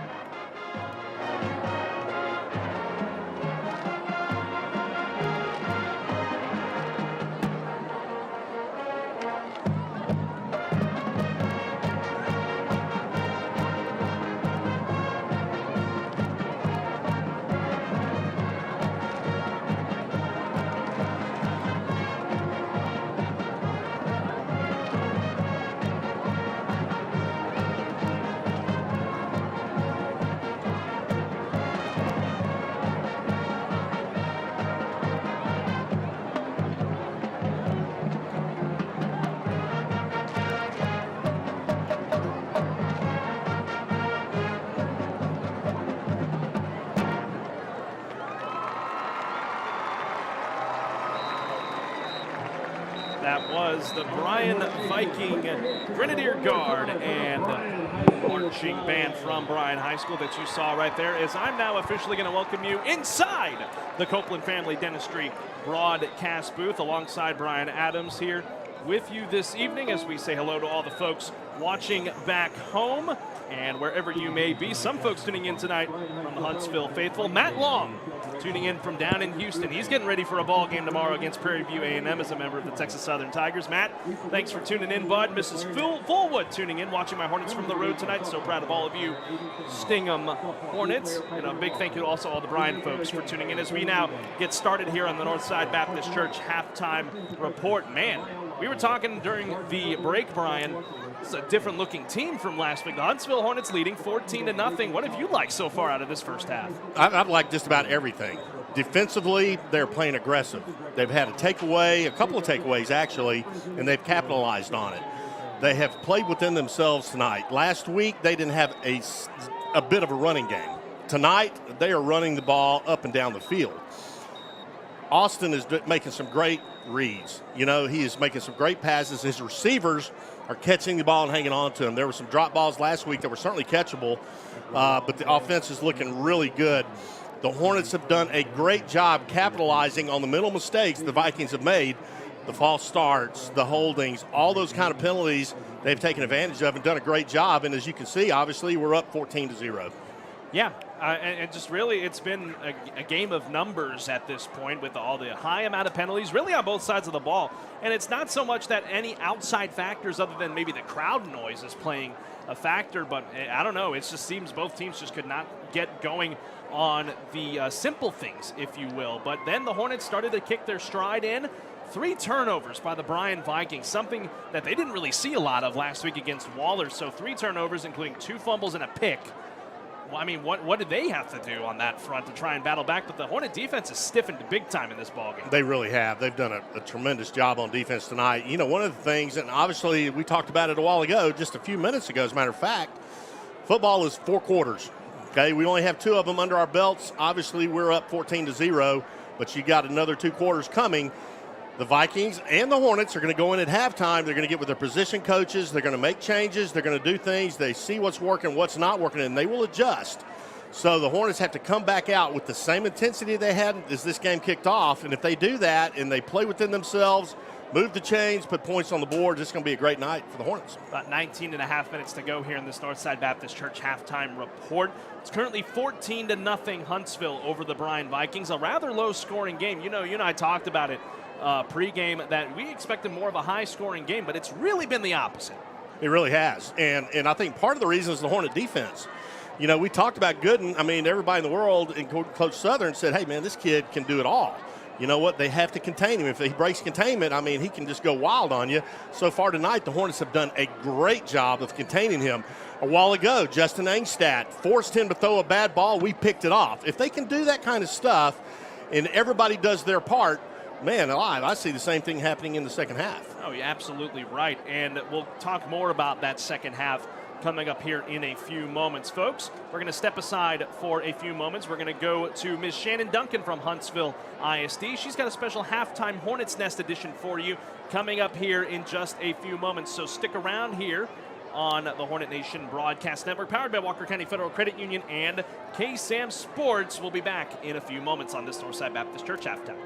That was the Bryan Viking Grenadier Guard and marching band from Bryan High School that you saw right there. As I'm now officially going to welcome you inside the Copeland Family Dentistry broadcast booth alongside Bryan Adams here with you this evening as we say hello to all the folks watching back home and wherever you may be. Some folks tuning in tonight from the Huntsville faithful. Matt Long tuning in from down in Houston. He's getting ready for a ball game tomorrow against Prairie View A&M as a member of the Texas Southern Tigers. Matt, thanks for tuning in, bud. Mrs. Fullwood tuning in, watching my Hornets from the road tonight. So proud of all of you Stingham Hornets. And a big thank you to also all the Bryan folks for tuning in as we now get started here on the Northside Baptist Church halftime report. Man, we were talking during the break, Bryan. This is a different looking team from last week. The Huntsville Hornets leading 14-0. What have you liked so far out of this first half? I've liked just about everything. Defensively, they're playing aggressive. They've had a couple of takeaways actually, and they've capitalized on it. They have played within themselves tonight. Last week, they didn't have a bit of a running game. Tonight, they are running the ball up and down the field. Austin is making some great reads. You know, he is making some great passes. His receivers are catching the ball and hanging on to him. There were some drop balls last week that were certainly catchable, but the offense is looking really good. The Hornets have done a great job capitalizing on the mental mistakes the Vikings have made, the false starts, the holdings, all those kind of penalties they've taken advantage of and done a great job. And as you can see, obviously, we're up 14-0. Yeah, and just really it's been a game of numbers at this point with all the high amount of penalties really on both sides of the ball. And it's not so much that any outside factors other than maybe the crowd noise is playing a factor, but I don't know. It just seems both teams just could not get going on the simple things, if you will. But then the Hornets started to kick their stride in. 3 turnovers by the Bryan Vikings, something that they didn't really see a lot of last week against Waller. So 3 turnovers, including 2 fumbles and a pick. Well, I mean, what did they have to do on that front to try and battle back? But the Hornet defense has stiffened big time in this ballgame. They really have. They've done a tremendous job on defense tonight. You know, one of the things, and obviously we talked about it a while ago, just a few minutes ago, as a matter of fact, football is 4 quarters. Okay, we only have 2 of them under our belts. Obviously, we're up 14-0, but you got another 2 quarters coming. The Vikings and the Hornets are going to go in at halftime. They're going to get with their position coaches. They're going to make changes. They're going to do things. They see what's working, what's not working, and they will adjust. So the Hornets have to come back out with the same intensity they had as this game kicked off. And if they do that and they play within themselves, move the chains, put points on the board, it's going to be a great night for the Hornets. About 19 and a half minutes to go here in this Northside Baptist Church halftime report. It's currently 14-0 Huntsville over the Bryan Vikings. A rather low-scoring game. You and I talked about it pregame that we expected more of a high-scoring game, but it's really been the opposite. It really has. And I think part of the reason is the Hornet defense. You know, we talked about Gooden. I mean, everybody in the world, and Coach Southern said, hey, man, this kid can do it all. You know what? They have to contain him. If he breaks containment, I mean, he can just go wild on you. So far tonight, the Hornets have done a great job of containing him. A while ago, Justin Angstadt forced him to throw a bad ball. We picked it off. If they can do that kind of stuff and everybody does their part, man alive, I see the same thing happening in the second half. Oh, you're absolutely right. And we'll talk more about that second half coming up here in a few moments, folks. We're going to step aside for a few moments. We're going to go to Ms. Shannon Duncan from Huntsville ISD. She's got a special halftime Hornets Nest edition for you coming up here in just a few moments. So stick around here on the Hornet Nation Broadcast Network, powered by Walker County Federal Credit Union and KSAM Sports. We'll be back in a few moments on this Northside Baptist Church halftime.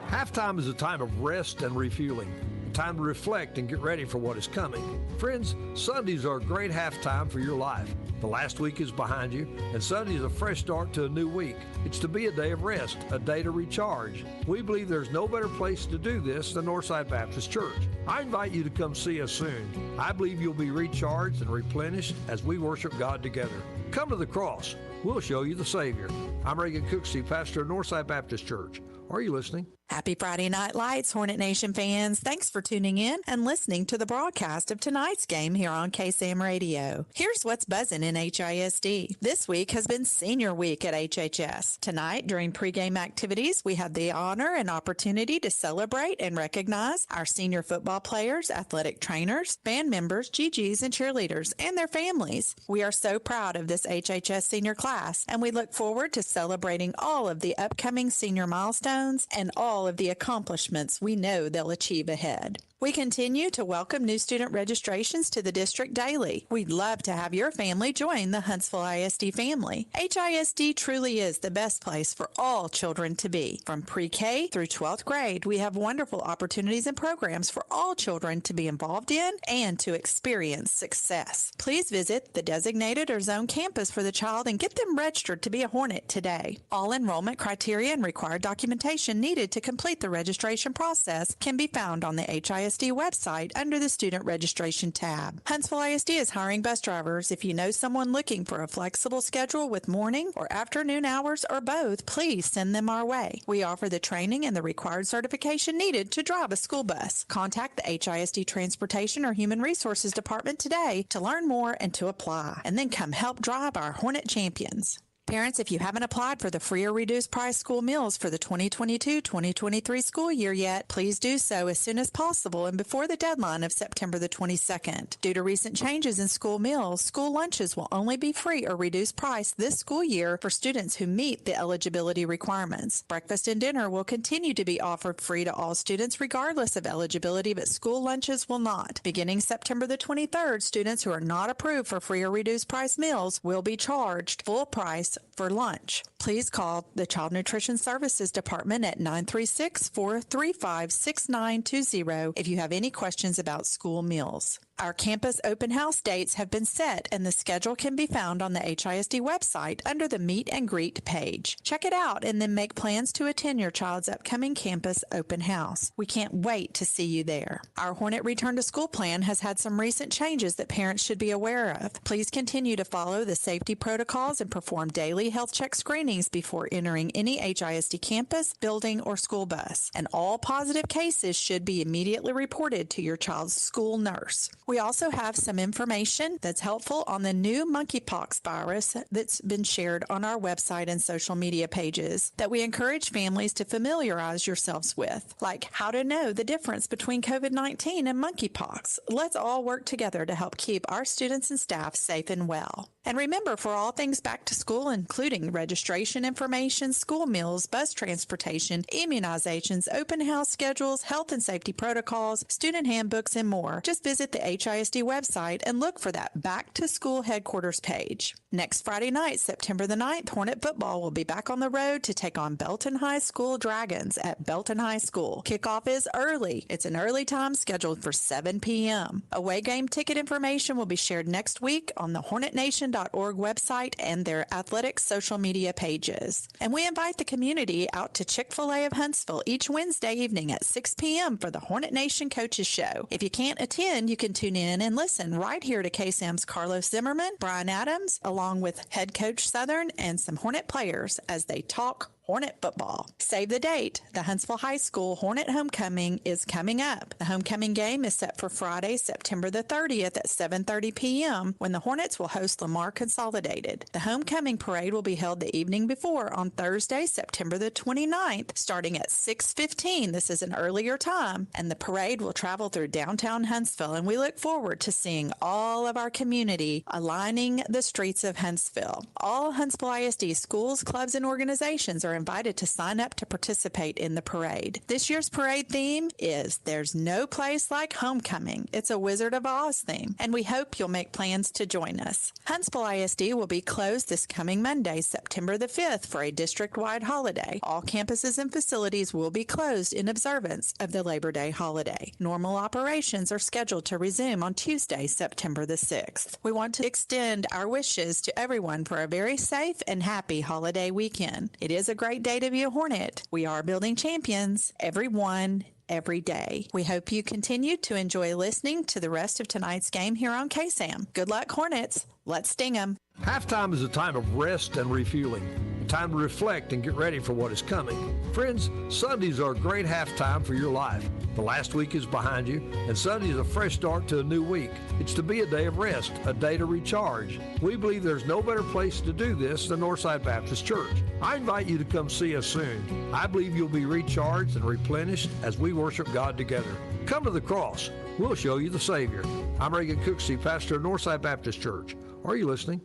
Halftime is a time of rest and refueling, a time to reflect and get ready for what is coming. Friends, Sundays are a great halftime for your life. The last week is behind you, and Sunday is a fresh start to a new week. It's to be a day of rest, a day to recharge. We believe there's no better place to do this than Northside Baptist Church. I invite you to come see us soon. I believe you'll be recharged and replenished as we worship God together. Come to the cross. We'll show you the Savior. I'm Reagan Cooksey, pastor of Northside Baptist Church. Are you listening? Happy Friday Night Lights, Hornet Nation fans. Thanks for tuning in and listening to the broadcast of tonight's game here on KSAM Radio. Here's what's buzzing in HISD. This week has been Senior Week at HHS. Tonight, during pregame activities, we had the honor and opportunity to celebrate and recognize our senior football players, athletic trainers, band members, GGs, and cheerleaders, and their families. We are so proud of this HHS senior class, and we look forward to celebrating all of the upcoming senior milestones and all of the accomplishments we know they'll achieve ahead. We continue to welcome new student registrations to the district daily. We'd love to have your family join the Huntsville ISD family. HISD truly is the best place for all children to be. From pre-K through 12th grade, we have wonderful opportunities and programs for all children to be involved in and to experience success. Please visit the designated or zoned campus for the child and get them registered to be a Hornet today. All enrollment criteria and required documentation needed to complete the registration process can be found on the HISD website under the Student Registration tab. Huntsville ISD is hiring bus drivers. If you know someone looking for a flexible schedule with morning or afternoon hours or both, please send them our way. We offer the training and the required certification needed to drive a school bus. Contact the HISD Transportation or Human Resources Department today to learn more and to apply, and then come help drive our Hornet champions. Parents, if you haven't applied for the free or reduced price school meals for the 2022-2023 school year yet, please do so as soon as possible and before the deadline of September the 22nd. Due to recent changes in school meals, school lunches will only be free or reduced price this school year for students who meet the eligibility requirements. Breakfast and dinner will continue to be offered free to all students regardless of eligibility, but school lunches will not. Beginning September the 23rd, students who are not approved for free or reduced price meals will be charged full price for lunch. Please call the Child Nutrition Services Department at 936-435-6920 if you have any questions about school meals. Our campus open house dates have been set, and the schedule can be found on the HISD website under the Meet and Greet page. Check it out and then make plans to attend your child's upcoming campus open house. We can't wait to see you there. Our Hornet Return to School plan has had some recent changes that parents should be aware of. Please continue to follow the safety protocols and perform daily health check screenings before entering any HISD campus, building, or school bus. And all positive cases should be immediately reported to your child's school nurse. We also have some information that's helpful on the new monkeypox virus that's been shared on our website and social media pages that we encourage families to familiarize yourselves with, like how to know the difference between COVID-19 and monkeypox. Let's all work together to help keep our students and staff safe and well. And remember, for all things back to school, including registration information, school meals, bus transportation, immunizations, open house schedules, health and safety protocols, student handbooks, and more, just visit the HISD website and look for that Back to School headquarters page. Next Friday night, September the 9th, Hornet football will be back on the road to take on Belton High School Dragons at Belton High School. Kickoff is early. It's an early time scheduled for 7 p.m. Away game ticket information will be shared next week on the HornetNation.org website and their athletics social media pages. And we invite the community out to Chick-fil-A of Huntsville each Wednesday evening at 6 p.m. for the Hornet Nation Coaches Show. If you can't attend, you can tune in and listen right here to KSAM's Carlos Zimmerman, Brian Adams, along with head coach Southern and some Hornet players as they talk Hornet football. Save the date. The Huntsville High School Hornet Homecoming is coming up. The homecoming game is set for Friday, September the 30th at 7:30 p.m. when the Hornets will host Lamar Consolidated. The homecoming parade will be held the evening before on Thursday, September the 29th, starting at 6:15. This is an earlier time, and the parade will travel through downtown Huntsville, and we look forward to seeing all of our community aligning the streets of Huntsville. All Huntsville ISD schools, clubs, and organizations are invited to sign up to participate in the parade. This year's parade theme is There's No Place Like Homecoming. It's a Wizard of Oz theme, and we hope you'll make plans to join us. Huntsville ISD will be closed this coming Monday, September the 5th, for a district-wide holiday. All campuses and facilities will be closed in observance of the Labor Day holiday. Normal operations are scheduled to resume on Tuesday, September the 6th. We want to extend our wishes to everyone for a very safe and happy holiday weekend. It is a great day to be a Hornet. We are building champions, everyone, every day. We hope you continue to enjoy listening to the rest of tonight's game here on KSAM. Good luck, Hornets. Let's sting 'em. Halftime is a time of rest and refueling, a time to reflect and get ready for what is coming. Friends, Sundays are a great halftime for your life. The last week is behind you, and Sunday is a fresh start to a new week. It's to be a day of rest, a day to recharge. We believe there's no better place to do this than Northside Baptist Church. I invite you to come see us soon. I believe you'll be recharged and replenished as we worship God together. Come to the cross. We'll show you the Savior. I'm Reagan Cooksey, pastor of Northside Baptist Church. Are you listening?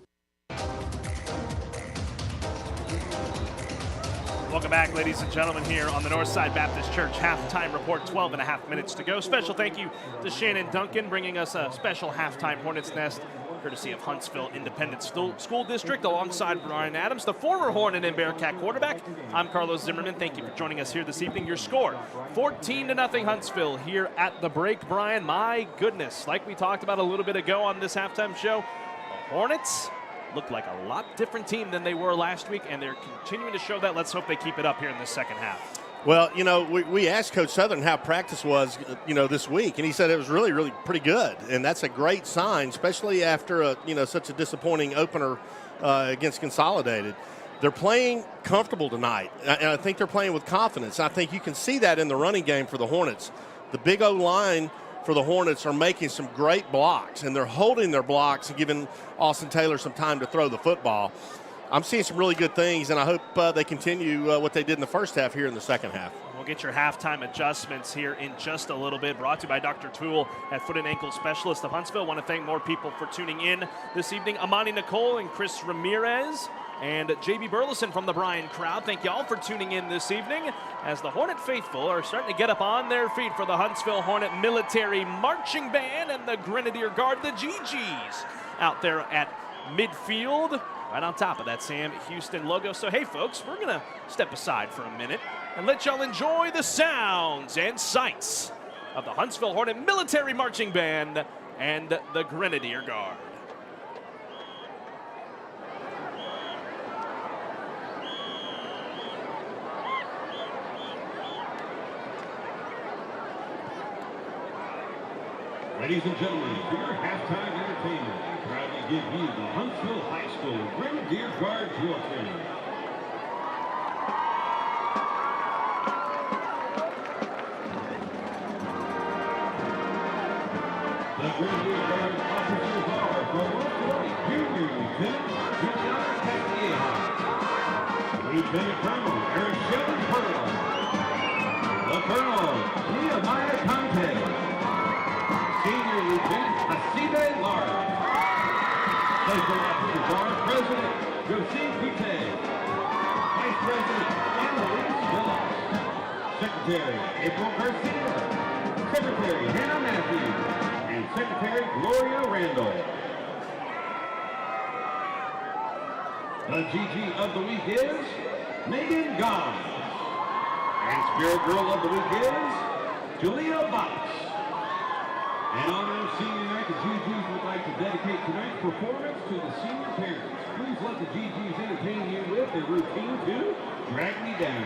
Welcome back, ladies and gentlemen, here on the Northside Baptist Church halftime report. 12 and a half minutes to go. Special thank you to Shannon Duncan bringing us a special halftime Hornets Nest, courtesy of Huntsville Independent School District, alongside Brian Adams, the former Hornet and Bearcat quarterback. I'm Carlos Zimmerman. Thank you for joining us here this evening. Your score, 14-0 Huntsville here at the break. Brian, my goodness, like we talked about a little bit ago on this halftime show, the Hornets look like a lot different team than they were last week, and they're continuing to show that. Let's hope they keep it up here in the second half. Well, we asked Coach Southern how practice was, this week, and he said it was really, really pretty good, and that's a great sign, especially after such a disappointing opener against Consolidated. They're playing comfortable tonight, and I think they're playing with confidence. I think you can see that in the running game for the Hornets. The big O-line for the Hornets are making some great blocks, and they're holding their blocks and giving Austin Taylor some time to throw the football. I'm seeing some really good things, and I hope they continue what they did in the first half here in the second half. We'll get your halftime adjustments here in just a little bit. Brought to you by Dr. Toole at Foot and Ankle Specialist of Huntsville. I want to thank more people for tuning in this evening. Amani Nicole and Chris Ramirez and J.B. Burleson from the Bryan crowd. Thank you all for tuning in this evening as the Hornet faithful are starting to get up on their feet for the Huntsville Hornet Military Marching Band and the Grenadier Guard, the GGs, out there at midfield, right on top of that Sam Houston logo. So, hey, folks, we're going to step aside for a minute and let y'all enjoy the sounds and sights of the Huntsville Hornet Military Marching Band and the Grenadier Guard. Ladies and gentlemen, for your halftime entertainment, we proudly give you the Huntsville High School Grenadier Guard drill team. The Grenadier Guard officers are from Northwest Junior Lieutenant Giuliano Castilleja, Lieutenant Colonel Eric Sheldon Pearl, the Colonel Nehemiah Conte, Senior Lieutenant Hasibe Lara. Special officers are President Joseph Pute, Vice President Annalise Phillips, Secretary April Garcia, Secretary Hannah Matthews, and Secretary Gloria Randall. The GG of the week is Megan Goss. And Spirit Girl of the week is Julia Box. In honor of Senior Night, the GGs would like to dedicate tonight's performance to the senior parents. Please let the GGs entertain you with a routine to Drag Me Down.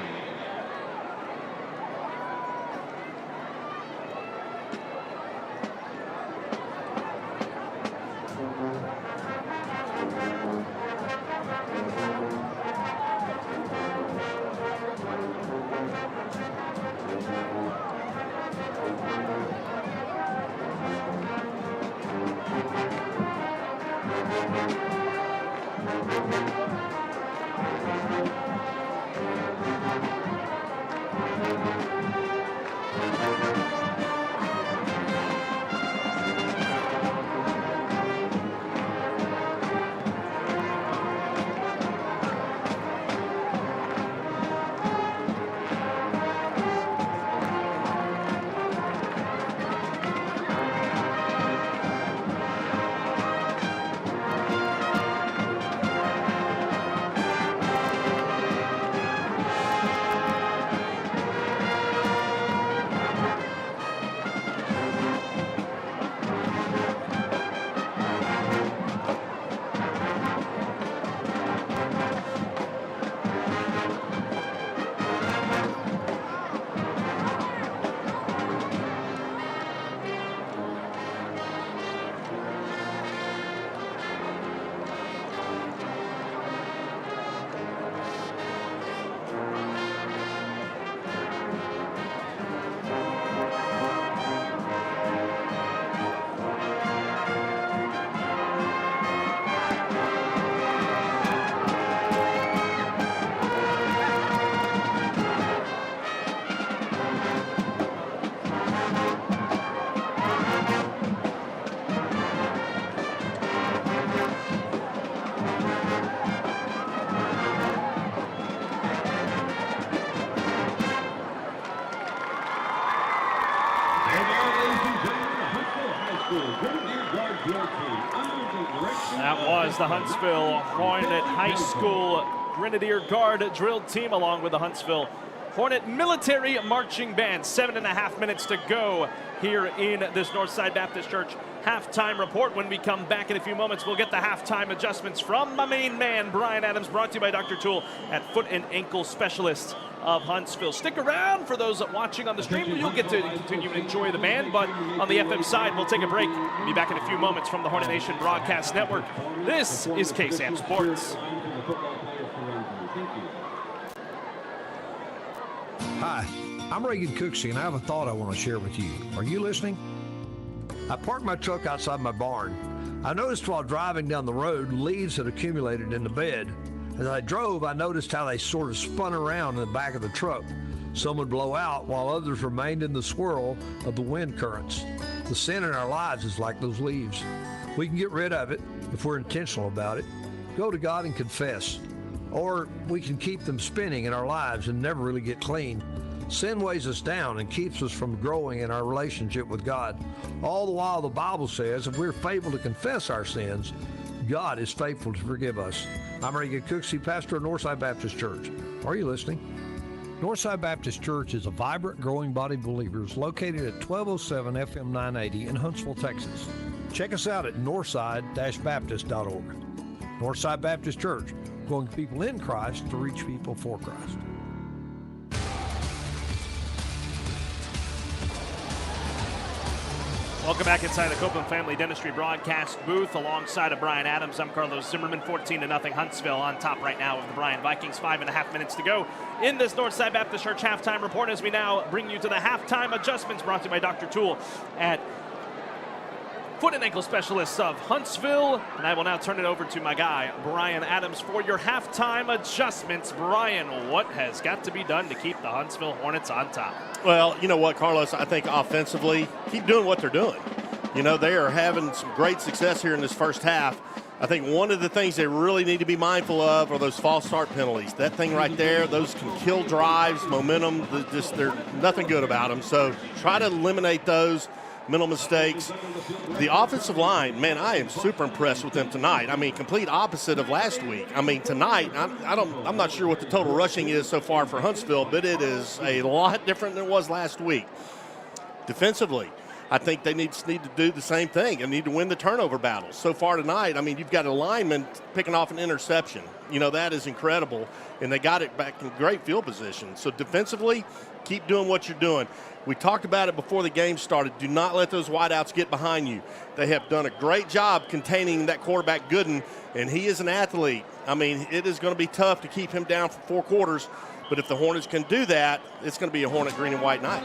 That was the Huntsville Hornet High School Grenadier Guard drill team along with the Huntsville Hornet Military Marching Band. 7.5 minutes to go here in this Northside Baptist Church halftime report. When we come back in a few moments, we'll get the halftime adjustments from my main man, Brian Adams, brought to you by Dr. Toole at Foot and Ankle Specialists of Huntsville. Stick around for those watching on the stream. You'll get to continue to enjoy the band, but on the FM side, we'll take a break. We'll be back in a few moments from the Hornet Nation Broadcast Network. This is KSAM Sports. Hi, I'm Reagan Cooksey, and I have a thought I want to share with you. Are you listening? I parked my truck outside my barn. I noticed while driving down the road, leaves had accumulated in the bed. As I drove, I noticed how they sort of spun around in the back of the truck. Some would blow out while others remained in the swirl of the wind currents. The sin in our lives is like those leaves. We can get rid of it if we're intentional about it. Go to God and confess. Or we can keep them spinning in our lives and never really get clean. Sin weighs us down and keeps us from growing in our relationship with God. All the while the Bible says if we're faithful to confess our sins, God is faithful to forgive us. I'm Reagan Cooksey, pastor of Northside Baptist Church. Are you listening? Northside Baptist Church is a vibrant, growing body of believers located at 1207 FM 980 in Huntsville, Texas. check us out at northside-baptist.org. Northside Baptist Church, growing people in Christ to reach people for Christ. Welcome back inside the Copeland Family Dentistry broadcast booth alongside of Brian Adams. I'm Carlos Zimmerman. 14-0 Huntsville on top right now of the Bryan Vikings. 5.5 minutes to go in this Northside Baptist Church halftime report as we now bring you to the halftime adjustments brought to you by Dr. Toole at Foot and Ankle Specialists of Huntsville. And I will now turn it over to my guy, Brian Adams, for your halftime adjustments. Brian, what has got to be done to keep the Huntsville Hornets on top? Well, you know what, Carlos? I think offensively, keep doing what they're doing. You know, they are having some great success here in this first half. I think one of the things they really need to be mindful of are those false start penalties. That thing right there, those can kill drives, momentum. They're nothing good about them. So try to eliminate those mental mistakes. The offensive line, man, I am super impressed with them tonight. I mean, complete opposite of last week. I mean, tonight, I'm not sure what the total rushing is so far for Huntsville, but it is a lot different than it was last week. Defensively, I think they need to do the same thing and need to win the turnover battles. So far tonight, I mean, you've got a lineman picking off an interception. You know, that is incredible, and they got it back in great field position. So defensively, keep doing what you're doing. We talked about it before the game started. Do not let those wideouts get behind you. They have done a great job containing that quarterback Gooden, and he is an athlete. I mean, it is going to be tough to keep him down for 4 quarters, but if the Hornets can do that, it's going to be a Hornet green and white night.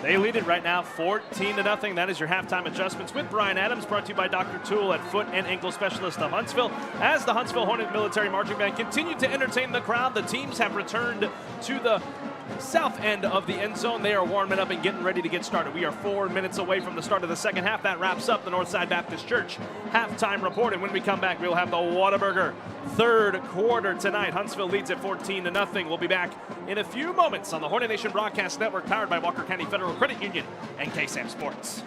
They lead it right now 14-0. That is your halftime adjustments with Brian Adams, brought to you by Dr. Toole at Foot and Ankle Specialist of Huntsville. As the Huntsville Hornet Military Marching Band continue to entertain the crowd, the teams have returned to the south end of the end zone. They are warming up and getting ready to get started. We are 4 minutes away from the start of the second half. That wraps up the Northside Baptist Church halftime report. And when we come back, we'll have the Whataburger third quarter tonight. Huntsville leads at 14-0. We'll be back in a few moments on the Hornet Nation Broadcast Network, powered by Walker County Federal Credit Union and KSAM Sports.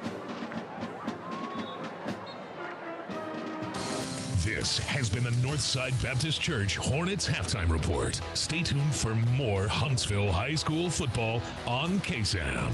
This has been the Northside Baptist Church Hornets Halftime Report. Stay tuned for more Huntsville High School football on KSAM.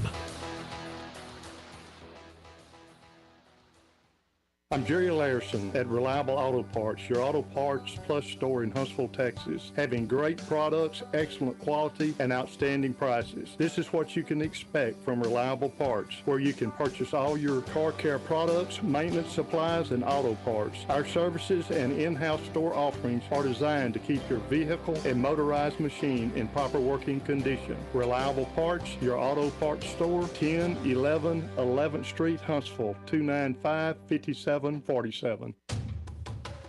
I'm Jerry Larson at Reliable Auto Parts, your auto parts plus store in Huntsville, Texas, having great products, excellent quality, and outstanding prices. This is what you can expect from Reliable Parts, where you can purchase all your car care products, maintenance supplies, and auto parts. Our services and in-house store offerings are designed to keep your vehicle and motorized machine in proper working condition. Reliable Parts, your auto parts store, 1011 11th Street, Huntsville, 295-5747.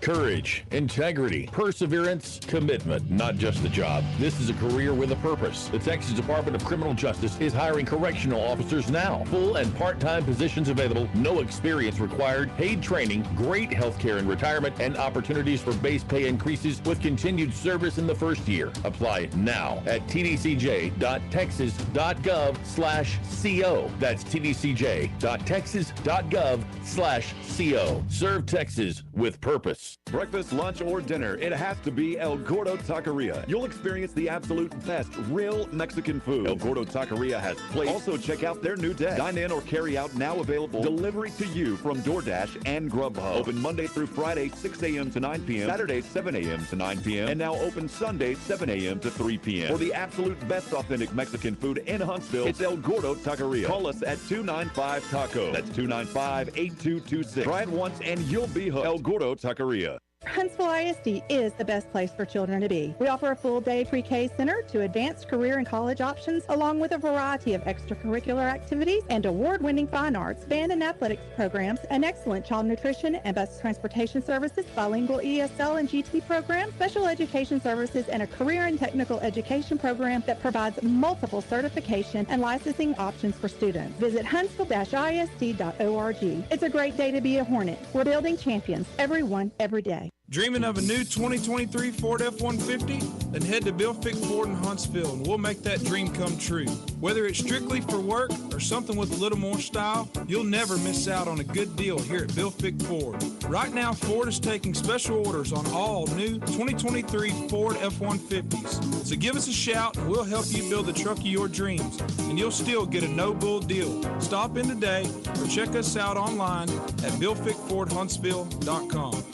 Courage, integrity, perseverance, commitment, not just a job. This is a career with a purpose. The Texas Department of Criminal Justice is hiring correctional officers now. Full and part-time positions available, no experience required, paid training, great health care and retirement, and opportunities for base pay increases with continued service in the first year. Apply now at tdcj.texas.gov/co. That's tdcj.texas.gov/co. Serve Texas with purpose. Breakfast, lunch, or dinner, it has to be El Gordo Taqueria. You'll experience the absolute best real Mexican food. El Gordo Taqueria has plates. Also, check out their new day. Dine in or carry out, now available. Delivery to you from DoorDash and Grubhub. Open Monday through Friday, 6 a.m. to 9 p.m. Saturday, 7 a.m. to 9 p.m. And now open Sunday, 7 a.m. to 3 p.m. For the absolute best authentic Mexican food in Huntsville, it's El Gordo Taqueria. Call us at 295-TACO. That's 295-8226. Try it once and you'll be hooked. El Gordo Taqueria. Huntsville ISD is the best place for children to be. We offer a full-day pre-K center to advanced career and college options, along with a variety of extracurricular activities and award-winning fine arts, band and athletics programs, an excellent child nutrition and bus transportation services, bilingual ESL and GT programs, special education services, and a career and technical education program that provides multiple certification and licensing options for students. Visit huntsville-isd.org. It's a great day to be a Hornet. We're building champions, everyone, every day. Dreaming of a new 2023 Ford F-150? Then head to Bill Fick Ford in Huntsville and we'll make that dream come true. Whether it's strictly for work or something with a little more style, you'll never miss out on a good deal here at Bill Fick Ford. Right now, Ford is taking special orders on all new 2023 Ford F-150s. So give us a shout and we'll help you build the truck of your dreams. And you'll still get a no-bull deal. Stop in today or check us out online at BillFickFordHuntsville.com.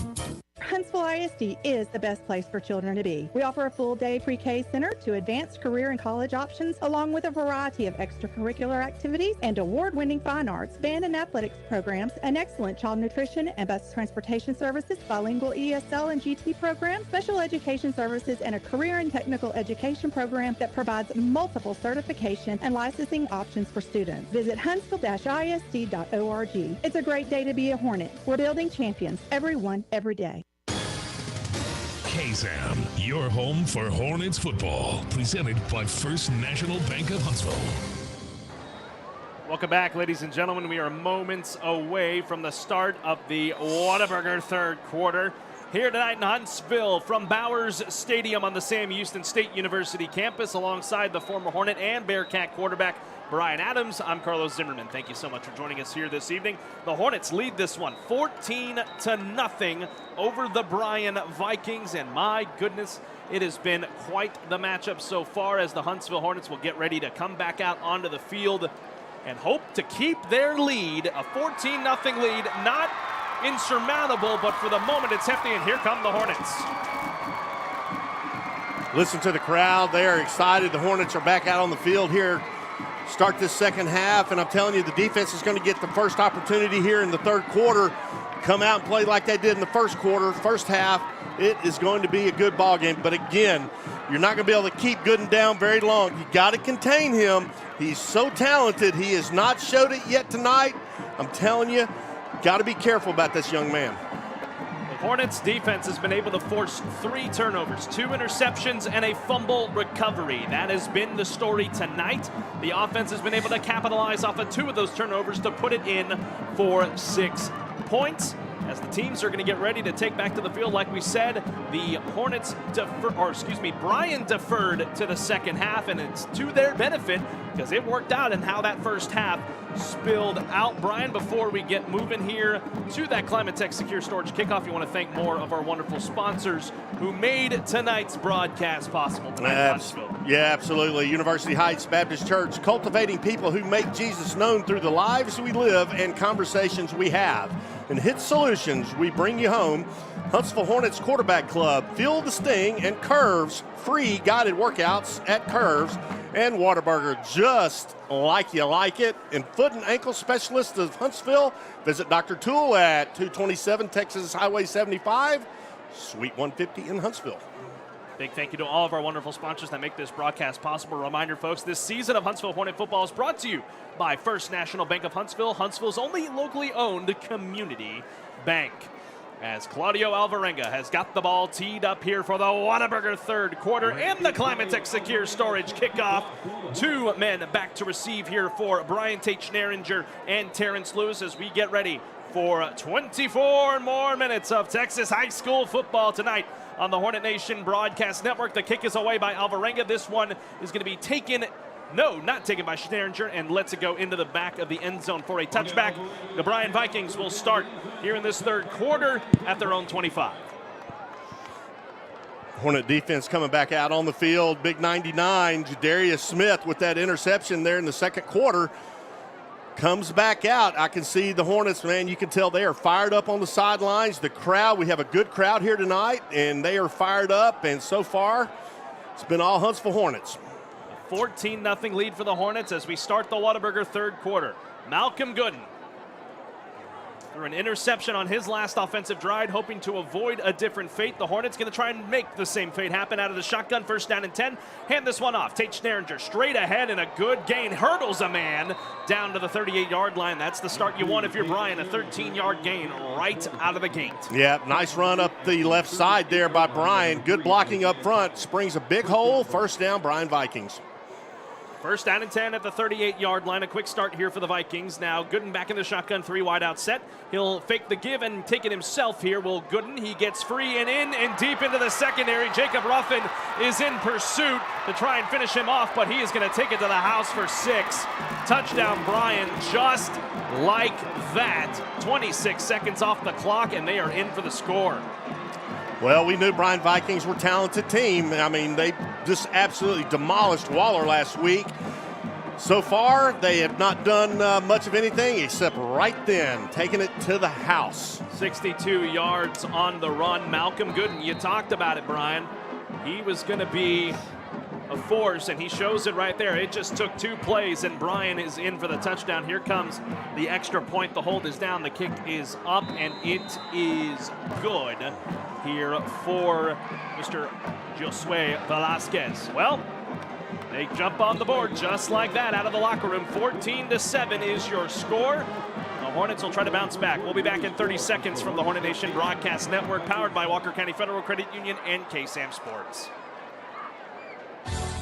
Huntsville ISD is the best place for children to be. We offer a full-day pre-K center to advanced career and college options, along with a variety of extracurricular activities and award-winning fine arts, band and athletics programs, an excellent child nutrition and bus transportation services, bilingual ESL and GT programs, special education services, and a career and technical education program that provides multiple certification and licensing options for students. Visit huntsville-isd.org. It's a great day to be a Hornet. We're building champions, everyone, every day. KSAM, your home for Hornets football. Presented by First National Bank of Huntsville. Welcome back, ladies and gentlemen. We are moments away from the start of the Whataburger third quarter. Here tonight in Huntsville from Bowers Stadium on the Sam Houston State University campus, alongside the former Hornet and Bearcat quarterback Brian Adams. I'm Carlos Zimmerman. Thank you so much for joining us here this evening. The Hornets lead this one 14-0 over the Bryan Vikings, and my goodness, it has been quite the matchup so far, as the Huntsville Hornets will get ready to come back out onto the field and hope to keep their lead. A 14-0 lead, not insurmountable, but for the moment it's hefty, and here come the Hornets. Listen to the crowd. They are excited. The Hornets are back out on the field here. Start this second half, and I'm telling you, the defense is going to get the first opportunity here in the third quarter. Come out and play like they did in the first quarter, first half. It is going to be a good ball game. But again, you're not going to be able to keep Gooden down very long. You got to contain him. He's so talented. He has not showed it yet tonight. I'm telling you, got to be careful about this young man. The Hornets defense has been able to force 3 turnovers, 2 interceptions, and a fumble recovery. That has been the story tonight. The offense has been able to capitalize off of 2 of those turnovers to put it in for 6 points. As the teams are going to get ready to take back to the field, like we said, the Hornets Bryan deferred to the second half, and it's to their benefit because it worked out in how that first half spilled out. Brian, before we get moving here to that Climate Tech Secure Storage Kickoff, you want to thank more of our wonderful sponsors who made tonight's broadcast possible tonight in Huntsville. Yeah, absolutely. University Heights Baptist Church, cultivating people who make Jesus known through the lives we live and conversations we have. And Hit Solutions, we bring you home. Huntsville Hornets Quarterback Club, Feel the Sting, and Curves, free guided workouts at Curves. And Whataburger, just like you like it. And Foot and Ankle Specialist of Huntsville, visit Dr. Toole at 227 Texas Highway 75, Suite 150 in Huntsville. Big thank you to all of our wonderful sponsors that make this broadcast possible. Reminder, folks, this season of Huntsville Hornet football is brought to you by First National Bank of Huntsville, Huntsville's only locally owned community bank. As Claudio Alvarenga has got the ball teed up here for the Whataburger third quarter and the Climate Tech Secure Storage kickoff. 2 men back to receive here for Brian Tate Schneringer and Terrence Lewis as we get ready for 24 more minutes of Texas high school football tonight on the Hornet Nation Broadcast Network. The kick is away by Alvarenga. This one is going to be not taken by Schneringer, and lets it go into the back of the end zone for a touchback. The Bryan Vikings will start here in this third quarter at their own 25. Hornet defense coming back out on the field. Big 99, Jadarius Smith with that interception there in the second quarter. Comes back out. I can see the Hornets, man, you can tell they are fired up on the sidelines. The crowd, we have a good crowd here tonight, and they are fired up, and so far, it's been all Huntsville Hornets. 14-0 lead for the Hornets as we start the Whataburger third quarter. Malcolm Gooden threw an interception on his last offensive drive, hoping to avoid a different fate. The Hornets going to try and make the same fate happen out of the shotgun. First down and 10. Hand this one off. Tate Schneringer straight ahead and a good gain. Hurdles a man down to the 38-yard line. That's the start you want if you're Brian. A 13-yard gain right out of the gate. Yeah, nice run up the left side there by Brian. Good blocking up front. Springs a big hole. First down, Bryan Vikings. First down and 10 at the 38-yard line. A quick start here for the Vikings. Now Gooden back in the shotgun, 3 wide out set. He'll fake the give and take it himself here. Will Gooden. He gets free and in and deep into the secondary. Jacob Ruffin is in pursuit to try and finish him off, but he is going to take it to the house for 6. Touchdown, Bryan, just like that. 26 seconds off the clock, and they are in for the score. Well, we knew Bryan Vikings were a talented team. I mean, they just absolutely demolished Waller last week. So far, they have not done much of anything except right then, taking it to the house. 62 yards on the run. Malcolm Gooden, you talked about it, Brian. He was going to be a force, and he shows it right there. It just took 2 plays, and Bryan is in for the touchdown. Here comes the extra point. The hold is down. The kick is up, and it is good here for Mr. Josue Velasquez. Well, they jump on the board just like that out of the locker room. 14-7 is your score. The Hornets will try to bounce back. We'll be back in 30 seconds from the Hornet Nation Broadcast Network, powered by Walker County Federal Credit Union and KSAM Sports.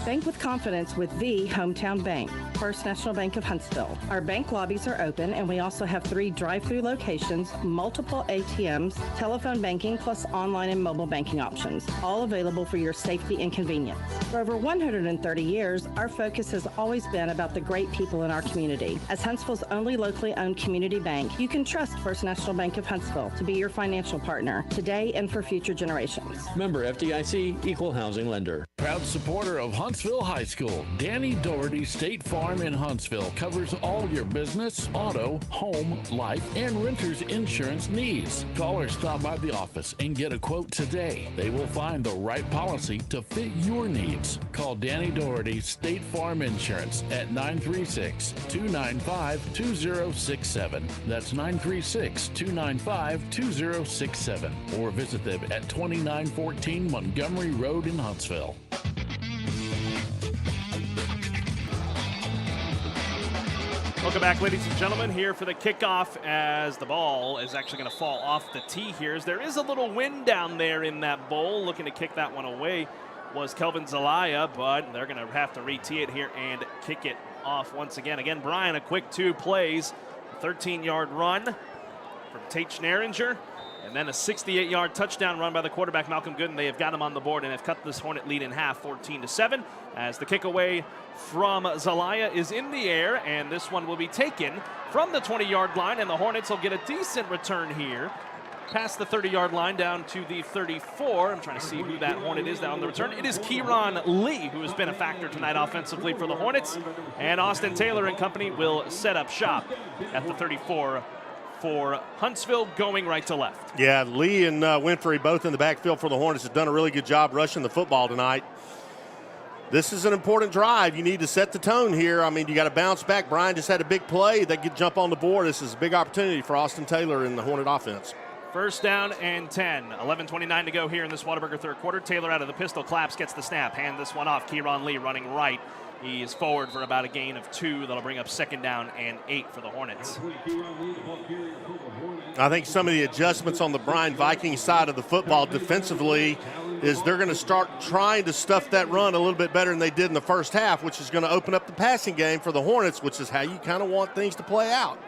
Bank with confidence with the hometown bank, First National Bank of Huntsville. Our bank lobbies are open, and we also have 3 drive-through locations, multiple ATMs, telephone banking, plus online and mobile banking options, all available for your safety and convenience. For over 130 years, our focus has always been about the great people in our community. As Huntsville's only locally owned community bank, you can trust First National Bank of Huntsville to be your financial partner today and for future generations. Member FDIC, Equal Housing Lender. Proud supporter of Huntsville High School, Danny Doherty State Farm in Huntsville covers all your business, auto, home, life, and renter's insurance needs. Call or stop by the office and get a quote today. They will find the right policy to fit your needs. Call Danny Doherty State Farm Insurance at 936-295-2067. That's 936-295-2067. Or visit them at 2914 Montgomery Road in Huntsville. Welcome back, ladies and gentlemen, here for the kickoff as the ball is actually going to fall off the tee here. There is a little wind down there in that bowl. Looking to kick that one away was Kelvin Zelaya, but they're going to have to re-tee it here and kick it off once again. Again, Bryan, a quick 2 plays, a 13-yard run from Tate Schneringer, and then a 68-yard touchdown run by the quarterback, Malcolm Gooden. They have got him on the board and have cut this Hornet lead in half, 14-7, as the kick away from Zelaya is in the air, and this one will be taken from the 20-yard line, and the Hornets will get a decent return here past the 30-yard line down to the 34. I'm trying to see who that Hornet is down on the return. It is Kieran Lee, who has been a factor tonight offensively for the Hornets, and Austin Taylor and company will set up shop at the 34 for Huntsville, going right to left. Yeah, Lee and Winfrey both in the backfield for the Hornets have done a really good job rushing the football tonight. This is an important drive. You need to set the tone here. I mean, you got to bounce back. Bryan just had a big play. They could jump on the board. This is a big opportunity for Austin Taylor and the Hornet offense. First down and 10. 11:29 to go here in this Whataburger third quarter. Taylor out of the pistol. Claps gets the snap. Hand this one off. Kieran Lee running right. He is forward for about a gain of 2. That'll bring up 2nd down and 8 for the Hornets. I think some of the adjustments on the Bryan Vikings side of the football defensively is they're going to start trying to stuff that run a little bit better than they did in the first half, which is going to open up the passing game for the Hornets, which is how you kind of want things to play out.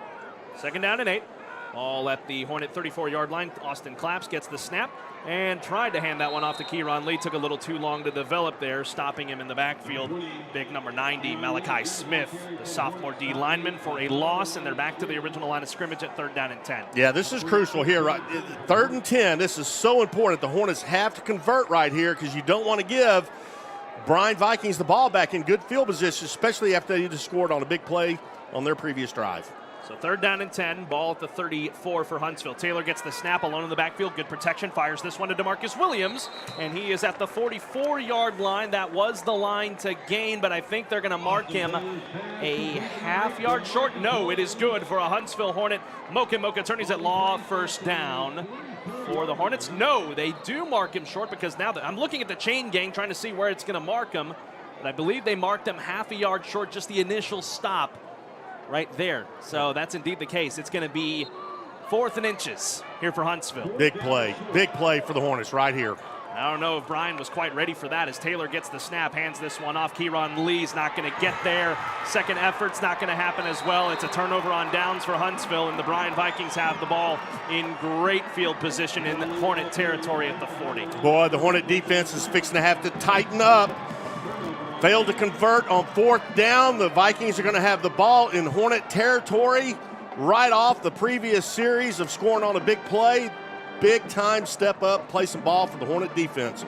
2nd down and 8. All at the Hornet 34-yard line. Austin Claps gets the snap and tried to hand that one off to Kieran Lee. Took a little too long to develop there, stopping him in the backfield. Big number 90, Malachi Smith, the sophomore D lineman, for a loss, and they're back to the original line of scrimmage at 3rd down and 10. Yeah, this is crucial here. Right? 3rd and 10, this is so important. The Hornets have to convert right here because you don't want to give Bryan Vikings the ball back in good field position, especially after they just scored on a big play on their previous drive. So 3rd down and 10, ball at the 34 for Huntsville. Taylor gets the snap alone in the backfield. Good protection, fires this one to DeMarcus Williams, and he is at the 44-yard line. That was the line to gain, but I think they're going to mark him a half-yard short. No, it is good for a Huntsville Hornet. Mocha attorneys at law, 1st down for the Hornets. No, they do mark him short because now I'm looking at the chain gang trying to see where it's going to mark him, but I believe they marked him half a yard short, just the initial stop right there. So that's indeed the case. It's going to be 4th and inches here for Huntsville. Big play for the Hornets right here. I don't know if Bryan was quite ready for that as Taylor gets the snap, hands this one off. Kieran Lee's not going to get there. Second effort's not going to happen as well. It's a turnover on downs for Huntsville, and the Bryan Vikings have the ball in great field position in the Hornet territory at the 40. Boy, the Hornet defense is fixing to have to tighten up. Failed to convert on 4th down. The Vikings are going to have the ball in Hornet territory right off the previous series of scoring on a big play. Big time step up, play some ball for the Hornet defense.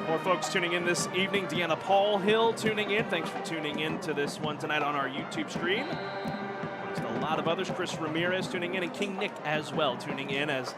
More folks tuning in this evening. Deanna Paul Hill tuning in. Thanks for tuning in to this one tonight on our YouTube stream. Just a lot of others. Chris Ramirez tuning in, and King Nick as well tuning in as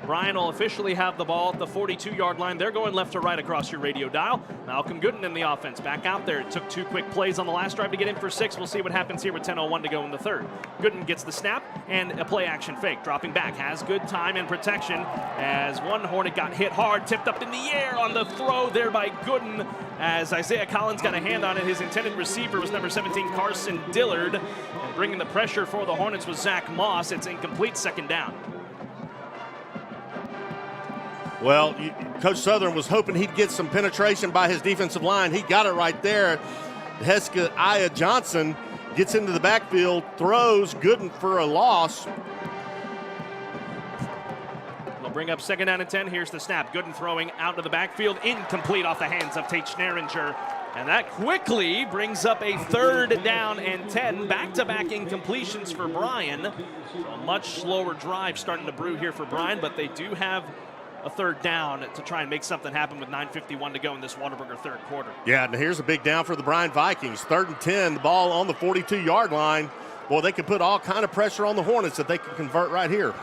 Bryan will officially have the ball at the 42-yard line. They're going left to right across your radio dial. Malcolm Gooden in the offense back out there. It took 2 quick plays on the last drive to get in for 6. We'll see what happens here with 10:01 to go in the third. Gooden gets the snap and a play action fake. Dropping back, has good time and protection as one Hornet got hit hard, tipped up in the air on the throw there by Gooden as Isaiah Collins got a hand on it. His intended receiver was number 17, Carson Dillard. And bringing the pressure for the Hornets was Zach Moss. It's incomplete, second down. Well, Coach Southern was hoping he'd get some penetration by his defensive line. He got it right there. Hezekiah Johnson gets into the backfield, throws, Gooden for a loss. They'll bring up 2nd down and 10. Here's the snap. Gooden throwing out to the backfield, incomplete off the hands of Tate Schneringer. And that quickly brings up a 3rd down and 10. Back-to-back incompletions for Bryan. A much slower drive starting to brew here for Bryan, but they do have a 3rd down to try and make something happen with 9:51 to go in this Whataburger third quarter. Yeah, and here's a big down for the Bryan Vikings. 3rd and 10, the ball on the 42-yard line. Boy, they can put all kind of pressure on the Hornets if they can convert right here.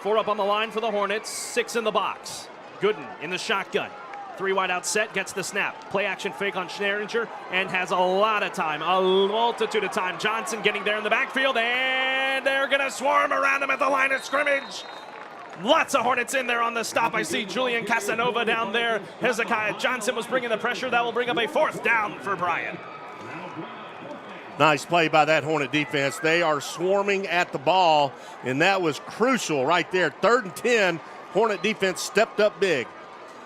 4 up on the line for the Hornets, 6 in the box. Gooden in the shotgun. 3 wide out set, gets the snap. Play action fake on Schneringer and has a lot of time, a multitude of time. Johnson getting there in the backfield, and they're going to swarm around him at the line of scrimmage. Lots of Hornets in there on the stop. I see Julian Casanova down there. Hezekiah Johnson was bringing the pressure. That will bring up a 4th down for Bryan. Nice play by that Hornet defense. They are swarming at the ball, and that was crucial right there. 3rd and 10, Hornet defense stepped up big.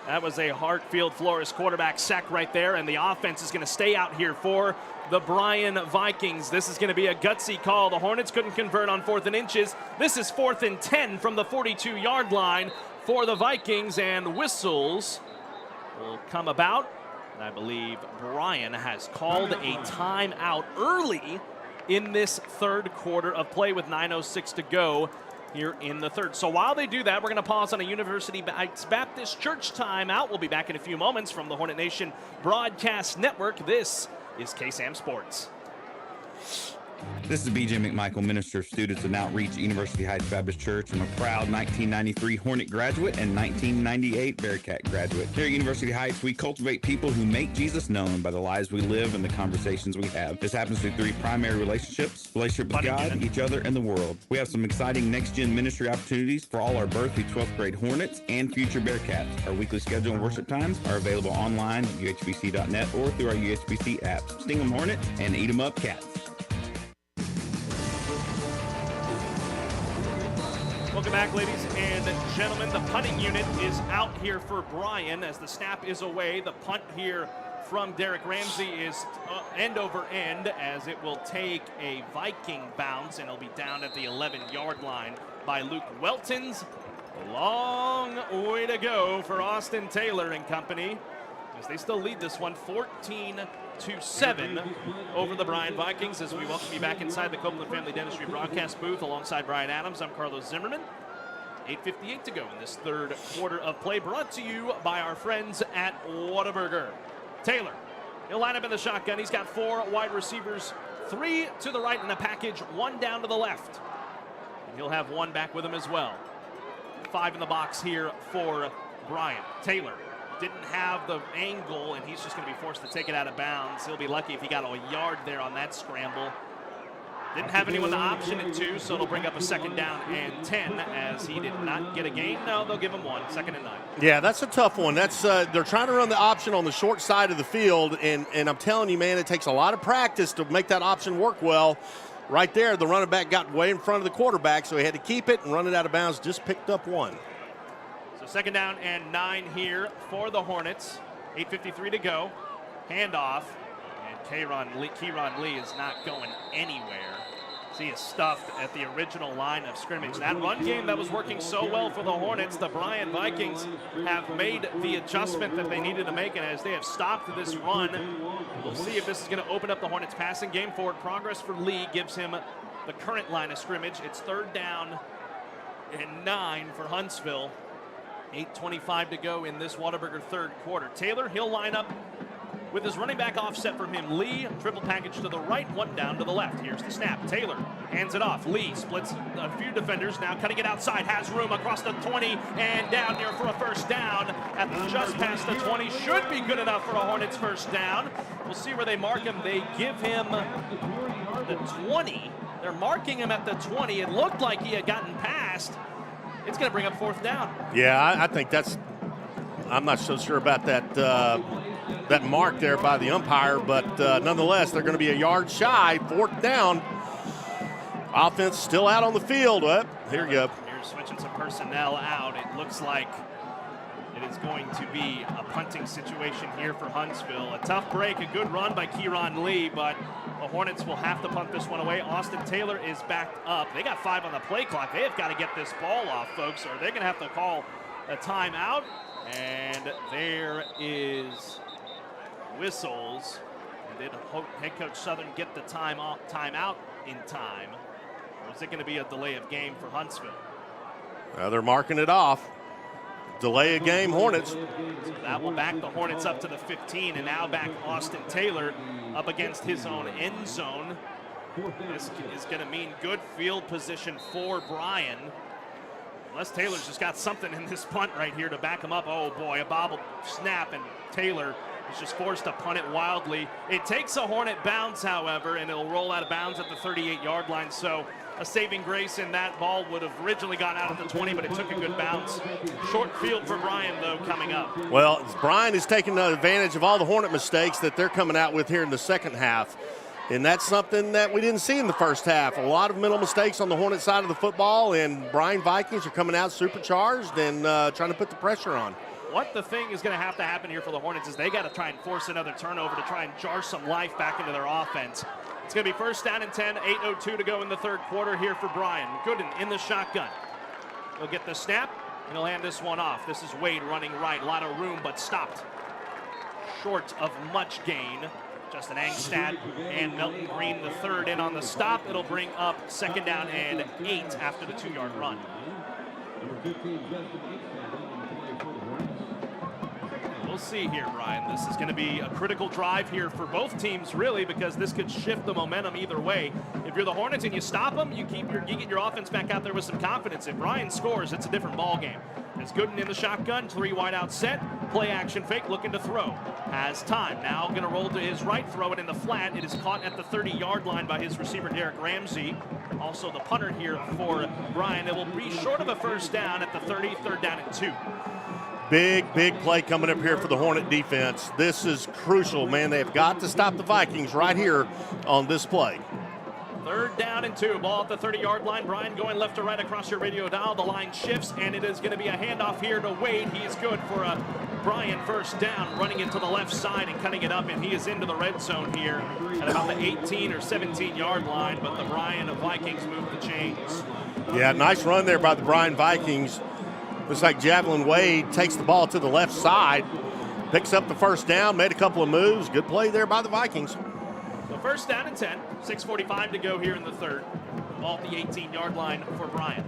That was a Hartfield Flores quarterback sack right there, and the offense is going to stay out here for the Bryan Vikings. This is going to be a gutsy call. The Hornets couldn't convert on 4th and inches. This is 4th and 10 from the 42-yard line for the Vikings, and whistles will come about. And I believe Bryan has called a timeout early in this third quarter of play with 9:06 to go here in the third. So while they do that, we're going to pause on a University Baptist Church timeout. We'll be back in a few moments from the Hornet Nation Broadcast Network. This is KSAM Sports. This is B.J. McMichael, Minister of Students and Outreach at University Heights Baptist Church. I'm a proud 1993 Hornet graduate and 1998 Bearcat graduate. Here at University Heights, we cultivate people who make Jesus known by the lives we live and the conversations we have. This happens through 3 primary relationships: relationship with God, each other, and the world. We have some exciting next-gen ministry opportunities for all our birth through 12th grade Hornets and future Bearcats. Our weekly schedule and worship times are available online at uhbc.net or through our UHBC apps. Sting 'em Hornets and eat 'em up Cats. Welcome back, ladies and gentlemen. The punting unit is out here for Bryan as the snap is away. The punt here from Derek Ramsey is end over end as it will take a Viking bounce, and it'll be down at the 11-yard line by Luke Weltons. A long way to go for Austin Taylor and company as they still lead this one 14-7 over the Bryan Vikings. As we welcome you back inside the Copeland Family Dentistry broadcast booth alongside Brian Adams, I'm Carlos Zimmerman. 8:58 to go in this third quarter of play, brought to you by our friends at Whataburger. Taylor, he'll line up in the shotgun. He's got 4 wide receivers, 3 to the right in the package, 1 down to the left. And he'll have 1 back with him as well. 5 in the box here for Bryan. Taylor didn't have the angle, and he's just going to be forced to take it out of bounds. He'll be lucky if he got a yard there on that scramble. Didn't have anyone to option it to, so it'll bring up a 2nd down and 10 as he did not get a gain. No, they'll give him 1, 2nd and 9. Yeah, that's a tough one. That's they're trying to run the option on the short side of the field, and I'm telling you, man, it takes a lot of practice to make that option work well. Right there, the running back got way in front of the quarterback, so he had to keep it and run it out of bounds, just picked up 1. So So 2nd down and 9 here for the Hornets. 8:53 to go. Handoff. And Kieran Lee is not going anywhere. He is stuffed at the original line of scrimmage. That run game that was working so well for the Hornets, the Bryan Vikings have made the adjustment that they needed to make, and as they have stopped this run, we'll see if this is going to open up the Hornets' passing game. Forward progress for Lee gives him the current line of scrimmage. It's 3rd down and 9 for Huntsville. 8:25 to go in this Whataburger 3rd quarter. Taylor, he'll line up with his running back offset from him. Lee, triple package to the right, 1 down to the left. Here's the snap. Taylor hands it off. Lee splits a few defenders, now cutting it outside, has room across the 20 and down near for a 1st down at just past the 20. Should be good enough for a Hornets 1st down. We'll see where they mark him. They give him the 20. They're marking him at the 20. It looked like he had gotten past. It's going to bring up 4th down. Yeah, I think that's – I'm not so sure about that that mark there by the umpire, but nonetheless, they're going to be a yard shy. 4th down. Offense still out on the field. Here you go. Here's switching some personnel out. It looks like it is going to be a punting situation here for Huntsville. A tough break, a good run by Kieran Lee, but the Hornets will have to punt this one away. Austin Taylor is backed up. They got 5 on the play clock. They have got to get this ball off, folks, or they're going to have to call a timeout. And there is whistles. And did head coach Southern get the timeout in time? Or is it going to be a delay of game for Huntsville? They're marking it off. Delay a game, Hornets. So that will back the Hornets up to the 15, and now back Austin Taylor up against his own end zone. This is going to mean good field position for Bryan. Unless Taylor's just got something in this punt right here to back him up. Oh boy, a bobbled snap, and Taylor is just forced to punt it wildly. It takes a Hornet bounce, however, and it'll roll out of bounds at the 38-yard line. So a saving grace in that ball would have originally gone out at the 20, but it took a good bounce. Short field for Bryan, though, coming up. Well, Bryan is taking advantage of all the Hornet mistakes that they're coming out with here in the 2nd half. And that's something that we didn't see in the 1st half. A lot of mental mistakes on the Hornet side of the football, and Bryan Vikings are coming out supercharged and trying to put the pressure on. What the thing is going to have to happen here for the Hornets is they got to try and force another turnover to try and jar some life back into their offense. It's going to be 1st down and 10, 8:02 to go in the 3rd quarter here for Bryan. Gooden in the shotgun. He'll get the snap, and he'll hand this one off. This is Wade running right. A lot of room, but stopped short of much gain. Justin Angstad and Melton Green the 3rd in on the stop. It'll bring up 2nd down and 8 after the 2-yard run. We'll see here, Bryan. This is going to be a critical drive here for both teams, really, because this could shift the momentum either way. If you're the Hornets and you stop them, you get your offense back out there with some confidence. If Bryan scores, it's a different ball game. It's Gooden in the shotgun, 3 wide out set, play action fake, looking to throw. Has time. Now going to roll to his right, throw it in the flat. It is caught at the 30-yard line by his receiver, Derek Ramsey. Also the punter here for Bryan. It will be short of a 1st down at the 30, 3rd down and 2. Big play coming up here for the Hornet defense. This is crucial, man. They've got to stop the Vikings right here on this play. 3rd down and 2. Ball at the 30-yard line. Bryan going left to right across your radio dial. The line shifts, and it is going to be a handoff here to Wade. He is good for a Bryan 1st down, running it to the left side and cutting it up, and he is into the red zone here at about the 18 or 17-yard line, but the Bryan Vikings move the chains. Yeah, nice run there by the Bryan Vikings. Looks like Javelin Wade takes the ball to the left side, picks up the 1st down, made a couple of moves. Good play there by the Vikings. So 1st down and 10, 6:45 to go here in the 3rd. Ball at the 18-yard line for Bryan.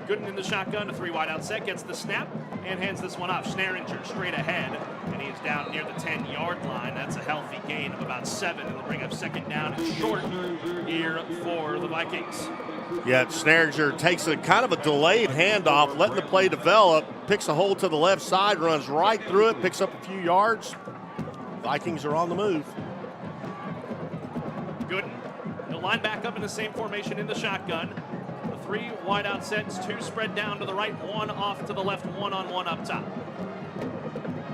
Gooden in the shotgun, a 3 wide out set, gets the snap and hands this one off. Schneringer straight ahead, and he is down near the 10-yard line. That's a healthy gain of about 7. It'll bring up 2nd down and short here for the Vikings. Yeah, Schneringer takes a kind of a delayed handoff, letting the play develop, picks a hole to the left side, runs right through it, picks up a few yards. Vikings are on the move. Gooden, he'll line back up in the same formation in the shotgun. The 3 wide out sets, 2 spread down to the right, 1 off to the left, 1-on-1 up top.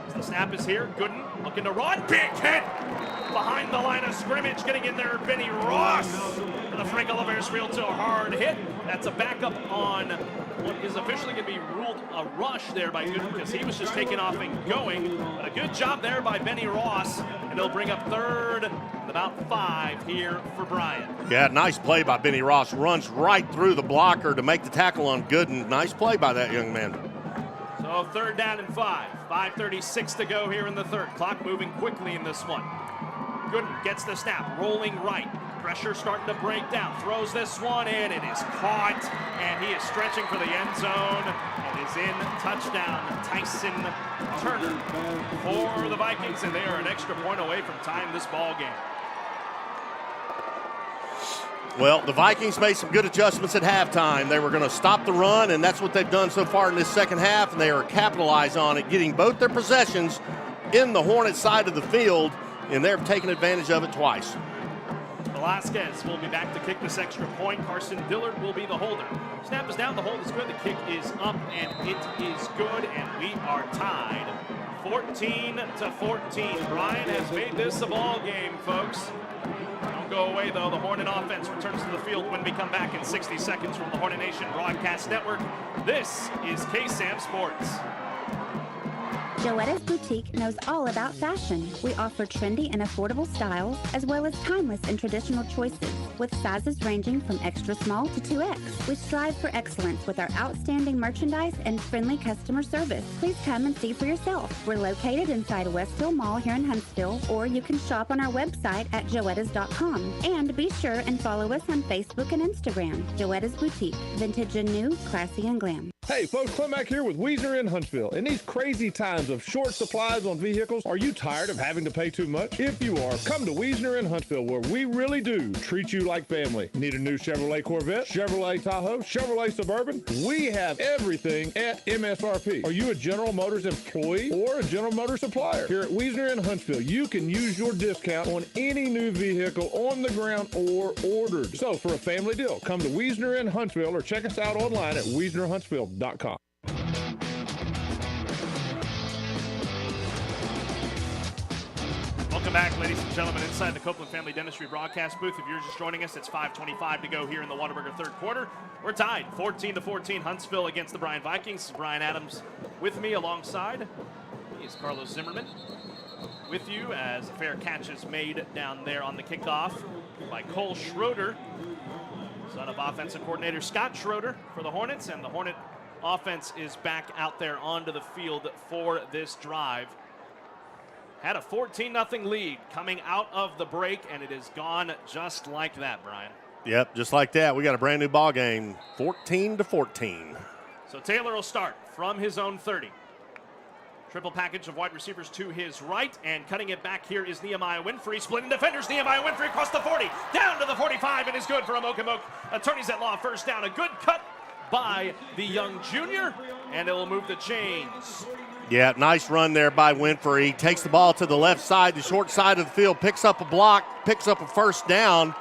So the snap is here. Gooden looking to run. Big hit behind the line of scrimmage. Getting in there, Benny Ross. The Frank Oliver's field to a hard hit. That's a backup on what is officially going to be ruled a rush there by Gooden because he was just taking off and going. But a good job there by Benny Ross, and he'll bring up third and about 5 here for Bryan. Yeah, nice play by Benny Ross. Runs right through the blocker to make the tackle on Gooden. Nice play by that young man. So 3rd down and 5. 5:36 to go here in the third. Clock moving quickly in this one. Gooden gets the snap, rolling right. Pressure starting to break down. Throws this one in. It is caught, and he is stretching for the end zone. And is in. Touchdown, Tyson Turner for the Vikings, and they are an extra point away from tying this ball game. Well, the Vikings made some good adjustments at halftime. They were going to stop the run, and that's what they've done so far in this second half, and they are capitalized on it, getting both their possessions in the Hornets side of the field, and they're taking advantage of it twice. Velasquez will be back to kick this extra point. Carson Dillard will be the holder. Snap is down, the hold is good, the kick is up, and it is good, and we are tied 14-14. Bryan has made this a ball game, folks. Don't go away, though. The Hornet offense returns to the field when we come back in 60 seconds from the Hornet Nation Broadcast Network. This is KSAM Sports. Joetta's Boutique knows all about fashion. We offer trendy and affordable styles, as well as timeless and traditional choices, with sizes ranging from extra small to 2X. We strive for excellence with our outstanding merchandise and friendly customer service. Please come and see for yourself. We're located inside Westville Mall here in Huntsville, or you can shop on our website at joettas.com. And be sure and follow us on Facebook and Instagram. Joetta's Boutique, vintage and new, classy and glam. Hey folks, Clem back here with Wiesner in Huntsville. In these crazy times of short supplies on vehicles, are you tired of having to pay too much? If you are, come to Wiesner in Huntsville, where we really do treat you like family. Need a new Chevrolet Corvette, Chevrolet Tahoe, Chevrolet Suburban? We have everything at MSRP. Are you a General Motors employee or a General Motors supplier? Here at Wiesner in Huntsville, you can use your discount on any new vehicle on the ground or ordered. So for a family deal, come to Wiesner in Huntsville or check us out online at WiesnerHuntsville.com. Welcome back, ladies and gentlemen, inside the Copeland Family Dentistry broadcast booth. If you're just joining us, it's 5:25 to go here in the Whataburger third quarter. We're tied 14-14, Huntsville against the Bryan Vikings. This is Bryan Adams with me alongside. He is Carlos Zimmerman with you as a fair catch is made down there on the kickoff by Cole Schroeder, son of offensive coordinator Scott Schroeder for the Hornets, and the Hornet offense is back out there onto the field for this drive. Had a 14-0 lead coming out of the break, and it is gone just like that, Bryan. Yep, just like that. We got a brand new ball game, 14-14. So Taylor will start from his own 30. Triple package of wide receivers to his right, and cutting it back here is Nehemiah Winfrey. Splitting defenders, Nehemiah Winfrey across the 40, down to the 45, and is good for Amokamoke. Attorneys at law, first down. A good cut by the young junior, and it will move the chains. Yeah, nice run there by Winfrey. Takes the ball to the left side, the short side of the field, picks up a block, picks up a first down.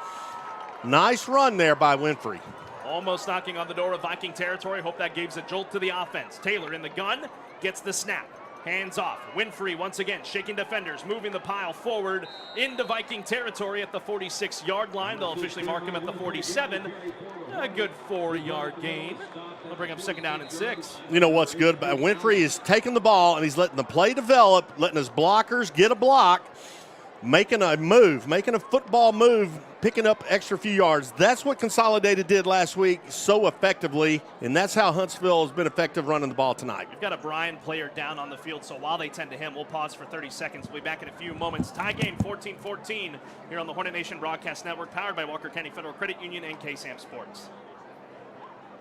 Nice run there by Winfrey. Almost knocking on the door of Viking territory. Hope that gives a jolt to the offense. Taylor in the gun, gets the snap. Hands off. Winfrey once again shaking defenders, moving the pile forward into Viking territory at the 46-yard line. They'll officially mark him at the 47. A good 4-yard gain. They'll bring up second down and 6. You know what's good about Winfrey is taking the ball and he's letting the play develop, letting his blockers get a block, making a move, making a football move, picking up extra few yards. That's what Consolidated did last week so effectively, and that's how Huntsville has been effective running the ball tonight. We've got a Bryan player down on the field, so while they tend to him, we'll pause for 30 seconds. We'll be back in a few moments. Tie game 14-14 here on the Hornet Nation Broadcast Network, powered by Walker County Federal Credit Union and KSAM Sports.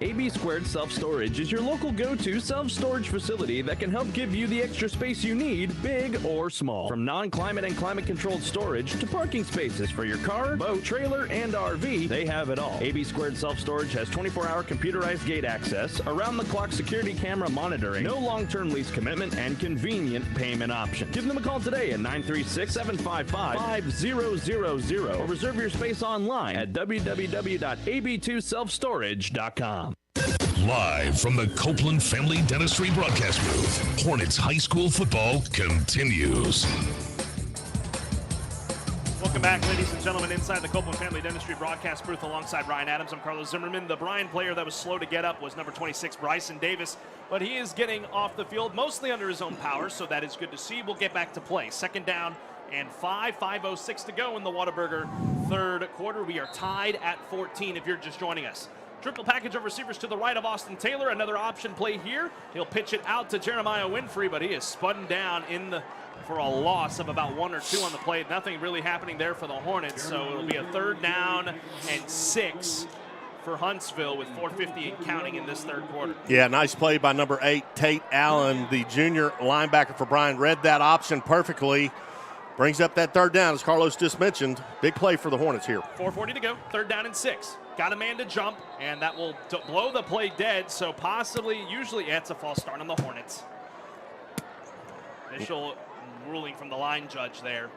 AB Squared Self-Storage is your local go-to self-storage facility that can help give you the extra space you need, big or small. From non-climate and climate-controlled storage to parking spaces for your car, boat, trailer, and RV, they have it all. AB Squared Self-Storage has 24-hour computerized gate access, around-the-clock security camera monitoring, no long-term lease commitment, and convenient payment option. Give them a call today at 936-755-5000 or reserve your space online at www.ab2selfstorage.com. Live from the Copeland Family Dentistry broadcast booth, Hornets high school football continues. Welcome back, ladies and gentlemen, inside the Copeland Family Dentistry broadcast booth alongside Ryan Adams. I'm Carlos Zimmerman. The Bryan player that was slow to get up was number 26, Bryson Davis, but he is getting off the field mostly under his own power, so that is good to see. We'll get back to play. Second down and 5:06 to go in the Whataburger third quarter. We are tied at 14 if you're just joining us. Triple package of receivers to the right of Austin Taylor. Another option play here. He'll pitch it out to Jeremiah Winfrey, but he is spun down for a loss of about 1 or 2 on the play. Nothing really happening there for the Hornets, so it'll be a third down and 6 for Huntsville with 4:50 and counting in this third quarter. Yeah, nice play by number 8, Tate Allen, the junior linebacker for Bryan. Read that option perfectly. Brings up that third down, as Carlos just mentioned. Big play for the Hornets here. 4:40 to go, third down and 6. Got a man to jump, and that will blow the play dead, so usually it's a false start on the Hornets. Initial ruling from the line judge there.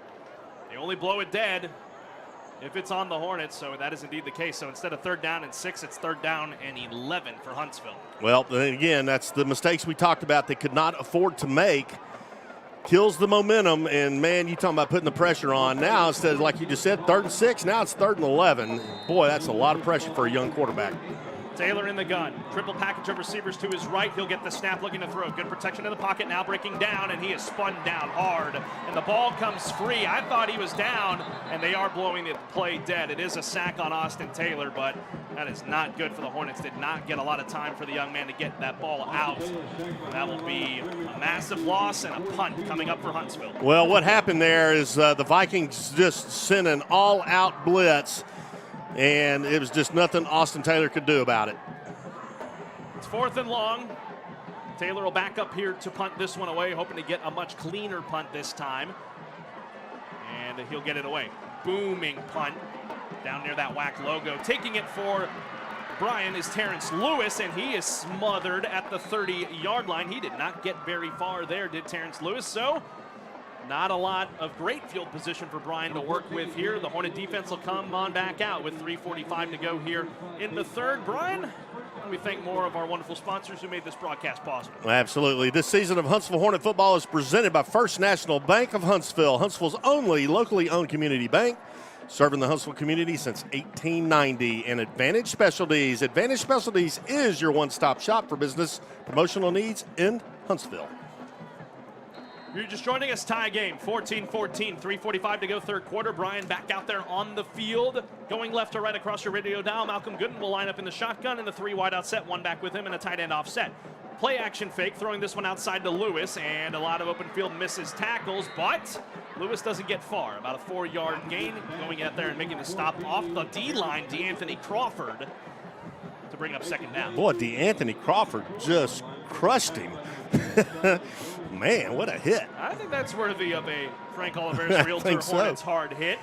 They only blow it dead if it's on the Hornets, so that is indeed the case. So instead of third down and 6, it's third down and 11 for Huntsville. Well, then again, that's the mistakes we talked about they could not afford to make. Kills the momentum, and man, you talking about putting the pressure on. Now, instead of, like you just said, third and 6, now it's third and 11. Boy, that's a lot of pressure for a young quarterback. Taylor in the gun. Triple package of receivers to his right. He'll get the snap looking to throw. Good protection in the pocket. Now breaking down, and he is spun down hard. And the ball comes free. I thought he was down, and they are blowing the play dead. It is a sack on Austin Taylor, but that is not good for the Hornets. Did not get a lot of time for the young man to get that ball out. That will be a massive loss and a punt coming up for Huntsville. Well, what happened there is the Vikings just sent an all-out blitz, and it was just nothing Austin Taylor could do about it. It's 4th and long. Taylor will back up here to punt this one away, hoping to get a much cleaner punt this time. And he'll get it away. Booming punt down near that WAC logo. Taking it for Bryan is Terrence Lewis, and he is smothered at the 30-yard line. He did not get very far there, did Terrence Lewis, so not a lot of great field position for Bryan to work with here. The Hornet defense will come on back out with 3:45 to go here in the third. Bryan, we thank more of our wonderful sponsors who made this broadcast possible. Absolutely. This season of Huntsville Hornet football is presented by First National Bank of Huntsville, Huntsville's only locally owned community bank, serving the Huntsville community since 1890. And Advantage Specialties. Advantage Specialties is your one-stop shop for business promotional needs in Huntsville. You're just joining us, tie game, 14-14, 3:45 to go third quarter. Bryan back out there on the field, going left to right across your radio dial. Malcolm Gooden will line up in the shotgun in the 3 wide out set, one back with him and a tight end offset. Play action fake, throwing this one outside to Lewis, and a lot of open field misses tackles, but Lewis doesn't get far. About a 4-yard gain, going out there and making the stop off the D-line, DeAnthony Crawford, to bring up second down. Boy, DeAnthony Crawford just crushed him. Man, what a hit. I think that's worthy of a Frank Oliver's Realtor Hornets hard hit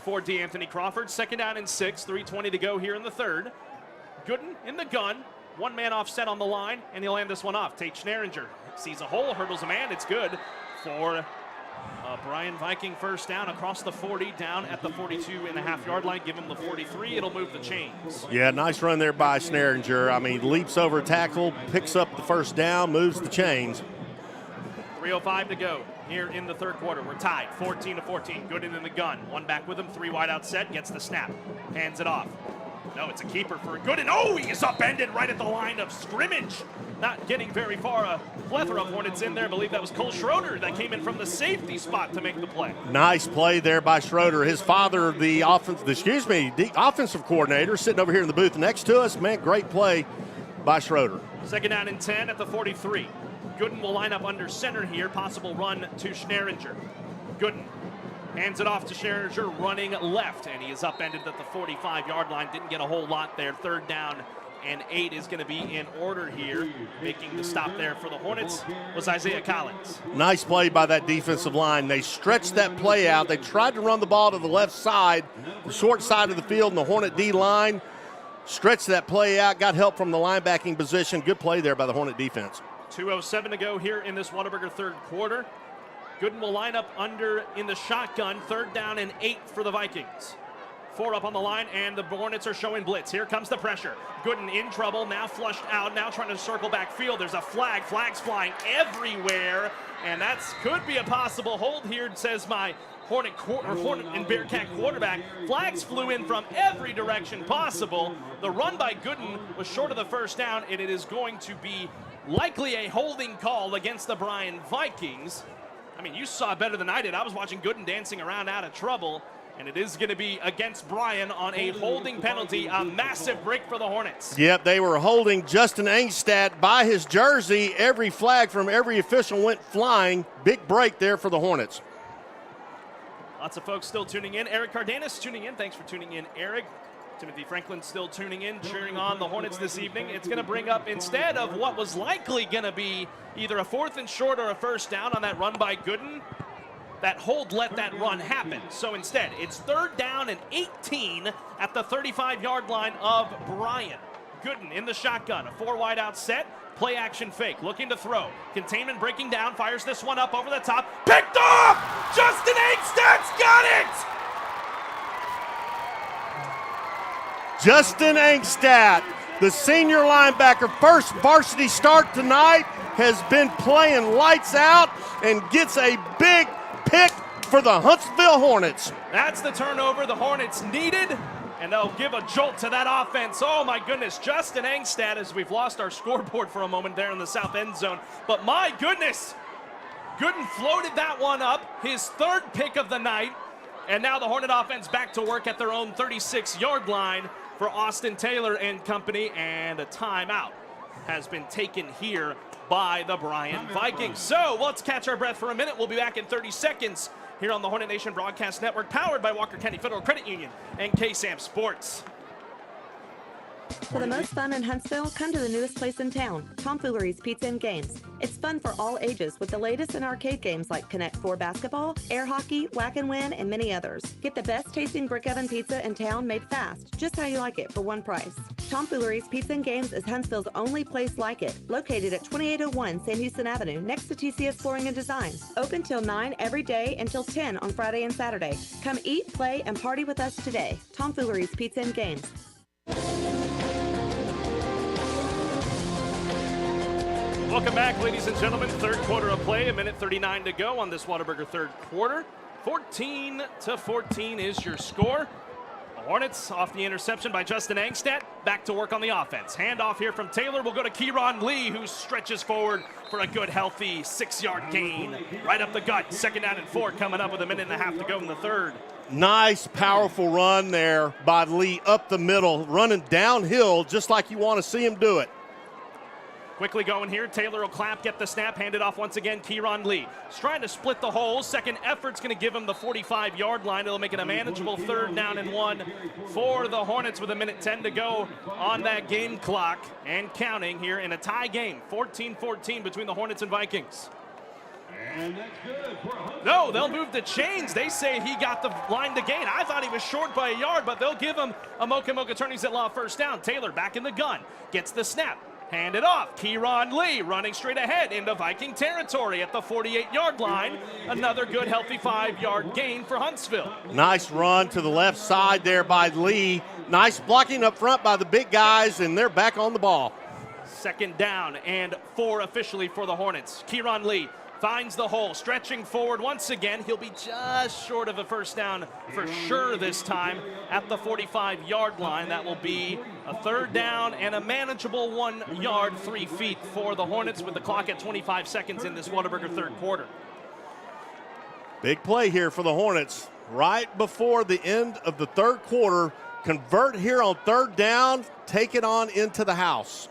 for DeAnthony Crawford. Second down and 6, 3:20 to go here in the third. Gooden in the gun, one man offset on the line, and he'll hand this one off. Tate Schneringer sees a hole, hurdles a man. It's good for Bryan Viking first down across the 40, down at the 42.5-yard line. Give him the 43. It'll move the chains. Yeah, nice run there by Schneringer. I mean, leaps over a tackle, picks up the first down, moves the chains. 3:05 to go here in the third quarter. We're tied 14-14. Gooden in the gun. One back with him, 3 wide out set, gets the snap, hands it off. No, it's a keeper for Gooden. Oh, he is upended right at the line of scrimmage. Not getting very far. A plethora of Hornets in there. I believe that was Cole Schroeder that came in from the safety spot to make the play. Nice play there by Schroeder. His father, the offensive coordinator, sitting over here in the booth next to us. Man, great play by Schroeder. Second down and 10 at the 43. Gooden will line up under center here. Possible run to Schneringer. Gooden hands it off to Schneringer, running left, and he is upended at the 45-yard line. Didn't get a whole lot there. Third down and 8 is going to be in order here. Making the stop there for the Hornets was Isaiah Collins. Nice play by that defensive line. They stretched that play out. They tried to run the ball to the left side, the short side of the field, and the Hornet D-line stretched that play out, got help from the linebacking position. Good play there by the Hornet defense. 2:07 to go here in this Whataburger third quarter. Gooden will line up under in the shotgun. Third down and 8 for the Vikings. 4 up on the line, and the Hornets are showing blitz. Here comes the pressure. Gooden in trouble, now flushed out, now trying to circle back field. There's a flag. Flags flying everywhere, and that could be a possible hold here, says my Hornet and Bearcat quarterback. Flags flew in from every direction possible. The run by Gooden was short of the first down, and it is going to be likely a holding call against the Bryan Vikings. I mean, you saw better than I did. I was watching Gooden dancing around out of trouble, and it is going to be against Bryan on a holding penalty, a massive break for the Hornets. Yep, they were holding Justin Angstadt by his jersey. Every flag from every official went flying. Big break there for the Hornets. Lots of folks still tuning in. Eric Cardenas tuning in. Thanks for tuning in, Eric. Timothy Franklin still tuning in, cheering on the Hornets this evening. It's going to bring up, instead of what was likely going to be either a 4th and short or a first down on that run by Gooden, that hold let that run happen. So instead, it's 3rd down and 18 at the 35-yard line of Bryan. Gooden in the shotgun, a 4 wide out set, play action fake, looking to throw. Containment breaking down, fires this one up over the top. Picked off! Justin Angstadt's got it! Justin Angstadt, the senior linebacker, first varsity start tonight, has been playing lights out and gets a big pick for the Huntsville Hornets. That's the turnover the Hornets needed, and they'll give a jolt to that offense. Oh my goodness, Justin Angstadt, as we've lost our scoreboard for a moment there in the south end zone. But my goodness, Gooden floated that one up, his 3rd pick of the night, and now the Hornet offense back to work at their own 36-yard line for Austin Taylor and company, and a timeout has been taken here by the Bryan Vikings. So let's catch our breath for a minute. We'll be back in 30 seconds here on the Hornet Nation Broadcast Network, powered by Walker County Federal Credit Union and KSAM Sports. For the most fun in Huntsville, come to the newest place in town, Tomfoolery's Pizza and Games. It's fun for all ages with the latest in arcade games like Connect 4 basketball, air hockey, whack and win, and many others. Get the best tasting brick oven pizza in town made fast, just how you like it, for one price. Tomfoolery's Pizza and Games is Huntsville's only place like it, located at 2801 San Houston Avenue, next to TCS Flooring and Design. Open till 9 every day until 10 on Friday and Saturday. Come eat, play, and party with us today. Tomfoolery's Pizza and Games. Welcome back, ladies and gentlemen. 3rd quarter of play, 1:39 to go on this Whataburger 3rd quarter. 14-14 is your score. The Hornets off the interception by Justin Angstadt. Back to work on the offense. Handoff here from Taylor. We'll go to Kieran Lee, who stretches forward for a good, healthy 6-yard gain. Right up the gut. 2nd down and 4 coming up with 1.5 to go in the 3rd. Nice, powerful run there by Lee up the middle, running downhill just like you want to see him do it. Quickly going here, Taylor will clap, get the snap, hand it off once again, Kieran Lee. He's trying to split the hole. Second effort's going to give him the 45-yard line. It'll make it a manageable 3rd down and 1 for the Hornets with 1:10 to go on that game clock and counting here in a tie game. 14-14 between the Hornets and Vikings. No, they'll move the chains. They say he got the line to gain. I thought he was short by a yard, but they'll give him a Mocha Attorneys at Law first down. Taylor back in the gun, gets the snap. Hand it off. Kieran Lee running straight ahead into Viking territory at the 48-yard line. Another good, healthy 5-yard gain for Huntsville. Nice run to the left side there by Lee. Nice blocking up front by the big guys, and they're back on the ball. 2nd down and 4 officially for the Hornets. Kieran Lee finds the hole, stretching forward once again. He'll be just short of a first down for sure this time at the 45-yard line. That will be a 3rd down and a manageable 1 yard, 3 feet for the Hornets with the clock at 25 seconds in this Whataburger 3rd quarter. Big play here for the Hornets. Right before the end of the 3rd quarter, convert here on 3rd down, take it on into the house.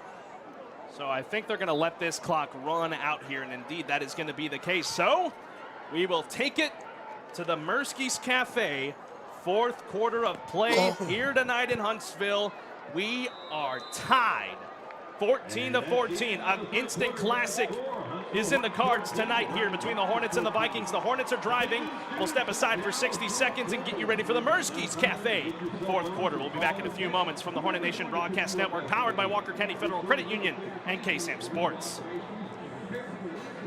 So I think they're going to let this clock run out here, and indeed that is going to be the case. So we will take it to the Mirsky's Cafe. 4th quarter of play here tonight in Huntsville. We are tied 14-14. An instant classic is in the cards tonight here between the Hornets and the Vikings. The Hornets are driving. We'll step aside for 60 seconds and get you ready for the Mirsky's Cafe 4th quarter. We'll be back in a few moments from the Hornet Nation Broadcast Network, powered by Walker County Federal Credit Union and KSAM Sports.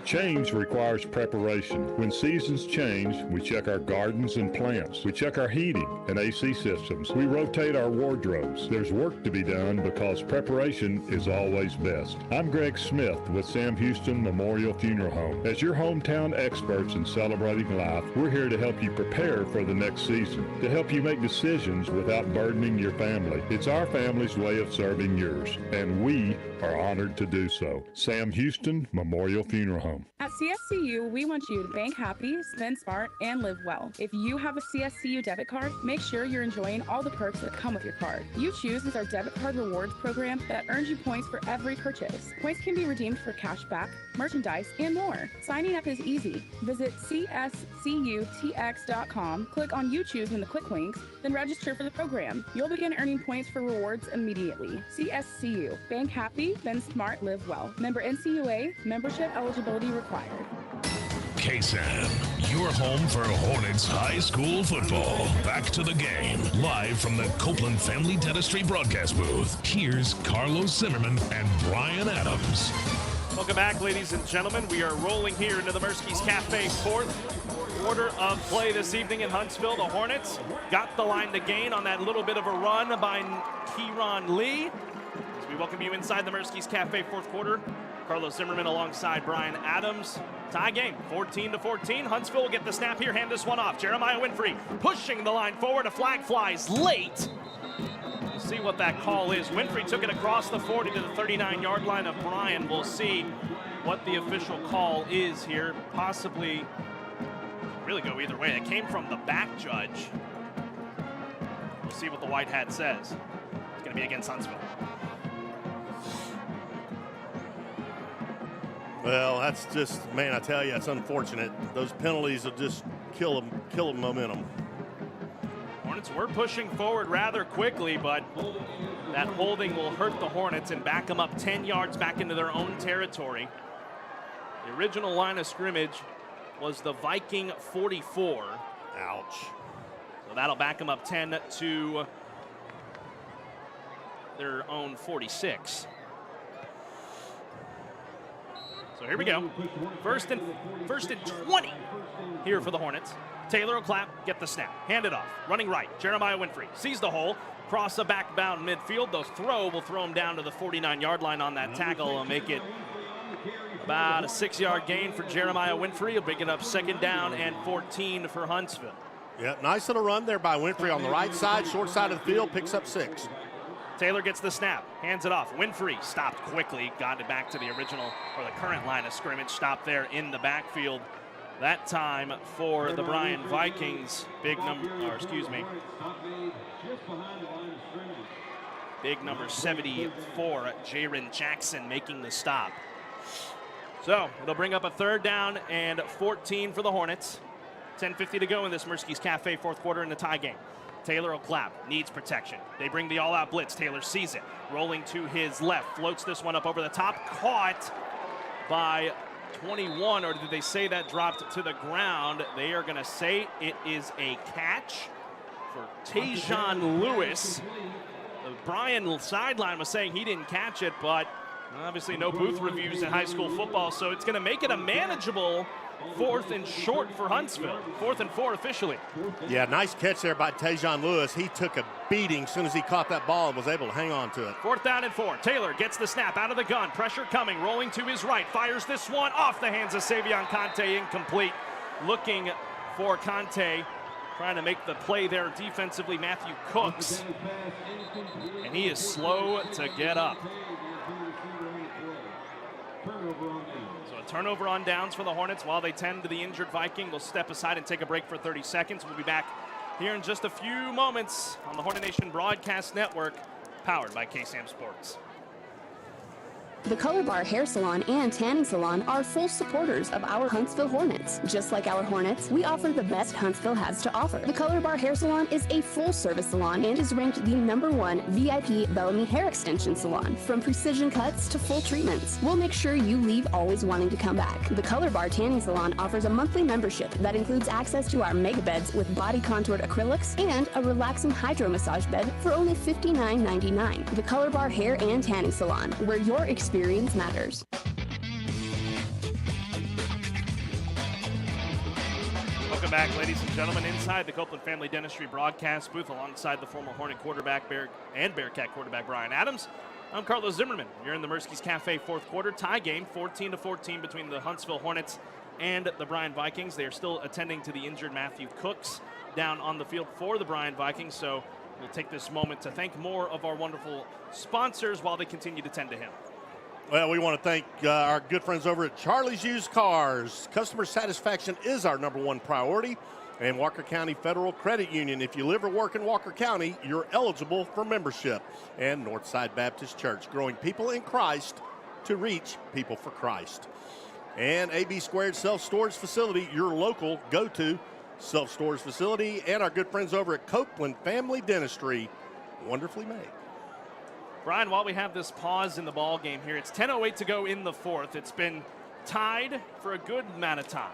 Change requires preparation. When seasons change, we check our gardens and plants. We check our heating and AC systems. We rotate our wardrobes. There's work to be done because preparation is always best. I'm Greg Smith with Sam Houston Memorial Funeral Home. As your hometown experts in celebrating life, we're here to help you prepare for the next season, to help you make decisions without burdening your family. It's our family's way of serving yours, and we are honored to do so. Sam Houston Memorial Funeral Home. At CSCU, we want you to bank happy, spend smart, and live well. If you have a CSCU debit card, make sure you're enjoying all the perks that come with your card. You Choose is our debit card rewards program that earns you points for every purchase. Points can be redeemed for cash back, merchandise, and more. Signing up is easy. Visit cscutx.com, click on You Choose in the quick links, then register for the program. You'll begin earning points for rewards immediately. CSCU. Bank happy, spend smart, live well. Member NCUA. Membership eligibility required. KSAM, your home for Hornets high school football. Back to the game, live from the Copeland Family Dentistry broadcast booth. Here's Carlos Zimmerman and Bryan Adams. Welcome back, ladies and gentlemen. We are rolling here into the Murskies Cafe fourth quarter of play this evening in Huntsville. The Hornets got the line to gain on that little bit of a run by Kieran Lee. As we welcome you inside the Murskies Cafe fourth quarter. Carlos Zimmerman alongside Bryan Adams. Tie game, 14-14. Huntsville will get the snap here, hand this one off. Jeremiah Winfrey pushing the line forward. A flag flies late. We'll see what that call is. Winfrey took it across the 40 to the 39-yard line of Bryan. We'll see what the official call is here. Possibly, really go either way. It came from the back judge. We'll see what the white hat says. It's going to be against Huntsville. Well, that's just, man, I tell you, it's unfortunate. Those penalties will just kill them momentum. Hornets were pushing forward rather quickly, but that holding will hurt the Hornets and back them up 10 yards back into their own territory. The original line of scrimmage was the Viking 44. Ouch. So that'll back them up 10 to their own 46. So here we go. First and 20 here for the Hornets. Taylor will clap, get the snap, hand it off. Running right, Jeremiah Winfrey sees the hole, cross the back bound midfield. The throw will throw him down to the 49-yard line on that tackle and make it about a 6-yard gain for Jeremiah Winfrey. He'll bring it up second down and 14 for Huntsville. Yep, nice little run there by Winfrey on the right side, short side of the field, picks up 6. Taylor gets the snap, hands it off. Winfrey stopped quickly, got it back to the original or the current line of scrimmage. Stopped there in the backfield. That time for the Bryan Vikings. Big number 74, Jaron Jackson making the stop. So it'll bring up a third down and 14 for the Hornets. 10:50 to go in this Murskies Cafe fourth quarter in the tie game. Taylor will clap, needs protection. They bring the all-out blitz. Taylor sees it, rolling to his left, floats this one up over the top, caught by 21, or did they say that dropped to the ground? They are going to say it is a catch for Tajon Lewis. The Bryan sideline was saying he didn't catch it, but obviously no booth reviews in high school football, so it's going to make it a manageable 4th and short for Huntsville. 4th and 4 officially. Yeah, nice catch there by Tajon Lewis. He took a beating as soon as he caught that ball and was able to hang on to it. 4th down and 4. Taylor gets the snap out of the gun. Pressure coming, rolling to his right. Fires this one off the hands of Savion Conte, incomplete. Looking for Conte, trying to make the play there defensively, Matthew Cooks. And he is slow to get up. So a turnover on downs for the Hornets while they tend to the injured Viking. We'll step aside and take a break for 30 seconds. We'll be back here in just a few moments on the Hornet Nation Broadcast Network, powered by KSAM Sports. The Color Bar Hair Salon and Tanning Salon are full supporters of our Huntsville Hornets. Just like our Hornets, we offer the best Huntsville has to offer. The Color Bar Hair Salon is a full-service salon and is ranked the #1 VIP Bellamy hair extension salon. From precision cuts to full treatments, we'll make sure you leave always wanting to come back. The Color Bar Tanning Salon offers a monthly membership that includes access to our mega beds with body contoured acrylics and a relaxing hydro massage bed for only $59.99. The Color Bar Hair and Tanning Salon, where your experience matters. Welcome back, ladies and gentlemen, inside the Copeland Family Dentistry broadcast booth alongside the former Hornet quarterback and Bearcat quarterback Brian Adams. I'm Carlos Zimmerman. You're in the Mirsky's Cafe fourth quarter tie game, 14-14 between the Huntsville Hornets and the Bryan Vikings. They are still attending to the injured Matthew Cooks down on the field for the Bryan Vikings, so we'll take this moment to thank more of our wonderful sponsors while they continue to tend to him. Well, we want to thank our good friends over at Charlie's Used Cars. Customer satisfaction is our #1 priority. And Walker County Federal Credit Union. If you live or work in Walker County, you're eligible for membership. And Northside Baptist Church, growing people in Christ to reach people for Christ. And AB Squared Self-Storage Facility, your local go-to self-storage facility. And our good friends over at Copeland Family Dentistry, wonderfully made. Brian, while we have this pause in the ball game here, it's 10:08 to go in the fourth. It's been tied for a good amount of time.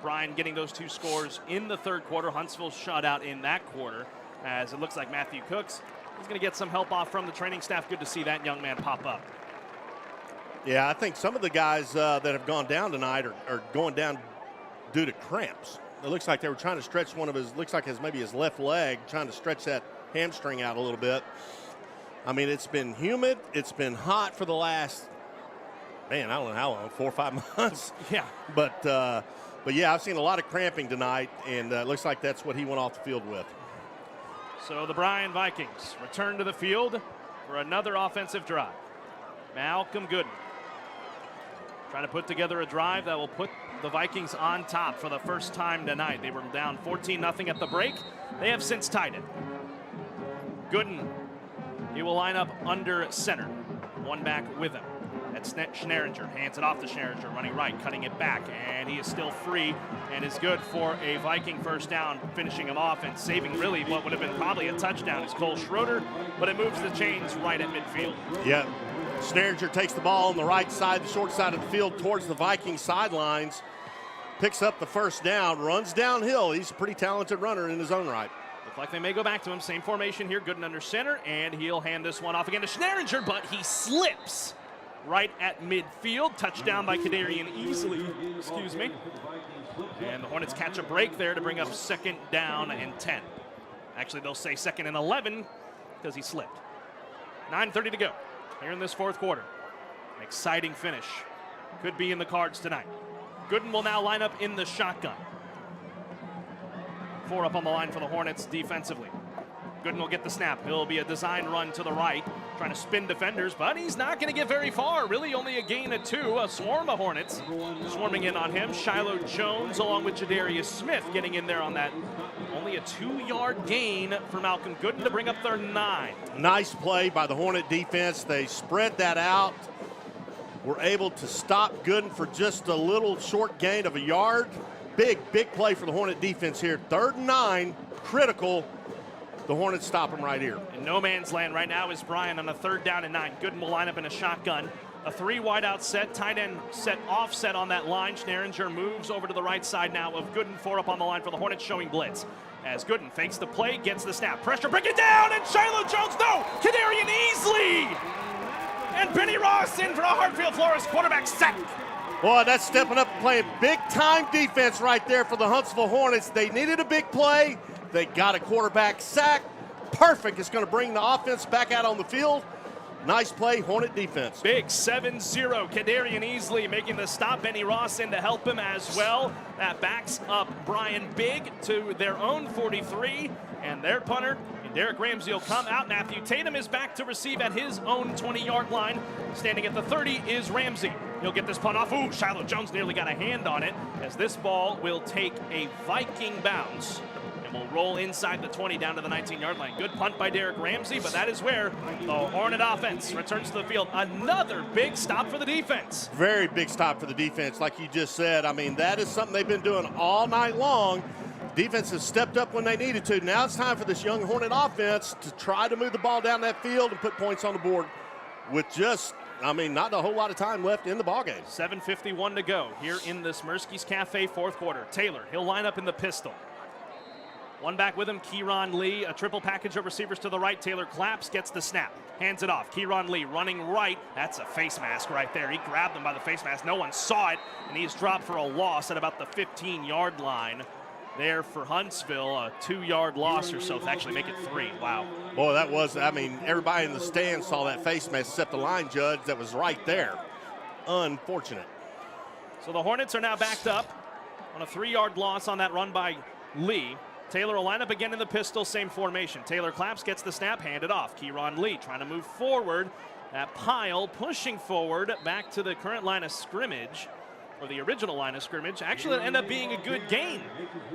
Brian getting those two scores in the third quarter. Huntsville shut out in that quarter, as it looks like Matthew Cooks is going to get some help off from the training staff. Good to see that young man pop up. Yeah, I think some of the guys that have gone down tonight are going down due to cramps. It looks like they were trying to stretch one of his, looks like maybe his left leg, trying to stretch that hamstring out a little bit. I mean, it's been humid. It's been hot for the last, man, I don't know how long, 4 or 5 months. Yeah. But yeah, I've seen a lot of cramping tonight, and it looks like that's what he went off the field with. So the Bryan Vikings return to the field for another offensive drive. Malcolm Gooden trying to put together a drive that will put the Vikings on top for the first time tonight. They were down 14-0 at the break. They have since tied it. Gooden, he will line up under center. One back with him. That's Schneringer. Hands it off to Schneringer, running right, cutting it back, and he is still free and is good for a Viking first down, finishing him off and saving really what would have been probably a touchdown is Cole Schroeder, but it moves the chains right at midfield. Yeah. Schneringer takes the ball on the right side, the short side of the field towards the Viking sidelines, picks up the first down, runs downhill. He's a pretty talented runner in his own right. Look like they may go back to him. Same formation here, Gooden under center, and he'll hand this one off again to Schneringer, but he slips right at midfield. Touchdown by Kadarian Easley, excuse me. And the Hornets catch a break there to bring up 2nd down and 10. Actually, they'll say 2nd and 11 because he slipped. 9:30 to go here in this fourth quarter. An exciting finish. Could be in the cards tonight. Gooden will now line up in the shotgun. 4 up on the line for the Hornets defensively. Gooden will get the snap. It'll be a design run to the right, trying to spin defenders, but he's not going to get very far. Really only a gain of 2. A swarm of Hornets swarming in on him. Shiloh Jones along with Jadarius Smith getting in there on that. Only a 2-yard gain for Malcolm Gooden to bring up their 9. Nice play by the Hornet defense. They spread that out. Were able to stop Gooden for just a little short gain of a yard. Big play for the Hornet defense here. 3rd and 9, critical. The Hornets stop him right here. In no man's land right now is Brian on a 3rd down and 9. Gooden will line up in a shotgun. A 3 wide out set, tight end set offset on that line. Schneringer moves over to the right side now of Gooden. 4 up on the line for the Hornets showing blitz. As Gooden fakes the play, gets the snap. Pressure, bring it down, and Shiloh Jones, no! Kadarian Easley! And Benny Ross in for a Hartfield Flores quarterback sack. Boy, that's stepping up and playing big-time defense right there for the Huntsville Hornets. They needed a big play. They got a quarterback sack. Perfect. It's going to bring the offense back out on the field. Nice play, Hornet defense. Big 7-0. Kadarian Easley making the stop. Benny Ross in to help him as well. That backs up Brian Big to their own 43. And their punter, Derek Ramsey, will come out. Matthew Tatum is back to receive at his own 20-yard line. Standing at the 30 is Ramsey. He'll get this punt off. Ooh, Shiloh Jones nearly got a hand on it, as this ball will take a Viking bounce and will roll inside the 20 down to the 19-yard line. Good punt by Derek Ramsey, but that is where the Hornet offense returns to the field. Another big stop for the defense. Very big stop for the defense, like you just said. I mean, that is something they've been doing all night long. Defense has stepped up when they needed to. Now it's time for this young Hornet offense to try to move the ball down that field and put points on the board with just, I mean, not a whole lot of time left in the ballgame. 7:51 to go here in this Mirsky's Cafe fourth quarter. Taylor, he'll line up in the pistol. One back with him, Kieran Lee. A triple package of receivers to the right. Taylor claps, gets the snap, hands it off. Kieran Lee running right. That's a face mask right there. He grabbed him by the face mask. No one saw it, and he's dropped for a loss at about the 15-yard line. there for Huntsville. A 2-yard loss or so to actually make it 3. Wow. Boy, that was, I mean, everybody in the stands saw that face mask except the line judge that was right there. Unfortunate. So the Hornets are now backed up on a 3-yard loss on that run by Lee. Taylor will line up again in the pistol, same formation. Taylor claps, gets the snap, handed off. Kieran Lee trying to move forward. That pile pushing forward back to the current line of scrimmage, or the original line of scrimmage. Actually, it ended up being a good gain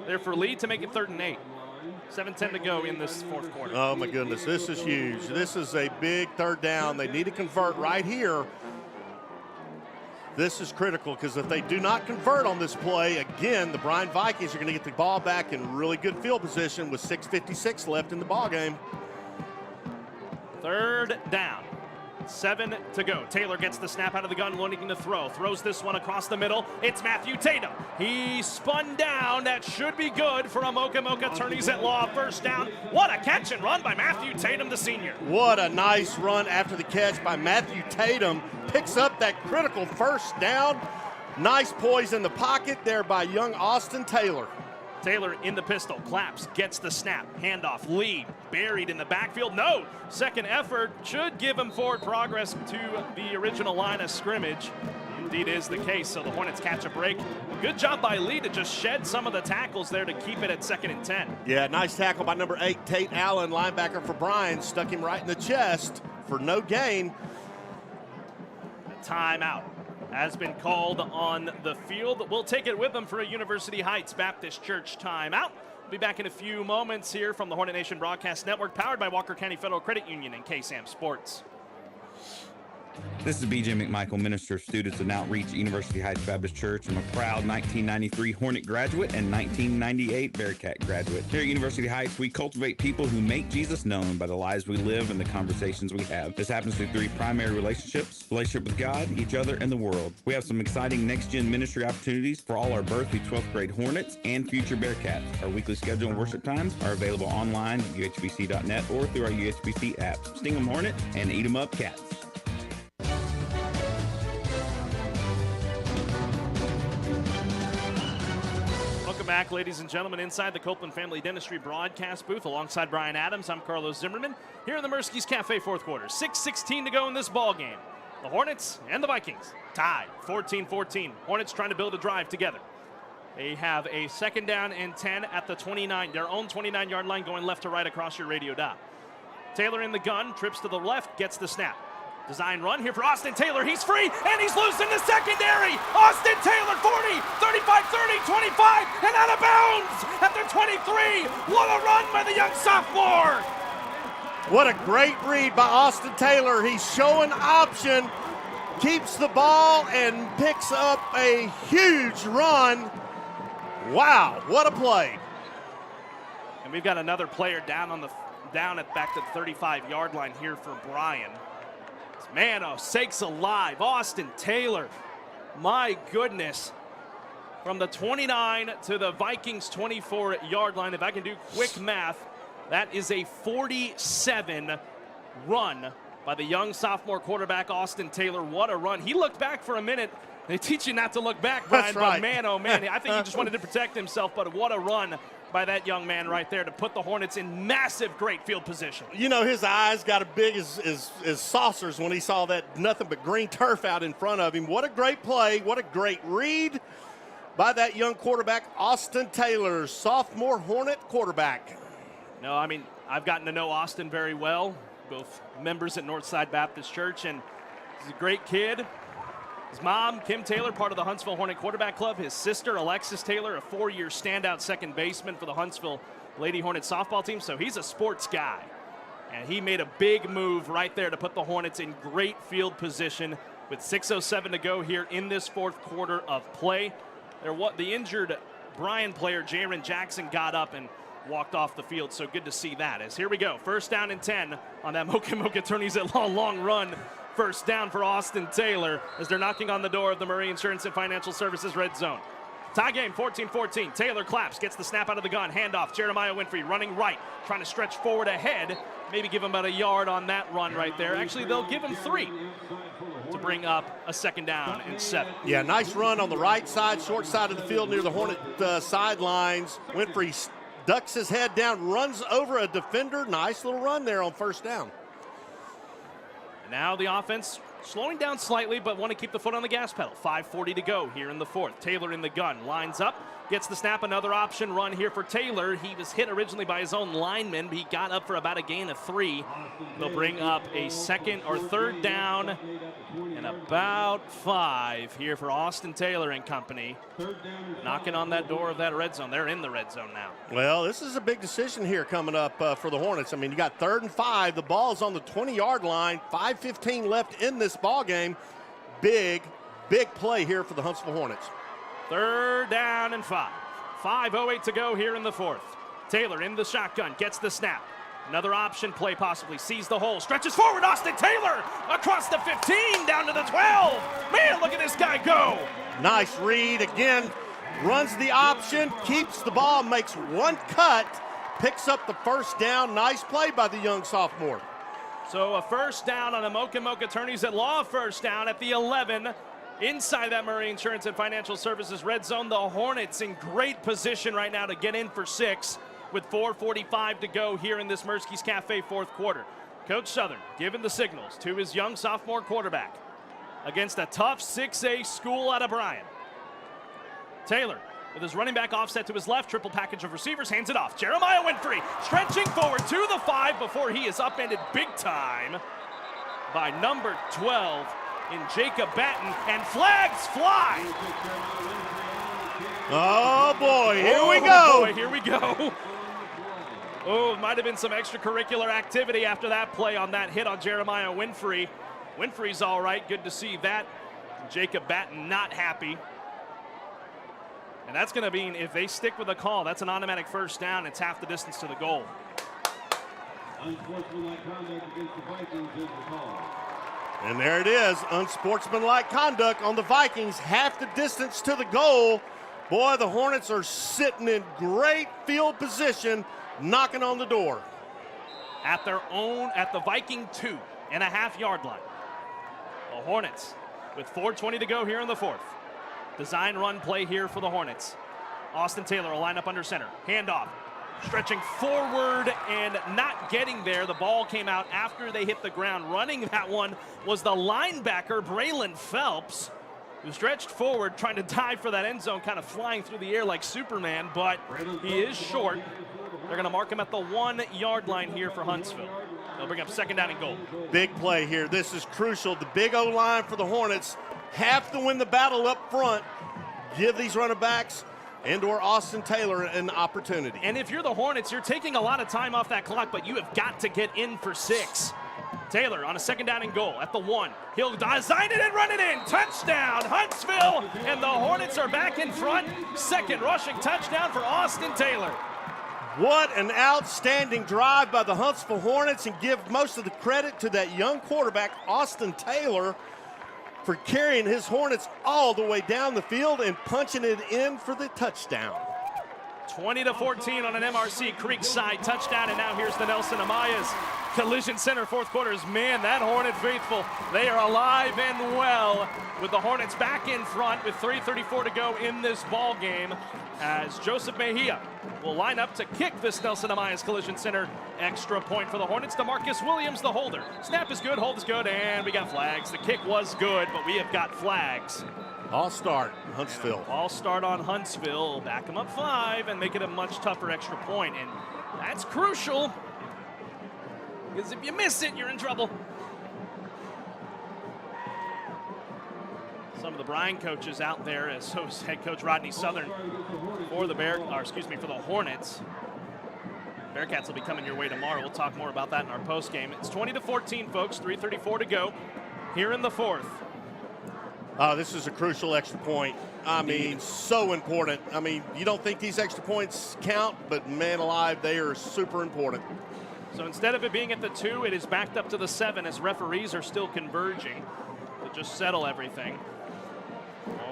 there for Lee to make it 3rd and 8. 7:10 to go in this fourth quarter. Oh, my goodness. This is huge. This is a big 3rd down. They need to convert right here. This is critical because if they do not convert on this play, again, the Bryan Vikings are going to get the ball back in really good field position with 6:56 left in the ball game. 3rd down. 7 to go. Taylor gets the snap out of the gun, looking to throw. Throws this one across the middle. It's Matthew Tatum. He spun down. That should be good for a Mocha Attorneys at Law 1st down. What a catch and run by Matthew Tatum, the senior. What a nice run after the catch by Matthew Tatum. Picks up that critical 1st down. Nice poise in the pocket there by young Austin Taylor. Taylor in the pistol, claps, gets the snap, handoff, Lee buried in the backfield. No, second effort should give him forward progress to the original line of scrimmage. Indeed is the case, so the Hornets catch a break. Good job by Lee to just shed some of the tackles there to keep it at 2nd and 10. Yeah, nice tackle by number 8, Tate Allen, linebacker for Bryan, stuck him right in the chest for no gain. A timeout has been called on the field. We'll take it with them for a University Heights Baptist Church timeout. We'll be back in a few moments here from the Hornet Nation Broadcast Network, powered by Walker County Federal Credit Union and KSAM Sports. This is B.J. McMichael, Minister of Students and Outreach at University Heights Baptist Church. I'm a proud 1993 Hornet graduate and 1998 Bearcat graduate. Here at University Heights, we cultivate people who make Jesus known by the lives we live and the conversations we have. This happens through 3 primary relationships: relationship with God, each other, and the world. We have some exciting next-gen ministry opportunities for all our birth through 12th grade Hornets and future Bearcats. Our weekly schedule and worship times are available online at uhbc.net or through our UHBC app. Sting 'em Hornet and eat 'em up Cats. Welcome back, ladies and gentlemen, inside the Copeland Family Dentistry broadcast booth alongside Brian Adams. I'm Carlos Zimmerman here in the Murskies Cafe fourth quarter. 6:16 to go in this ball game. The Hornets and the Vikings tied 14-14. Hornets trying to build a drive together. They have a 2nd down and 10 at the 29, their own 29-yard line, going left to right across your radio dial. Taylor in the gun, trips to the left, gets the snap. Design run here for Austin Taylor. He's free, and he's loose in the secondary. Austin Taylor, 40, 35, 30, 25, and out of bounds at the 23. What a run by the young sophomore. What a great read by Austin Taylor. He's showing option, keeps the ball, and picks up a huge run. Wow, what a play. And we've got another player down at back to the 35-yard line here for Bryan. Man, oh, sakes alive. Austin Taylor, my goodness. From the 29 to the Vikings 24-yard line, if I can do quick math, that is a 47 run by the young sophomore quarterback, Austin Taylor. What a run. He looked back for a minute. They teach you not to look back, Brian, That's right. But man, oh man, I think he just wanted to protect himself, but what a run by that young man right there to put the Hornets in massive great field position. You know, his eyes got as big as saucers when he saw that nothing but green turf out in front of him. What a great play. What a great read by that young quarterback, Austin Taylor, sophomore Hornet quarterback. No, I mean, I've gotten to know Austin very well, both members at Northside Baptist Church, and he's a great kid. His mom, Kim Taylor, part of the Huntsville Hornet Quarterback Club. His sister, Alexis Taylor, a 4-year standout second baseman for the Huntsville Lady Hornet softball team. So he's a sports guy. And he made a big move right there to put the Hornets in great field position with 6:07 to go here in this fourth quarter of play. The injured Bryan player, Jaron Jackson, got up and walked off the field. So good to see that. As here we go, 1st down and 10 on that Mocha Attorneys at Law long run. 1st down for Austin Taylor as they're knocking on the door of the Murray Insurance and Financial Services red zone. Tie game, 14-14. Taylor claps, gets the snap out of the gun. Handoff, Jeremiah Winfrey running right, trying to stretch forward ahead. Maybe give him about a yard on that run right there. Actually, they'll give him 3. to bring up a 2nd down and 7. Yeah, nice run on the right side, short side of the field near the Hornet sidelines. Winfrey ducks his head down, runs over a defender. Nice little run there on 1st down. And now the offense slowing down slightly, but want to keep the foot on the gas pedal. 5:40 to go here in the 4th. Taylor in the gun, lines up, gets the snap. Another option run here for Taylor. He was hit originally by his own lineman, but he got up for about a gain of 3. They'll bring up a 2nd or 3rd down and about 5 here for Austin Taylor and company. Knocking on that door of that red zone. They're in the red zone now. Well, this is a big decision here coming up for the Hornets. I mean, you got 3rd and 5. The ball's on the 20-yard line. 5:15 left in this ball game. Big play here for the Huntsville Hornets. 3rd down and 5. 5:08 to go here in the 4th. Taylor in the shotgun, gets the snap. Another option play possibly, sees the hole, stretches forward, Austin Taylor across the 15, down to the 12. Man, look at this guy go. Nice read again, runs the option, keeps the ball, makes one cut, picks up the 1st down. Nice play by the young sophomore. So a 1st down on a Mocha Attorneys at Law 1st down at the 11. Inside that Murray Insurance and Financial Services red zone, the Hornets in great position right now to get in for 6 with 4:45 to go here in this Mirsky's Cafe 4th quarter. Coach Southern giving the signals to his young sophomore quarterback against a tough 6A school out of Bryan. Taylor with his running back offset to his left, triple package of receivers, hands it off. Jeremiah Winfrey stretching forward to the 5 before he is upended big time by number 12 in Jacob Batten, and flags fly. Oh boy, here we go. Boy, here we go. Oh, it might have been some extracurricular activity after that play on that hit on Jeremiah Winfrey. Winfrey's all right, good to see that. Jacob Batten not happy. And that's gonna mean if they stick with the call, that's an automatic 1st down. It's half the distance to the goal. Unsportsmanlike conduct against the Vikings is the call. And there it is, unsportsmanlike conduct on the Vikings, half the distance to the goal. Boy, the Hornets are sitting in great field position, knocking on the door. At the Viking 2.5-yard line. The Hornets with 4:20 to go here in the 4th. Design run play here for the Hornets. Austin Taylor will line up under center, handoff. Stretching forward and not getting there. The ball came out after they hit the ground. Running that one was the linebacker, Braylon Phelps, who stretched forward trying to dive for that end zone, kind of flying through the air like Superman, but he is short. They're going to mark him at the 1-yard line here for Huntsville. They'll bring up 2nd down and goal. Big play here. This is crucial. The big O-line for the Hornets have to win the battle up front. Give these running backs and/or Austin Taylor an opportunity. And if you're the Hornets, you're taking a lot of time off that clock, but you have got to get in for 6. Taylor on a 2nd down and goal at the 1. He'll design it and run it in. Touchdown, Huntsville, and the Hornets are back in front. 2nd rushing touchdown for Austin Taylor. What an outstanding drive by the Huntsville Hornets, and give most of the credit to that young quarterback, Austin Taylor, for carrying his Hornets all the way down the field and punching it in for the touchdown. 20-14 on an MRC Creekside touchdown, and now here's the Nelson Amaya's Collision Center 4th quarters. Man, that Hornet faithful, they are alive and well with the Hornets back in front with 3:34 to go in this ball game, as Joseph Mejia will line up to kick this Nelson Amaya's Collision Center extra point for the Hornets. DeMarcus Williams, the holder. Snap is good, hold is good, and we got flags. The kick was good, but we have got flags. All start, Huntsville. All start on Huntsville. Back them up 5 and make it a much tougher extra point. And that's crucial, because if you miss it, you're in trouble. Some of the Bryan coaches out there, as host head coach Rodney Southern for the for the Hornets. Bearcats will be coming your way tomorrow. We'll talk more about that in our postgame. It's 20-14, folks. 3:34 to go here in the 4th. This is a crucial extra point. I mean, so important. I mean, you don't think these extra points count, but man alive, they are super important. So instead of it being at the 2, it is backed up to the 7 as referees are still converging to just settle everything.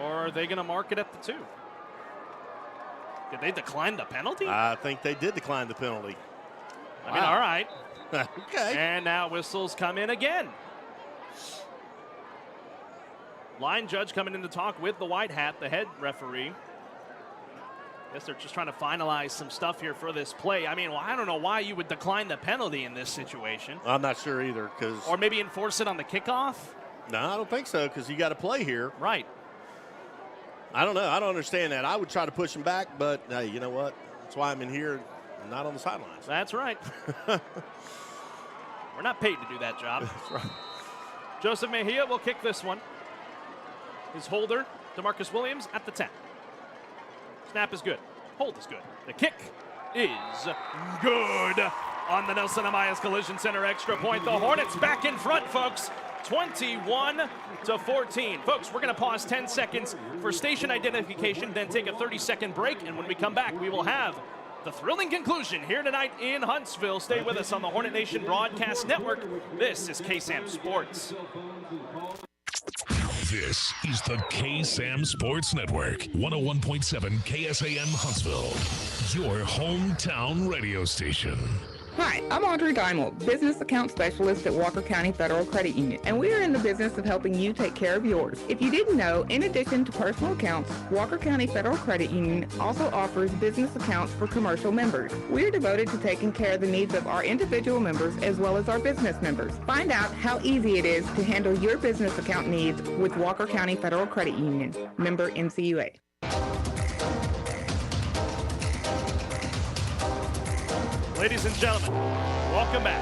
Or are they going to mark it at the 2? Did they decline the penalty? I think they did decline the penalty. I mean, all right. Okay. And now whistles come in again. Line judge coming in to talk with the white hat, the head referee. Guess they're just trying to finalize some stuff here for this play. I mean, well, I don't know why you would decline the penalty in this situation. I'm not sure either. Or maybe enforce it on the kickoff? No, I don't think so, because you got to play here. Right. I don't know. I don't understand that. I would try to push him back, but hey, you know what? That's why I'm in here and not on the sidelines. That's right. We're not paid to do that job. That's right. Joseph Mejia will kick this one. His holder, DeMarcus Williams, at the 10. Snap is good. Hold is good. The kick is good on the Nelson Amayas Collision Center extra point. The Hornets back in front, folks. 21-14. Folks, we're going to pause 10 seconds for station identification, then take a 30-second break. And when we come back, we will have the thrilling conclusion here tonight in Huntsville. Stay with us on the Hornet Nation Broadcast Network. This is KSAM Sports. This is the KSAM Sports Network, 101.7 KSAM Huntsville, your hometown radio station. Hi, I'm Audrey Geimel, Business Account Specialist at Walker County Federal Credit Union, and we are in the business of helping you take care of yours. If you didn't know, in addition to personal accounts, Walker County Federal Credit Union also offers business accounts for commercial members. We are devoted to taking care of the needs of our individual members as well as our business members. Find out how easy it is to handle your business account needs with Walker County Federal Credit Union, member NCUA. Ladies and gentlemen, welcome back.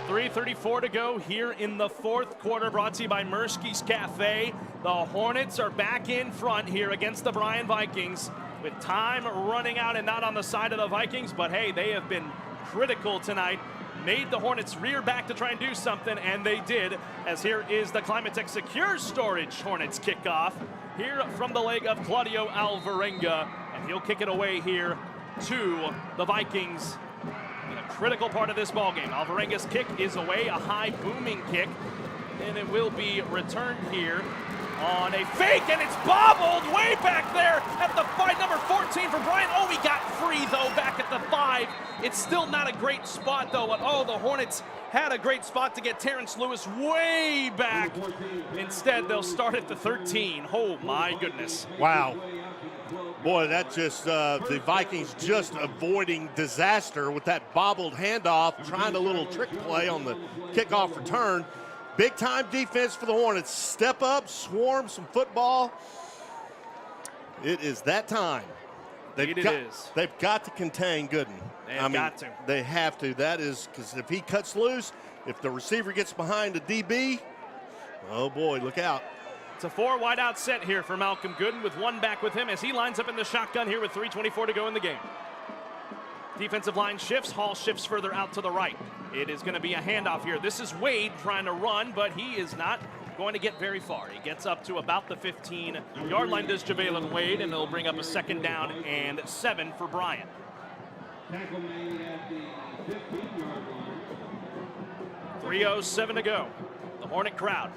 3:34 to go here in the fourth quarter, brought to you by Mirsky's Cafe. The Hornets are back in front here against the Bryan Vikings with time running out and not on the side of the Vikings, but hey, they have been critical tonight. Made the Hornets rear back to try and do something, and they did, as here is the Climatech Secure Storage Hornets kickoff here from the leg of Claudio Alvarenga, and he'll kick it away here to the Vikings. Critical part of this ballgame. Alvarenga's kick is away, a high booming kick, and it will be returned here on a fake, and it's bobbled way back there at the 5, number 14 for Bryan. Oh, he got free though back at the 5. It's still not a great spot though, but oh, the Hornets had a great spot to get Terrence Lewis way back. Instead, they'll start at the 13. Oh my goodness. Wow. Boy, that just, the Vikings just avoiding disaster with that bobbled handoff, trying a little trick play on the kickoff return. Big time defense for the Hornets. Step up, swarm some football. It is that time. They've got to contain Gooden. They have to. That is, because if he cuts loose, if the receiver gets behind the DB, oh boy, look out. It's a 4 wide out set here for Malcolm Gooden with one back with him as he lines up in the shotgun here with 3:24 to go in the game. Defensive line shifts. Hall shifts further out to the right. It is going to be a handoff here. This is Wade trying to run, but he is not going to get very far. He gets up to about the 15-yard line, does Javalen Wade, and it'll bring up a 2nd down and 7 for Bryan. 3:07 to go. The Hornet crowd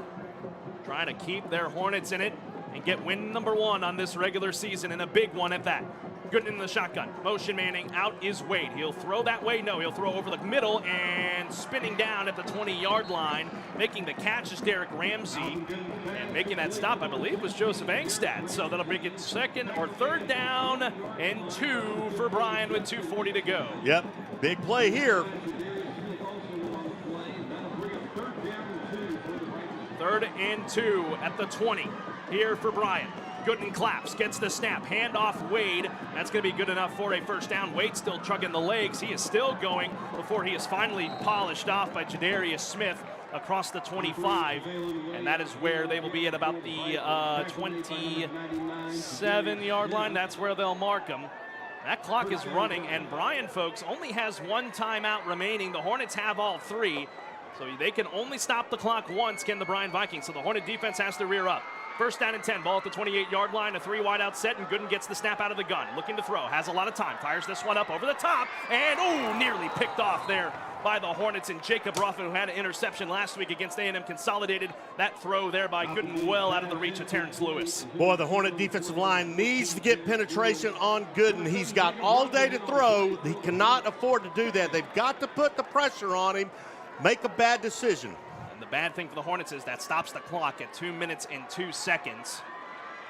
trying to keep their Hornets in it and get win number 1 on this regular season, and a big one at that. Gooden in the shotgun. Motion manning. Out is Wade. He'll throw that way. No, he'll throw over the middle and spinning down at the 20-yard line. Making the catch is Derek Ramsey. And making that stop, I believe, was Joseph Angstad. So that'll bring it 2nd or 3rd down and 2 for Bryan with 2:40 to go. Yep, big play here. 3rd and 2 at the 20 here for Bryan. Gooden claps, gets the snap, handoff Wade. That's going to be good enough for a 1st down. Wade still chugging the legs. He is still going before he is finally polished off by Jadarius Smith across the 25. And that is where they will be at about the 27-yard line. That's where they'll mark him. That clock is running, and Bryan, folks, only has 1 timeout remaining. The Hornets have all 3. So they can only stop the clock once, can the Bryan Vikings. So the Hornet defense has to rear up. 1st down and 10, ball at the 28-yard line, a 3 wide out set, and Gooden gets the snap out of the gun. Looking to throw, has a lot of time, fires this one up over the top, and nearly picked off there by the Hornets, and Jacob Ruffin, who had an interception last week against A&M, consolidated that throw there by Gooden well out of the reach of Terrence Lewis. Boy, the Hornet defensive line needs to get penetration on Gooden. He's got all day to throw. He cannot afford to do that. They've got to put the pressure on him, make a bad decision. And the bad thing for the Hornets is that stops the clock at 2 minutes and 2 seconds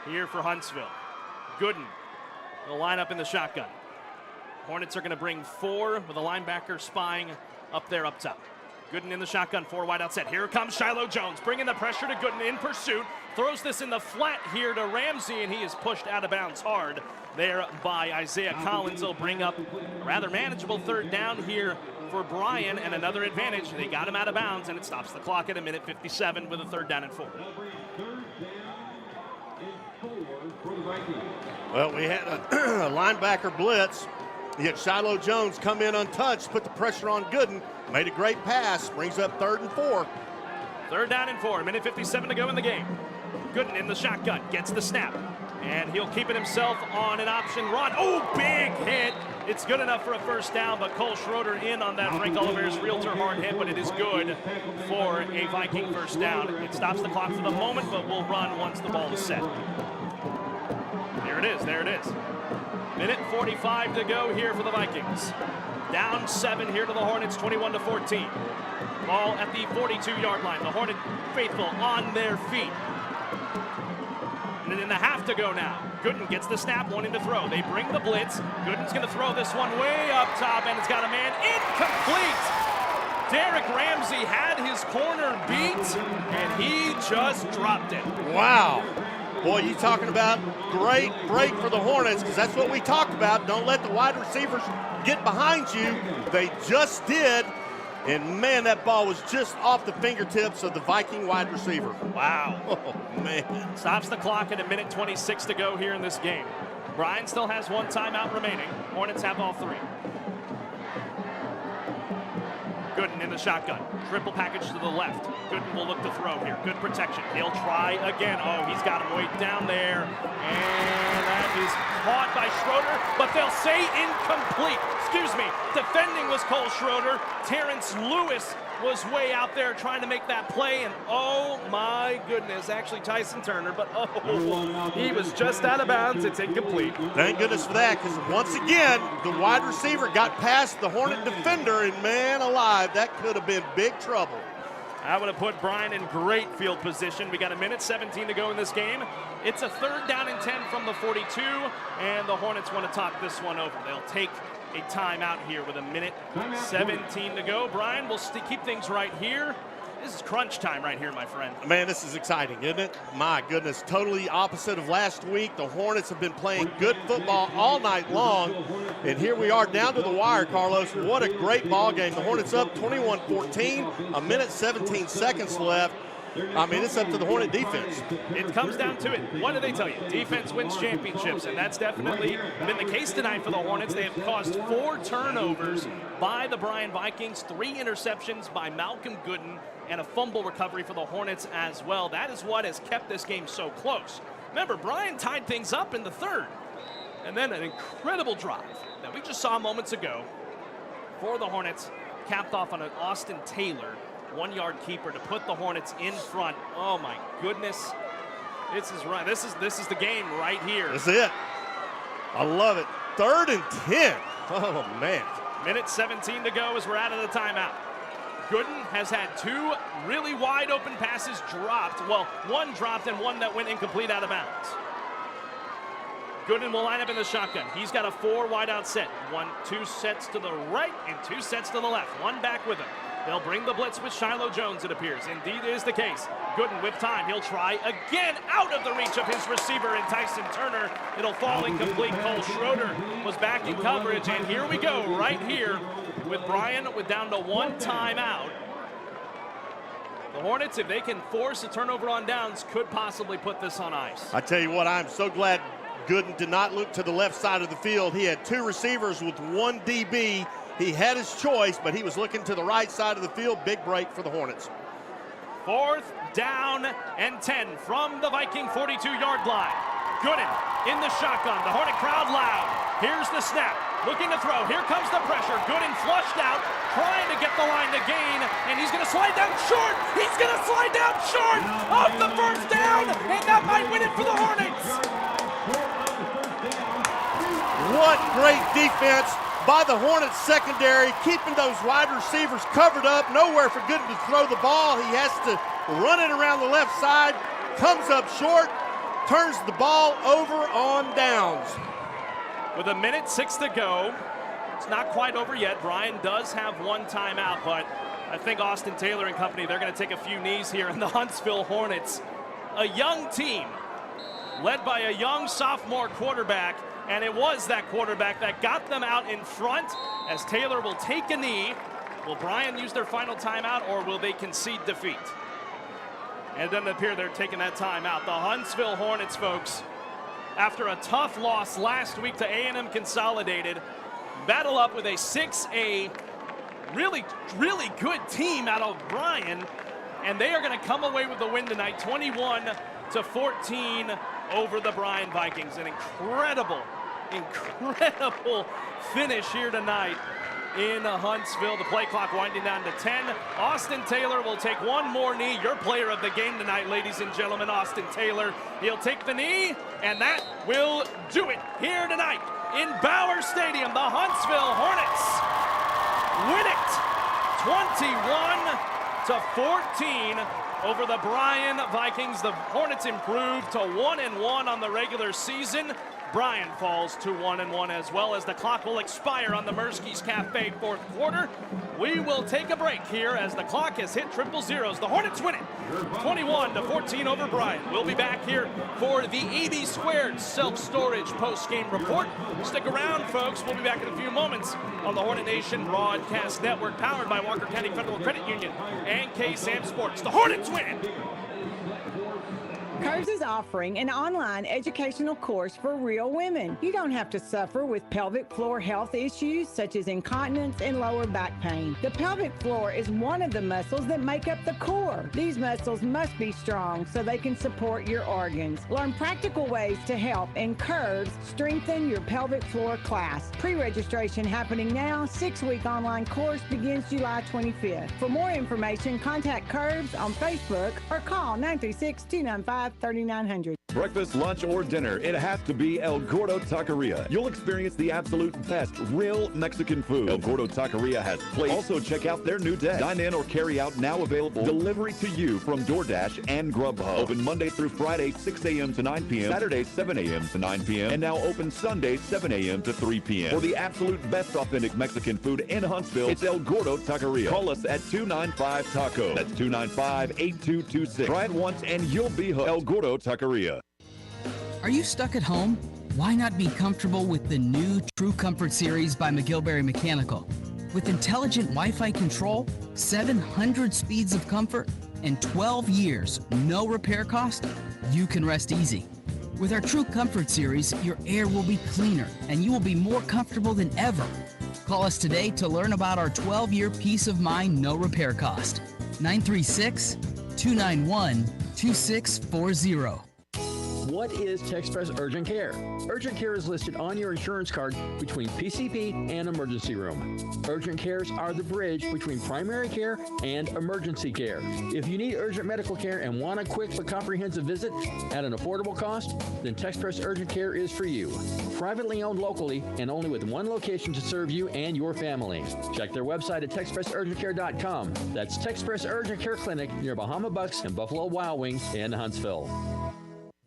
here for Huntsville. Gooden will line up in the shotgun. Hornets are going to bring 4 with a linebacker spying up there up top. Gooden in the shotgun, 4 wide out set. Here comes Shiloh Jones, bringing the pressure to Gooden in pursuit. Throws this in the flat here to Ramsey, and he is pushed out of bounds hard there by Isaiah Collins. He'll bring up a rather manageable 3rd down here for Bryan, and another advantage. They got him out of bounds, and it stops the clock at 1:57 with a 3rd down and 4. Well, we had a linebacker blitz. You had Shiloh Jones come in untouched, put the pressure on Gooden, made a great pass, brings up 3rd and 4. 3rd down and 4, 1:57 to go in the game. Gooden in the shotgun, gets the snap, and he'll keep it himself on an option run. Oh, big hit. It's good enough for a 1st down, but Cole Schroeder in on that Frank Oliver's realtor hard hit, but it is good for a Viking 1st down. It stops the clock for the moment, but will run once the ball is set. There it is, there it is. 1:45 to go here for the Vikings. Down 7 here to the Hornets, 21-14. Ball at the 42-yard line. The Hornet faithful on their feet. And in the half to go now. Gooden gets the snap, wanting to throw. They bring the blitz. Gooden's going to throw this one way up top, and it's got a man incomplete. Derek Ramsey had his corner beat, and he just dropped it. Wow. Boy, you talking about great break for the Hornets, because that's what we talked about. Don't let the wide receivers get behind you. They just did. And, man, that ball was just off the fingertips of the Viking wide receiver. Wow. Oh, man. Stops the clock at 1:26 to go here in this game. Bryan still has 1 timeout remaining. Hornets have all 3. Gooden in the shotgun. Triple package to the left. Gooden will look to throw here. Good protection. He'll try again. Oh, he's got him way down there. And that is caught by Schroeder, but they'll say incomplete. Excuse me. Defending was Cole Schroeder. Terrence Lewis was way out there trying to make that play, and oh my goodness, actually Tyson Turner, but oh, he was just out of bounds. It's incomplete. Thank goodness for that, because once again, the wide receiver got past the Hornet defender, and man alive, that could have been big trouble. I would have put Bryan in great field position. We got 1:17 to go in this game. It's a 3rd down and 10 from the 42, and the Hornets want to talk this one over. They'll take a timeout here with 1:17 to go. Bryan will keep things right here. This is crunch time right here, my friend. Man, this is exciting, isn't it? My goodness, totally opposite of last week. The Hornets have been playing good football all night long, and here we are down to the wire, Carlos. What a great ball game. The Hornets up 21-14, 1:17 left. I mean, it's up to the Hornet defense. It comes down to it. What do they tell you? Defense wins championships, and that's definitely been the case tonight for the Hornets. They have caused 4 turnovers by the Bryan Vikings, 3 interceptions by Malcolm Gooden, and a fumble recovery for the Hornets as well. That is what has kept this game so close. Remember, Bryan tied things up in the 3rd, and then an incredible drive that we just saw moments ago for the Hornets, capped off on an Austin Taylor 1-yard keeper to put the Hornets in front. Oh my goodness. This is right. This is the game right here. That's it. I love it. 3rd and 10. Oh man. 1:17 to go as we're out of the timeout. Gooden has had 2 really wide open passes dropped. Well, 1 dropped and 1 that went incomplete out of bounds. Gooden will line up in the shotgun. He's got a 4 wide out set. 2 sets to the right and 2 sets to the left. 1 back with him. They'll bring the blitz with Shiloh Jones, it appears. Indeed is the case. Gooden with time. He'll try again out of the reach of his receiver in Tyson Turner. It'll fall incomplete. Cole Schroeder was back in coverage, and here we go right here with Bryan with down to 1 timeout. The Hornets, if they can force a turnover on downs, could possibly put this on ice. I tell you what, I'm so glad Gooden did not look to the left side of the field. He had 2 receivers with 1 DB. He had his choice, but he was looking to the right side of the field. Big break for the Hornets. 4th down and 10 from the Viking 42-yard line. Gooden in the shotgun. The Hornet crowd loud. Here's the snap. Looking to throw. Here comes the pressure. Gooden flushed out, trying to get the line to gain, and he's going to slide down short. He's going to slide down short of the 1st down, and that might win it for the Hornets. What great defense by the Hornets secondary, keeping those wide receivers covered up, nowhere for Gooden to throw the ball. He has to run it around the left side, comes up short, turns the ball over on downs. With 1:06 to go, it's not quite over yet. Bryan does have one timeout, but I think Austin Taylor and company, they're going to take a few knees here in the Huntsville Hornets. A young team led by a young sophomore quarterback, and it was that quarterback that got them out in front as Taylor will take a knee. Will Bryan use their final timeout, or will they concede defeat? And it doesn't appear they're taking that timeout. The Huntsville Hornets, folks, after a tough loss last week to A&M Consolidated, battle up with a 6A really good team out of Bryan, and they are going to come away with the win tonight, 21-14 over the Bryan Vikings. An incredible finish here tonight in Huntsville. The play clock winding down to 10. Austin Taylor will take one more knee. Your player of the game tonight, ladies and gentlemen, Austin Taylor. He'll take the knee, and that will do it here tonight in Bauer Stadium. The Huntsville Hornets win it 21-14 over the Bryan Vikings. The Hornets improved to 1-1 on the regular season. Bryan falls to 1-1 as well, as the clock will expire on the Murski's Cafe fourth quarter. We will take a break here as the clock has hit triple zeros. The Hornets win it 21-14 over Bryan. We'll be back here for the AB Squared self-storage post-game report. Stick around, folks. We'll be back in a few moments on the Hornet Nation Broadcast Network, powered by Walker County Federal Credit Union and K-Sam Sports. The Hornets win it. Curves is offering an online educational course for real women. You don't have to suffer with pelvic floor health issues such as incontinence and lower back pain. The pelvic floor is one of the muscles that make up the core. These muscles must be strong so they can support your organs. Learn practical ways to help in Curves strengthen your pelvic floor class. Pre-registration happening now. 6-week online course begins July 25th. For more information, contact Curves on Facebook or call 936-295-3900. Breakfast, lunch, or dinner, it has to be El Gordo Taqueria. You'll experience the absolute best real Mexican food. El Gordo Taqueria has plates. Also, check out their new day. Dine in or carry out now available. Delivery to you from DoorDash and Grubhub. Open Monday through Friday, 6 a.m. to 9 p.m. Saturday, 7 a.m. to 9 p.m. And now open Sunday, 7 a.m. to 3 p.m. For the absolute best authentic Mexican food in Huntsville, it's El Gordo Taqueria. Call us at 295-TACO. That's 295-8226. Try it once and you'll be hooked. El Gordo Taqueria. Are you stuck at home? Why not be comfortable with the new True Comfort series by McGillberry Mechanical? With intelligent Wi-Fi control, 700 speeds of comfort, and 12 years, no repair cost, you can rest easy. With our True Comfort series, your air will be cleaner and you will be more comfortable than ever. Call us today to learn about our 12-year peace of mind, no repair cost. 936-291-2640. What is TexPress Urgent Care? Urgent Care is listed on your insurance card between PCP and emergency room. Urgent cares are the bridge between primary care and emergency care. If you need urgent medical care and want a quick but comprehensive visit at an affordable cost, then TexPress Urgent Care is for you. Privately owned locally and only with one location to serve you and your family. Check their website at TexPressUrgentCare.com. That's TexPress Urgent Care Clinic near Bahama Bucks and Buffalo Wild Wings in Huntsville.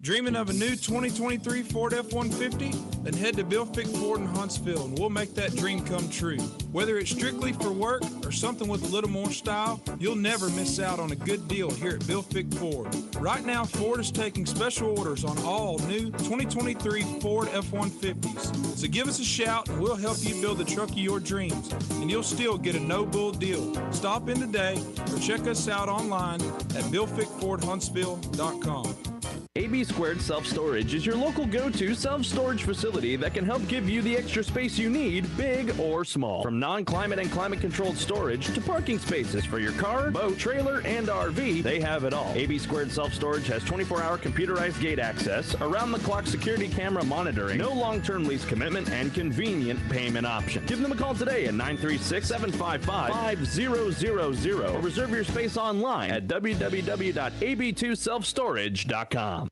Dreaming of a new 2023 Ford F-150? Then head to Bill Fick Ford in Huntsville and we'll make that dream come true. Whether it's strictly for work or something with a little more style, you'll never miss out on a good deal here at Bill Fick Ford. Right now, Ford is taking special orders on all new 2023 Ford F-150s. So give us a shout and we'll help you build the truck of your dreams. And you'll still get a no-bull deal. Stop in today or check us out online at BillFickFordHuntsville.com. AB Squared Self-Storage is your local go-to self-storage facility that can help give you the extra space you need, big or small. From non-climate and climate-controlled storage to parking spaces for your car, boat, trailer, and RV, they have it all. AB Squared Self-Storage has 24-hour computerized gate access, around-the-clock security camera monitoring, no long-term lease commitment, and convenient payment option. Give them a call today at 936-755-5000 or reserve your space online at www.ab2selfstorage.com.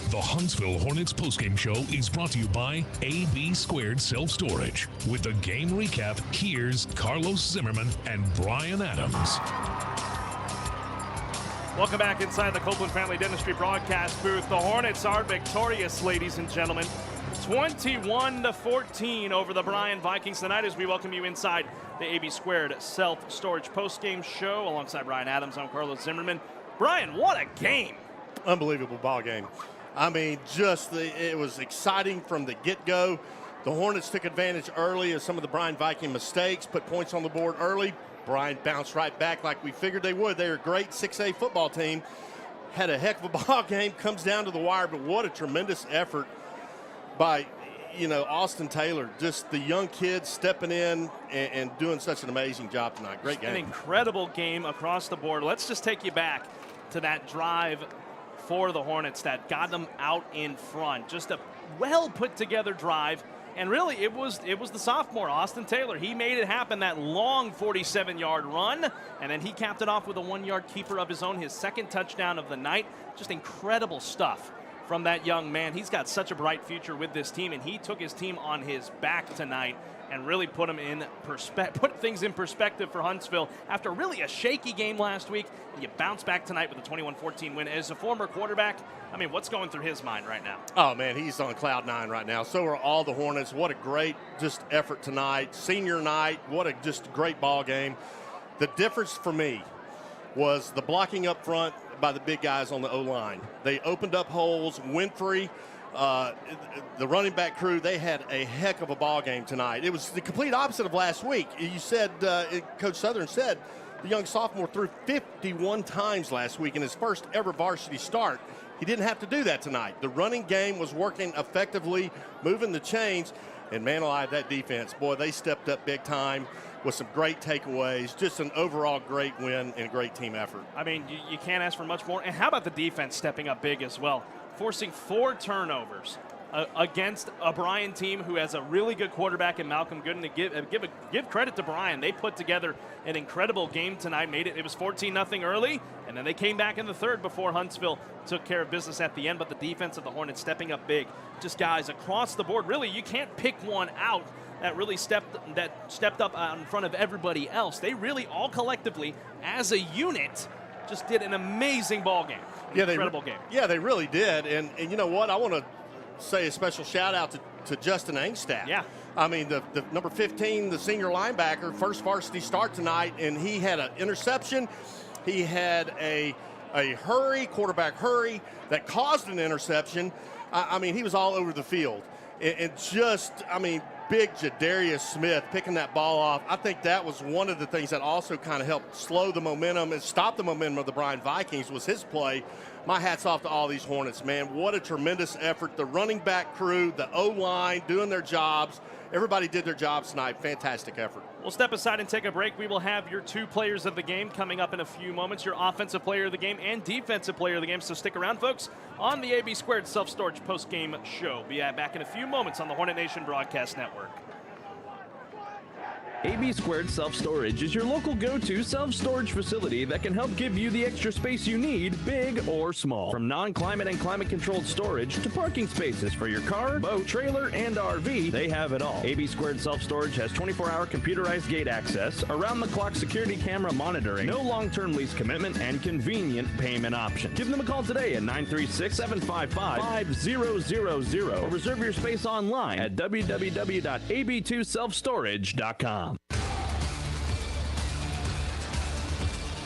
The Huntsville Hornets postgame show is brought to you by AB Squared Self-Storage. With the game recap, here's Carlos Zimmerman and Bryan Adams. Welcome back inside the Copeland Family Dentistry broadcast booth. The Hornets are victorious, ladies and gentlemen. 21-14 over the Bryan Vikings tonight as we welcome you inside the AB Squared Self-Storage postgame show. Alongside Bryan Adams, I'm Carlos Zimmerman. Bryan, what a game. Unbelievable ball game. I mean, it was exciting from the get-go. The Hornets took advantage early of some of the Bryan Viking mistakes, put points on the board early. Bryan bounced right back like we figured they would. They're a great 6A football team. Had a heck of a ball game, comes down to the wire, but what a tremendous effort by, Austin Taylor. Just the young kid stepping in and doing such an amazing job tonight. Great game. An incredible game across the board. Let's just take you back to that drive for the Hornets that got them out in front. Just a well put together drive. And really, it was the sophomore, Austin Taylor. He made it happen, that long 47-yard run, and then he capped it off with a 1-yard keeper of his own, his second touchdown of the night. Just incredible stuff from that young man. He's got such a bright future with this team, and he took his team on his back tonight and really put things in perspective for Huntsville after really a shaky game last week. And you bounce back tonight with a 21-14 win. As a former quarterback, I mean, what's going through his mind right now? Oh, man, he's on cloud nine right now. So are all the Hornets. What a great effort tonight. Senior night, what a great ball game. The difference for me was the blocking up front by the big guys on the O-line. They opened up holes. Winfrey, the running back crew, they had a heck of a ball game tonight. It was the complete opposite of last week. You said, Coach Southern said, the young sophomore threw 51 times last week in his first ever varsity start. He didn't have to do that tonight. The running game was working effectively, moving the chains, and man alive, that defense, boy, they stepped up big time with some great takeaways. Just an overall great win and a great team effort. I mean, you can't ask for much more. And how about the defense stepping up big as well, forcing 4 turnovers against a Bryan team who has a really good quarterback in Malcolm Gooden. To give credit to Bryan. They put together an incredible game tonight. It was 14-0 early, and then they came back in the third before Huntsville took care of business at the end. But the defense of the Hornets stepping up big. Just guys across the board. Really, you can't pick one out that really stepped up out in front of everybody else. They really all collectively, as a unit, just did an amazing ball game. Incredible game. Yeah, they really did. And you know what? I want to say a special shout out to Justin Angstadt. Yeah. I mean, the number 15, the senior linebacker, first varsity start tonight, and he had an interception. He had a quarterback hurry that caused an interception. I mean, he was all over the field. And big Jadarius Smith picking that ball off. I think that was one of the things that also kind of helped slow the momentum and stop the momentum of the Bryan Vikings was his play. My hat's off to all these Hornets, man. What a tremendous effort. The running back crew, the O-line doing their jobs. Everybody did their jobs tonight. Fantastic effort. We'll step aside and take a break. We will have your 2 players of the game coming up in a few moments, your offensive player of the game and defensive player of the game. So stick around, folks, on the AB Squared Self-Storage Post-Game Show. Be back in a few moments on the Hornet Nation Broadcast Network. AB Squared Self-Storage is your local go-to self-storage facility that can help give you the extra space you need, big or small. From non-climate and climate-controlled storage to parking spaces for your car, boat, trailer, and RV, they have it all. AB Squared Self-Storage has 24-hour computerized gate access, around-the-clock security camera monitoring, no long-term lease commitment, and convenient payment options. Give them a call today at 936-755-5000 or reserve your space online at www.ab2selfstorage.com.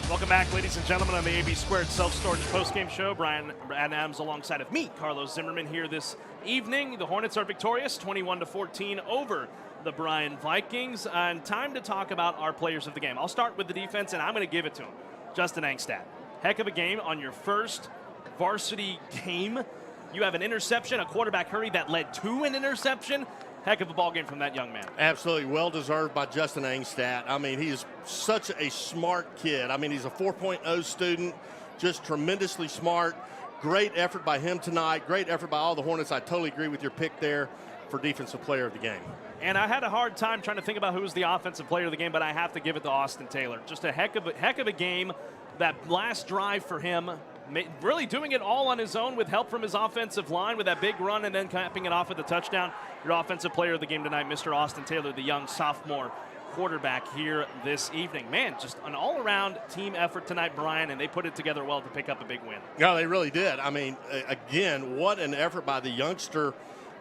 Welcome back, ladies and gentlemen, on the AB Squared Self-Storage Postgame Show. Bryan Adams alongside of me, Carlos Zimmerman, here this evening. The Hornets are victorious, 21-14 over the Bryan Vikings. And time to talk about our players of the game. I'll start with the defense, and I'm going to give it to him. Justin Angstadt. Heck of a game on your first varsity game. You have an interception, a quarterback hurry that led to an interception. Heck of a ball game from that young man. Absolutely well-deserved by Justin Angstadt. I mean, he's such a smart kid. I mean, he's a 4.0 student, just tremendously smart. Great effort by him tonight. Great effort by all the Hornets. I totally agree with your pick there for defensive player of the game. And I had a hard time trying to think about who was the offensive player of the game, but I have to give it to Austin Taylor. Just a heck of a game. That last drive for him really doing it all on his own with help from his offensive line with that big run and then capping it off with a touchdown. Your offensive player of the game tonight, Mr. Austin Taylor, the young sophomore quarterback here this evening. Man, just an all-around team effort tonight, Brian, and they put it together well to pick up a big win. Yeah, they really did. I mean, again, what an effort by the youngster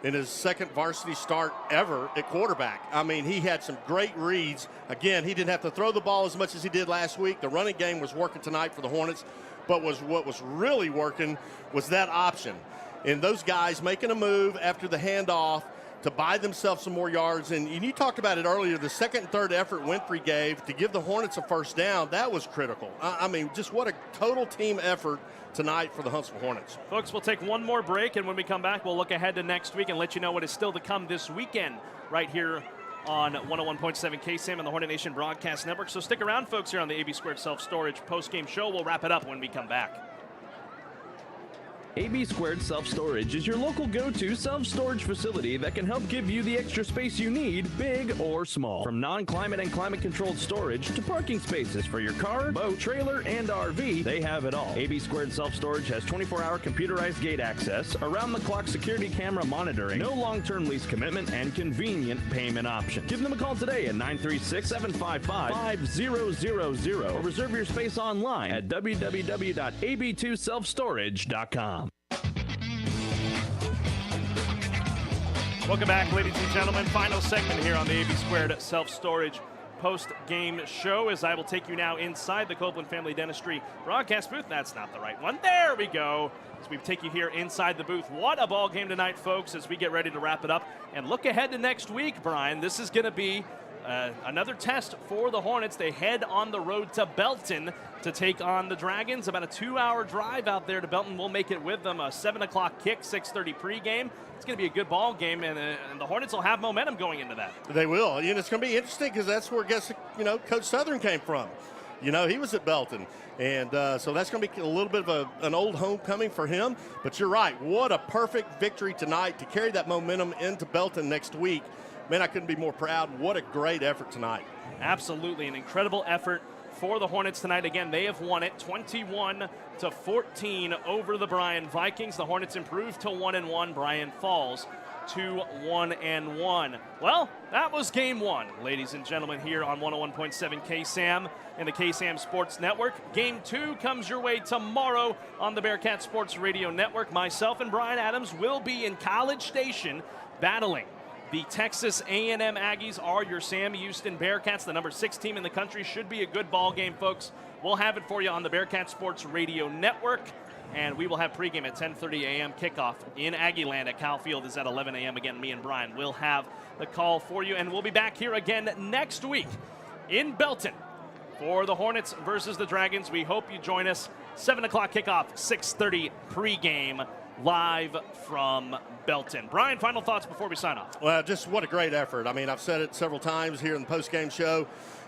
in his second varsity start ever at quarterback. I mean, he had some great reads. Again, he didn't have to throw the ball as much as he did last week. The running game was working tonight for the Hornets, but what was really working was that option. And those guys making a move after the handoff to buy themselves some more yards. And you talked about it earlier, the second and third effort Winfrey gave to give the Hornets a first down, that was critical. I mean, just what a total team effort tonight for the Huntsville Hornets. Folks, we'll take one more break, and when we come back, we'll look ahead to next week and let you know what is still to come this weekend right here on 101.7 KSAM and the Hornet Nation Broadcast Network. So stick around, folks, here on the AB Squared Self-Storage post-game show. We'll wrap it up when we come back. AB Squared Self-Storage is your local go-to self-storage facility that can help give you the extra space you need, big or small. From non-climate and climate-controlled storage to parking spaces for your car, boat, trailer, and RV, they have it all. AB Squared Self-Storage has 24-hour computerized gate access, around-the-clock security camera monitoring, no long-term lease commitment, and convenient payment options. Give them a call today at 936-755-5000 or reserve your space online at www.ab2selfstorage.com. Welcome back, ladies and gentlemen. Final segment here on the AB Squared Self-Storage post-game show as I will take you now inside the Copeland Family Dentistry broadcast booth. That's not the right one. There we go. As we take you here inside the booth. What a ball game tonight, folks, as we get ready to wrap it up and look ahead to next week, Brian. This is going to be another test for the Hornets. They head on the road to Belton to take on the Dragons. About a 2-hour drive out there to Belton. We'll make it with them. A 7 o'clock kick, 6:30 pregame. It's going to be a good ball game, and the Hornets will have momentum going into that. They will. And it's going to be interesting because that's where, Coach Southern came from. He was at Belton. And so that's going to be a little bit of an old homecoming for him. But you're right. What a perfect victory tonight to carry that momentum into Belton next week. Man, I couldn't be more proud. What a great effort tonight. Absolutely, an incredible effort for the Hornets tonight. Again, they have won it 21-14 over the Bryan Vikings. The Hornets improved to 1-1. Bryan falls to 1-1. Well, that was game one, ladies and gentlemen, here on 101.7 KSAM and the KSAM Sports Network. Game two comes your way tomorrow on the Bearcat Sports Radio Network. Myself and Brian Adams will be in College Station battling the Texas A&M Aggies. Are your Sam Houston Bearcats, the number 6 team in the country. Should be a good ball game, folks. We'll have it for you on the Bearcat Sports Radio Network, and we will have pregame at 10:30 a.m. Kickoff in Aggieland at Cal Field is at 11 a.m. Again, me and Brian will have the call for you, and we'll be back here again next week in Belton for the Hornets versus the Dragons. We hope you join us. 7 o'clock kickoff, 6:30 pregame, live from Belton. Brian, final thoughts before we sign off. Well, just what a great effort. I mean, I've said it several times here in the post-game show,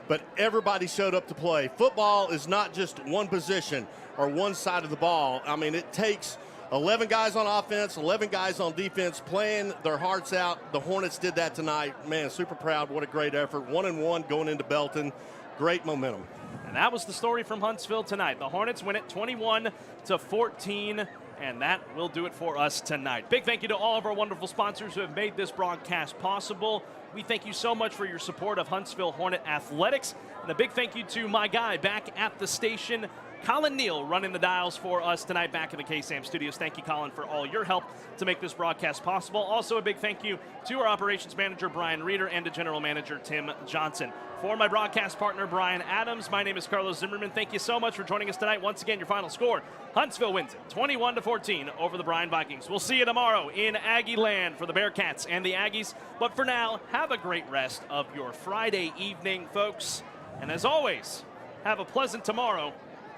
but everybody showed up to play. Football is not just one position or one side of the ball. I mean, it takes 11 guys on offense, 11 guys on defense playing their hearts out. The Hornets did that tonight. Man, super proud. What a great effort. 1-1 going into Belton. Great momentum. And that was the story from Huntsville tonight. The Hornets win it 21-14. And that will do it for us tonight. Big thank you to all of our wonderful sponsors who have made this broadcast possible. We thank you so much for your support of Huntsville Hornet Athletics. And a big thank you to my guy back at the station, Colin Neal, running the dials for us tonight back in the KSAM studios. Thank you, Colin, for all your help to make this broadcast possible. Also, a big thank you to our operations manager, Brian Reeder, and to general manager, Tim Johnson. For my broadcast partner, Brian Adams, my name is Carlos Zimmerman. Thank you so much for joining us tonight. Once again, your final score, Huntsville wins it 21-14 over the Bryan Vikings. We'll see you tomorrow in Aggie Land for the Bearcats and the Aggies. But for now, have a great rest of your Friday evening, folks. And as always, have a pleasant tomorrow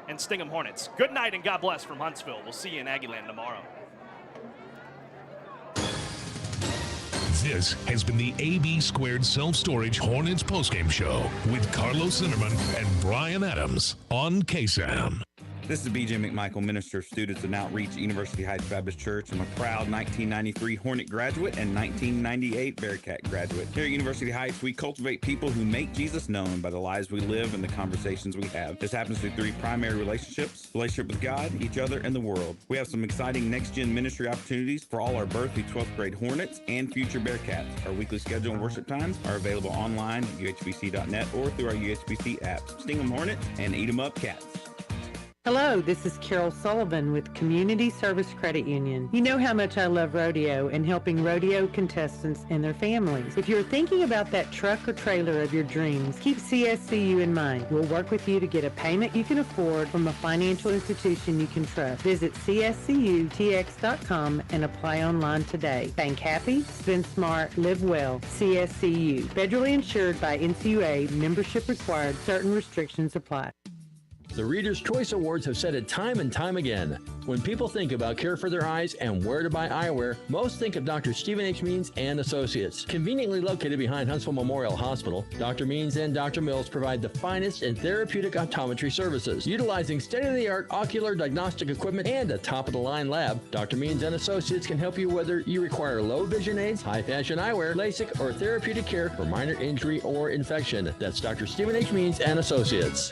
and sting 'em Hornets. Good night and God bless from Huntsville. We'll see you in Aggie Land tomorrow. This has been the AB Squared Self-Storage Hornets postgame show with Carlos Zimmerman and Brian Adams on KSAM. This is B.J. McMichael, Minister of Students and Outreach at University Heights Baptist Church. I'm a proud 1993 Hornet graduate and 1998 Bearcat graduate. Here at University Heights, we cultivate people who make Jesus known by the lives we live and the conversations we have. This happens through three primary relationships: relationship with God, each other, and the world. We have some exciting next-gen ministry opportunities for all our birth through 12th grade Hornets and future Bearcats. Our weekly schedule and worship times are available online at uhbc.net or through our UHBC apps. Sting 'em Hornets and eat 'em up Cats. Hello, this is Carol Sullivan with Community Service Credit Union. You know how much I love rodeo and helping rodeo contestants and their families. If you're thinking about that truck or trailer of your dreams, keep CSCU in mind. We'll work with you to get a payment you can afford from a financial institution you can trust. Visit cscutx.com and apply online today. Bank happy, spend smart, live well. CSCU. Federally insured by NCUA. Membership required. Certain restrictions apply. The Reader's Choice Awards have said it time and time again. When people think about care for their eyes and where to buy eyewear, most think of Dr. Stephen H. Means and Associates. Conveniently located behind Huntsville Memorial Hospital, Dr. Means and Dr. Mills provide the finest in therapeutic optometry services. Utilizing state-of-the-art ocular diagnostic equipment and a top-of-the-line lab, Dr. Means and Associates can help you whether you require low vision aids, high-fashion eyewear, LASIK, or therapeutic care for minor injury or infection. That's Dr. Stephen H. Means and Associates.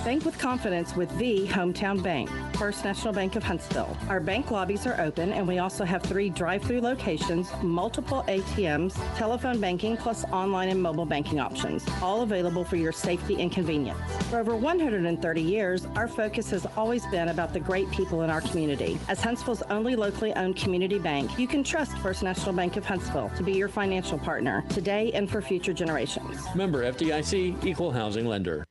Bank with confidence with the hometown bank, First National Bank of Huntsville. Our bank lobbies are open, and we also have 3 drive-through locations, multiple ATMs, telephone banking, plus online and mobile banking options, all available for your safety and convenience. For over 130 years, our focus has always been about the great people in our community. As Huntsville's only locally owned community bank, you can trust First National Bank of Huntsville to be your financial partner today and for future generations. Member FDIC, Equal Housing Lender.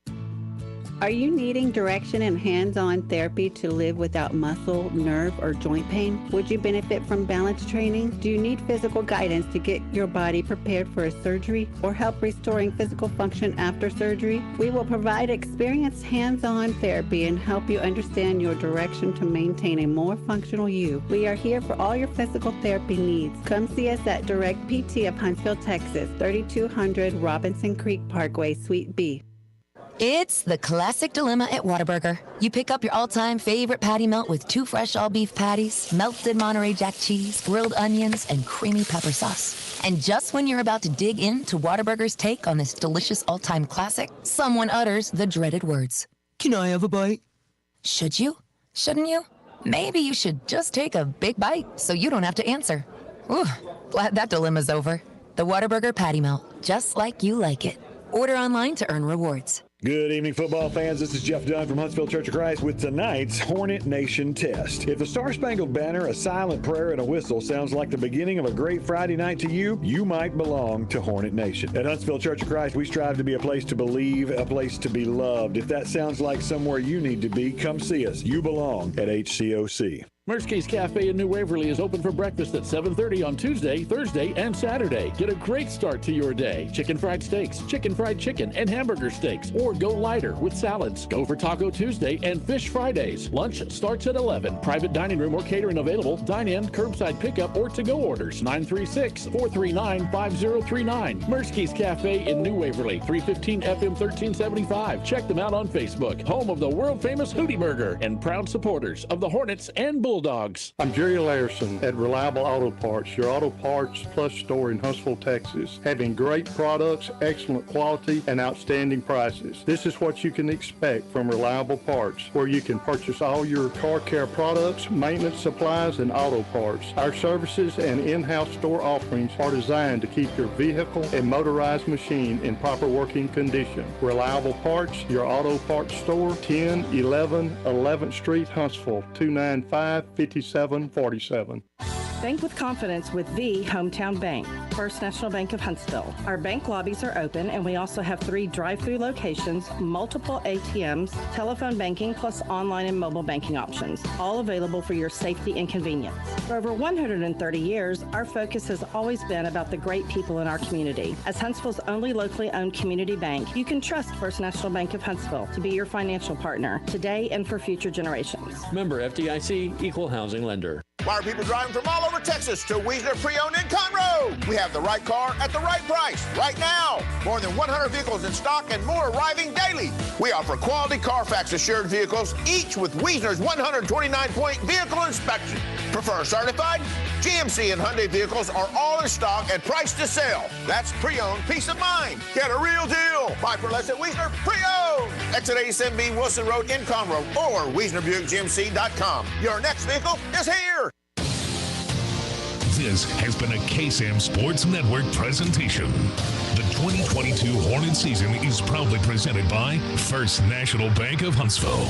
Are you needing direction and hands-on therapy to live without muscle, nerve, or joint pain? Would you benefit from balance training? Do you need physical guidance to get your body prepared for a surgery or help restoring physical function after surgery? We will provide experienced hands-on therapy and help you understand your direction to maintain a more functional you. We are here for all your physical therapy needs. Come see us at Direct PT of Huntsville, Texas, 3200 Robinson Creek Parkway, Suite B. It's the classic dilemma at Whataburger. You pick up your all-time favorite patty melt with 2 fresh all-beef patties, melted Monterey Jack cheese, grilled onions, and creamy pepper sauce. And just when you're about to dig into Whataburger's take on this delicious all-time classic, someone utters the dreaded words. Can I have a bite? Should you? Shouldn't you? Maybe you should just take a big bite so you don't have to answer. Ooh, glad that dilemma's over. The Whataburger patty melt, just like you like it. Order online to earn rewards. Good evening, football fans. This is Jeff Dunn from Huntsville Church of Christ with tonight's Hornet Nation test. If the Star-Spangled Banner, a silent prayer, and a whistle sounds like the beginning of a great Friday night to you, you might belong to Hornet Nation. At Huntsville Church of Christ, we strive to be a place to believe, a place to be loved. If that sounds like somewhere you need to be, come see us. You belong at HCOC. Mertzke's Cafe in New Waverly is open for breakfast at 7:30 on Tuesday, Thursday, and Saturday. Get a great start to your day. Chicken fried steaks, chicken fried chicken, and hamburger steaks. Or go lighter with salads. Go for Taco Tuesday and Fish Fridays. Lunch starts at 11. Private dining room or catering available. Dine in, curbside pickup, or to-go orders. 936-439-5039. Mertzke's Cafe in New Waverly, 315 FM 1375. Check them out on Facebook. Home of the world-famous Hootie Burger and proud supporters of the Hornets and Bulldogs. I'm Jerry Larson at Reliable Auto Parts, your auto parts plus store in Huntsville, Texas, having great products, excellent quality, and outstanding prices. This is what you can expect from Reliable Parts, where you can purchase all your car care products, maintenance supplies, and auto parts. Our services and in-house store offerings are designed to keep your vehicle and motorized machine in proper working condition. Reliable Parts, your auto parts store, 1011 11th Street, Huntsville, 295-5747. Bank with confidence with the hometown bank, First National Bank of Huntsville. Our bank lobbies are open, and we also have 3 drive-through locations, multiple ATMs, telephone banking, plus online and mobile banking options, all available for your safety and convenience. For over 130 years, our focus has always been about the great people in our community. As Huntsville's only locally owned community bank, you can trust First National Bank of Huntsville to be your financial partner today and for future generations. Member FDIC, Equal Housing Lender. Why are people driving from all over Texas to Wiesner Pre-Owned in Conroe? We have the right car at the right price right now. More than 100 vehicles in stock and more arriving daily. We offer quality Carfax assured vehicles, each with Wiesner's 129-point vehicle inspection. Prefer certified? GMC and Hyundai vehicles are all in stock and priced to sell. That's pre-owned peace of mind. Get a real deal. Buy for less at Wiesner pre-owned. Exit 87B Wilson Road in Conroe or WiesnerBuickGMC.com. Your next vehicle is here. This has been a KSAM Sports Network presentation. The 2022 Hornet season is proudly presented by First National Bank of Huntsville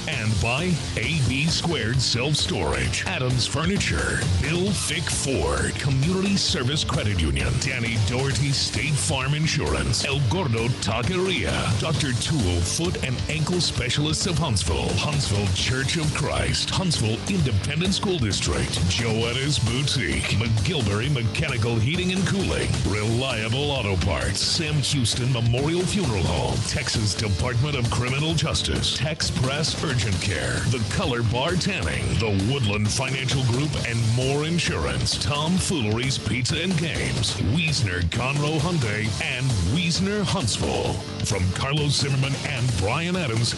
and by AB Squared Self-Storage, Adams Furniture, Bill Fick Ford, Community Service Credit Union, Danny Doherty State Farm Insurance, El Gordo Taqueria, Dr. Toole Foot and Ankle Specialists of Huntsville, Huntsville Church of Christ, Huntsville Independent School District, Joetta's Boutique, McGilvery Mechanical Heating and Cooling, Reliable Auto Parts, Sam Houston Memorial Funeral Home, Texas Department of Criminal Justice, Tex Press Urgent Care, The Color Bar Tanning, The Woodland Financial Group, and More Insurance, Tom Foolery's Pizza and Games, Wiesner Conroe Hyundai, and Wiesner Huntsville. From Carlos Zimmerman and Brian Adams,